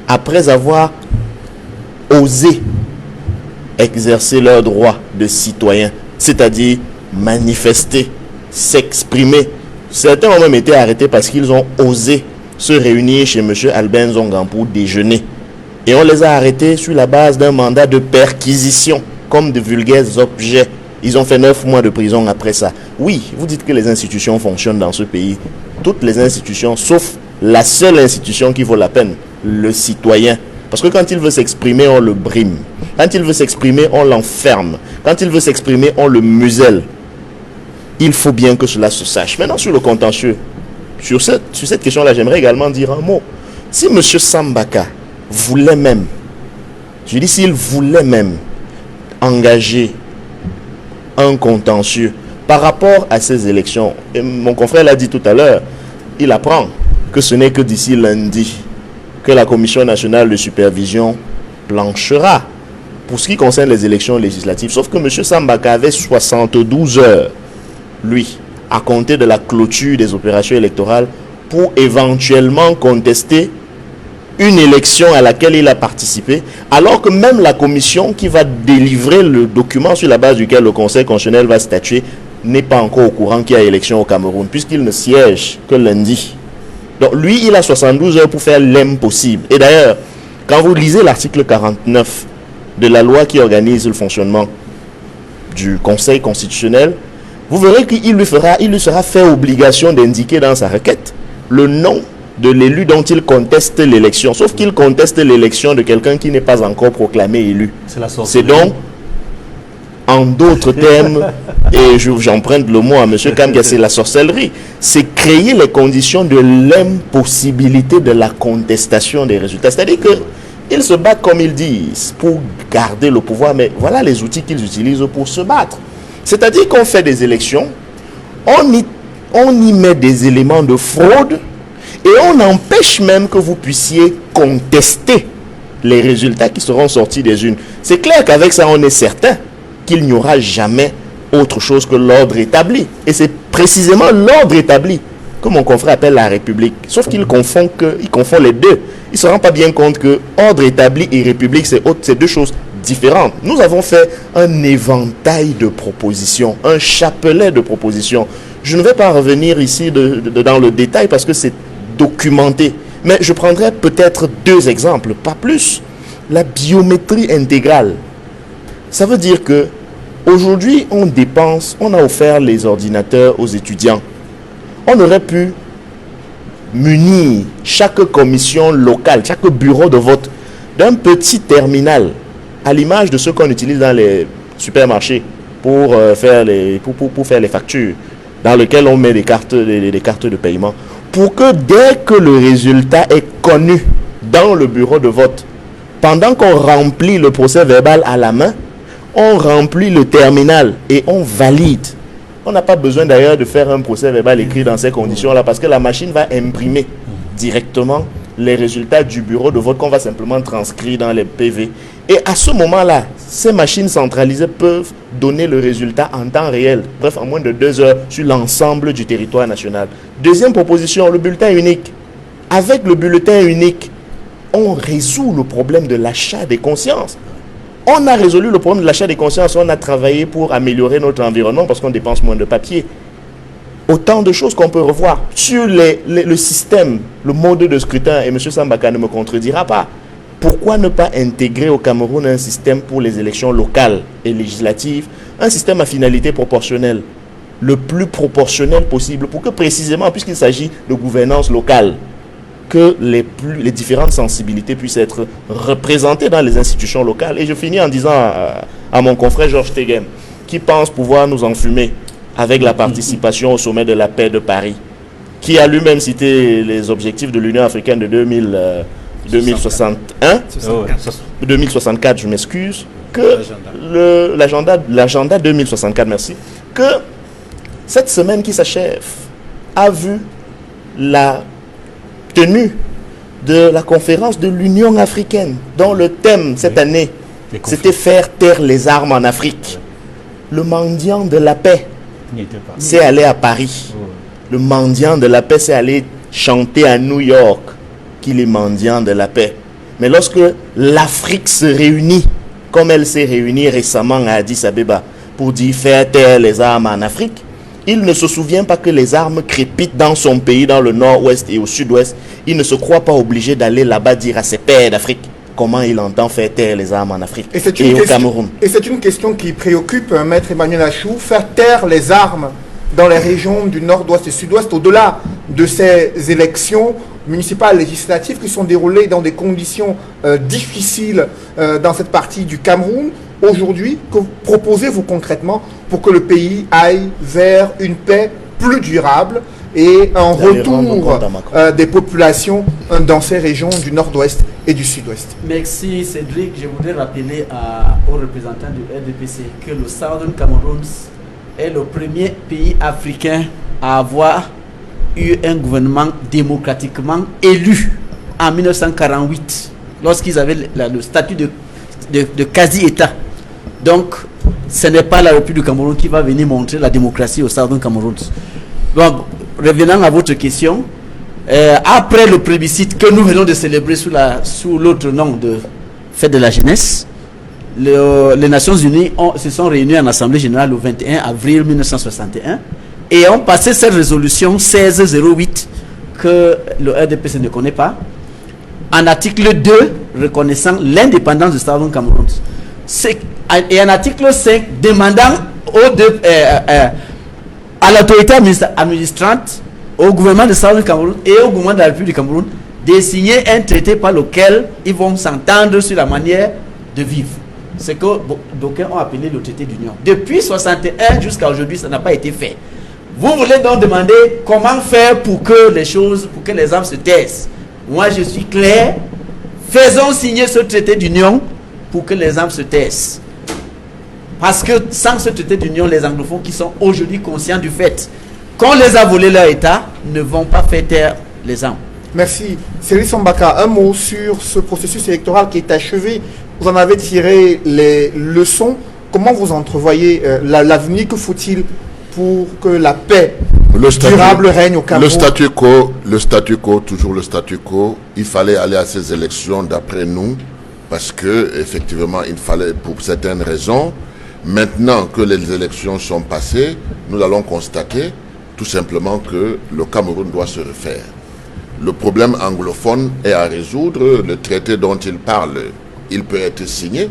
après avoir osé exercer leur droit de citoyen, c'est-à-dire manifester, s'exprimer. Certains ont même été arrêtés parce qu'ils ont osé se réunir chez M. Albin Zongan pour déjeuner. Et on les a arrêtés sur la base d'un mandat de perquisition, comme de vulgaires objets. Ils ont fait 9 mois de prison après ça. Oui, vous dites que les institutions fonctionnent dans ce pays. Toutes les institutions, sauf la seule institution qui vaut la peine, le citoyen. Parce que quand il veut s'exprimer, on le brime. Quand il veut s'exprimer, on l'enferme. Quand il veut s'exprimer, on le muselle. Il faut bien que cela se sache. Maintenant, sur le contentieux, sur cette question-là, j'aimerais également dire un mot. Si M. Sambaka voulait même, je dis s'il voulait même engager un contentieux par rapport à ces élections, et mon confrère l'a dit tout à l'heure, il apprend que ce n'est que d'ici lundi que la Commission nationale de supervision planchera pour ce qui concerne les élections législatives. Sauf que M. Sambaka avait 72 heures, lui, à compter de la clôture des opérations électorales pour éventuellement contester une élection à laquelle il a participé, alors que même la commission qui va délivrer le document sur la base duquel le Conseil constitutionnel va statuer n'est pas encore au courant qu'il y a élection au Cameroun, puisqu'il ne siège que lundi. Donc lui, il a 72 heures pour faire l'impossible. Et d'ailleurs, quand vous lisez l'article 49 de la loi qui organise le fonctionnement du Conseil constitutionnel, vous verrez qu'il lui sera fait obligation d'indiquer dans sa requête le nom de l'élu dont il conteste l'élection, sauf qu'il conteste l'élection de quelqu'un qui n'est pas encore proclamé élu. C'est donc, en d'autres termes, et j'emprunte le mot à M. Kamga, c'est la sorcellerie. C'est créer les conditions de l'impossibilité de la contestation des résultats. C'est-à-dire qu'ils se battent, comme ils disent, pour garder le pouvoir, mais voilà les outils qu'ils utilisent pour se battre. C'est-à-dire qu'on fait des élections, on y met des éléments de fraude, et on empêche même que vous puissiez contester les résultats qui seront sortis des urnes. C'est clair qu'avec ça, on est certain qu'il n'y aura jamais autre chose que l'ordre établi. Et c'est précisément l'ordre établi que mon confrère appelle la République. Sauf qu'il confond les deux. Il ne se rend pas bien compte que ordre établi et République, c'est deux choses différentes. Nous avons fait un éventail de propositions, un chapelet de propositions. Je ne vais pas revenir ici dans le détail parce que c'est documenté. Mais je prendrai peut-être 2 exemples, pas plus. La biométrie intégrale. Ça veut dire que aujourd'hui, on a offert les ordinateurs aux étudiants. On aurait pu munir chaque commission locale, chaque bureau de vote d'un petit terminal à l'image de ce qu'on utilise dans les supermarchés pour faire les factures, dans lequel on met des cartes de paiement, pour que dès que le résultat est connu dans le bureau de vote, pendant qu'on remplit le procès verbal à la main, on remplit le terminal et on valide. On n'a pas besoin d'ailleurs de faire un procès verbal écrit dans ces conditions-là parce que la machine va imprimer directement les résultats du bureau de vote qu'on va simplement transcrire dans les PV. Et à ce moment-là, ces machines centralisées peuvent donner le résultat en temps réel, bref, en moins de 2 heures sur l'ensemble du territoire national. Deuxième proposition, le bulletin unique. Avec le bulletin unique, on résout le problème de l'achat des consciences. On a résolu le problème de l'achat des consciences, on a travaillé pour améliorer notre environnement parce qu'on dépense moins de papier. Autant de choses qu'on peut revoir sur le système, le mode de scrutin, et M. Sambaka ne me contredira pas. Pourquoi ne pas intégrer au Cameroun un système pour les élections locales et législatives, un système à finalité proportionnelle, le plus proportionnel possible, pour que précisément, puisqu'il s'agit de gouvernance locale, que les différentes sensibilités puissent être représentées dans les institutions locales. Et je finis en disant à mon confrère Georges Tegen, qui pense pouvoir nous enfumer avec la participation au sommet de la paix de Paris, qui a lui-même cité les objectifs de l'Union africaine de 2064, je m'excuse, que l'agenda 2064, merci, que cette semaine qui s'achève a vu la tenue de la conférence de l'Union africaine, dont le thème cette année, c'était faire taire les armes en Afrique. Le mendiant de la paix c'est allé à Paris. Le mendiant de la paix c'est allé chanter à New York qu'il est mendiant de la paix. Mais lorsque l'Afrique se réunit, comme elle s'est réunie récemment à Addis Abeba, pour dire faire taire les armes en Afrique, il ne se souvient pas que les armes crépitent dans son pays, dans le nord-ouest et au sud-ouest. Il ne se croit pas obligé d'aller là-bas dire à ses pairs d'Afrique comment il entend faire taire les armes en Afrique et au Cameroun. Et c'est une question qui préoccupe Maître Emmanuel Achou, faire taire les armes dans les régions du nord-ouest et sud-ouest, au-delà de ces élections municipales législatives qui sont déroulées dans des conditions difficiles dans cette partie du Cameroun. Aujourd'hui, que proposez-vous concrètement pour que le pays aille vers une paix plus durable et un retour des populations dans ces régions du nord-ouest et du sud-ouest? Merci Cédric. Je voudrais rappeler aux représentants du RDPC que le Southern Cameroun est le premier pays africain à avoir eu un gouvernement démocratiquement élu en 1948, lorsqu'ils avaient le statut de quasi-État. Donc, ce n'est pas la République du Cameroun qui va venir montrer la démocratie au Southern Cameroun. Donc, revenant à votre question, après le plébiscite que nous venons de célébrer sous l'autre nom de Fête de la Jeunesse, les Nations Unies se sont réunies en Assemblée Générale le 21 avril 1961 et ont passé cette résolution 1608 que le RDPC ne connaît pas, en article 2 reconnaissant l'indépendance du Southern Cameroun. Et un article 5 demandant à l'autorité administrante, au gouvernement de Southern Cameroun et au gouvernement de la République du Cameroun de signer un traité par lequel ils vont s'entendre sur la manière de vivre. Ce que d'aucuns ont appelé le traité d'union. Depuis 1961 jusqu'à aujourd'hui, ça n'a pas été fait. Vous voulez donc demander comment faire pour que les armes se taisent. Moi, je suis clair. Faisons signer ce traité d'union pour que les armes se taisent. Parce que sans ce traité d'union, les anglophones qui sont aujourd'hui conscients du fait qu'on les a volé leur État ne vont pas faire taire les armes. Merci. Cyril Sambaka, un mot sur ce processus électoral qui est achevé. Vous en avez tiré les leçons. Comment vous entrevoyez l'avenir? Que faut-il pour que la paix durable règne au Cameroun? Le statu quo, toujours le statu quo. Il fallait aller à ces élections d'après nous, parce que effectivement, il fallait pour certaines raisons. Maintenant que les élections sont passées, nous allons constater tout simplement que le Cameroun doit se refaire. Le problème anglophone est à résoudre. Le traité dont il parle, il peut être signé.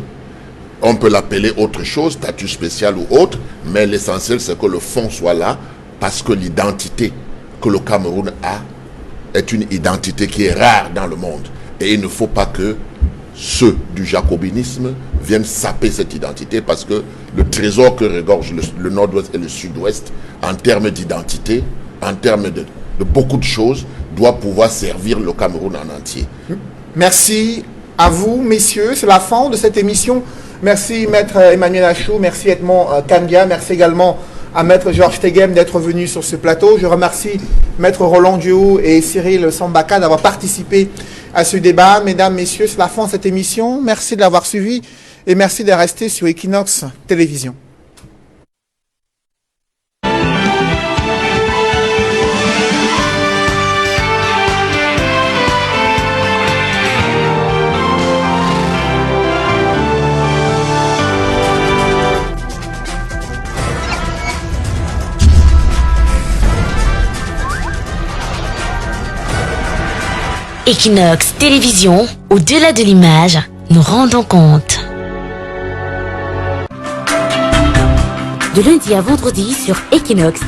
On peut l'appeler autre chose, statut spécial ou autre, mais l'essentiel c'est que le fond soit là, parce que l'identité que le Cameroun a est une identité qui est rare dans le monde. Et il ne faut pas que ceux du jacobinisme viennent saper cette identité, parce que le trésor que regorge le nord-ouest et le sud-ouest, en termes d'identité, en termes de beaucoup de choses, doit pouvoir servir le Cameroun en entier. Merci à vous, messieurs. C'est la fin de cette émission. Merci, Maître Emmanuel Achou. Merci, Edmond Kandia. Merci également à Maître Georges Teghem d'être venu sur ce plateau. Je remercie Maître Roland Duhaut et Cyril Sambaka d'avoir participé à ce débat. Mesdames, messieurs, c'est la fin de cette émission. Merci de l'avoir suivi et merci de rester sur Equinox Télévision. Equinox Télévision, au-delà de l'image, nous rendons compte. De lundi à vendredi sur Equinox.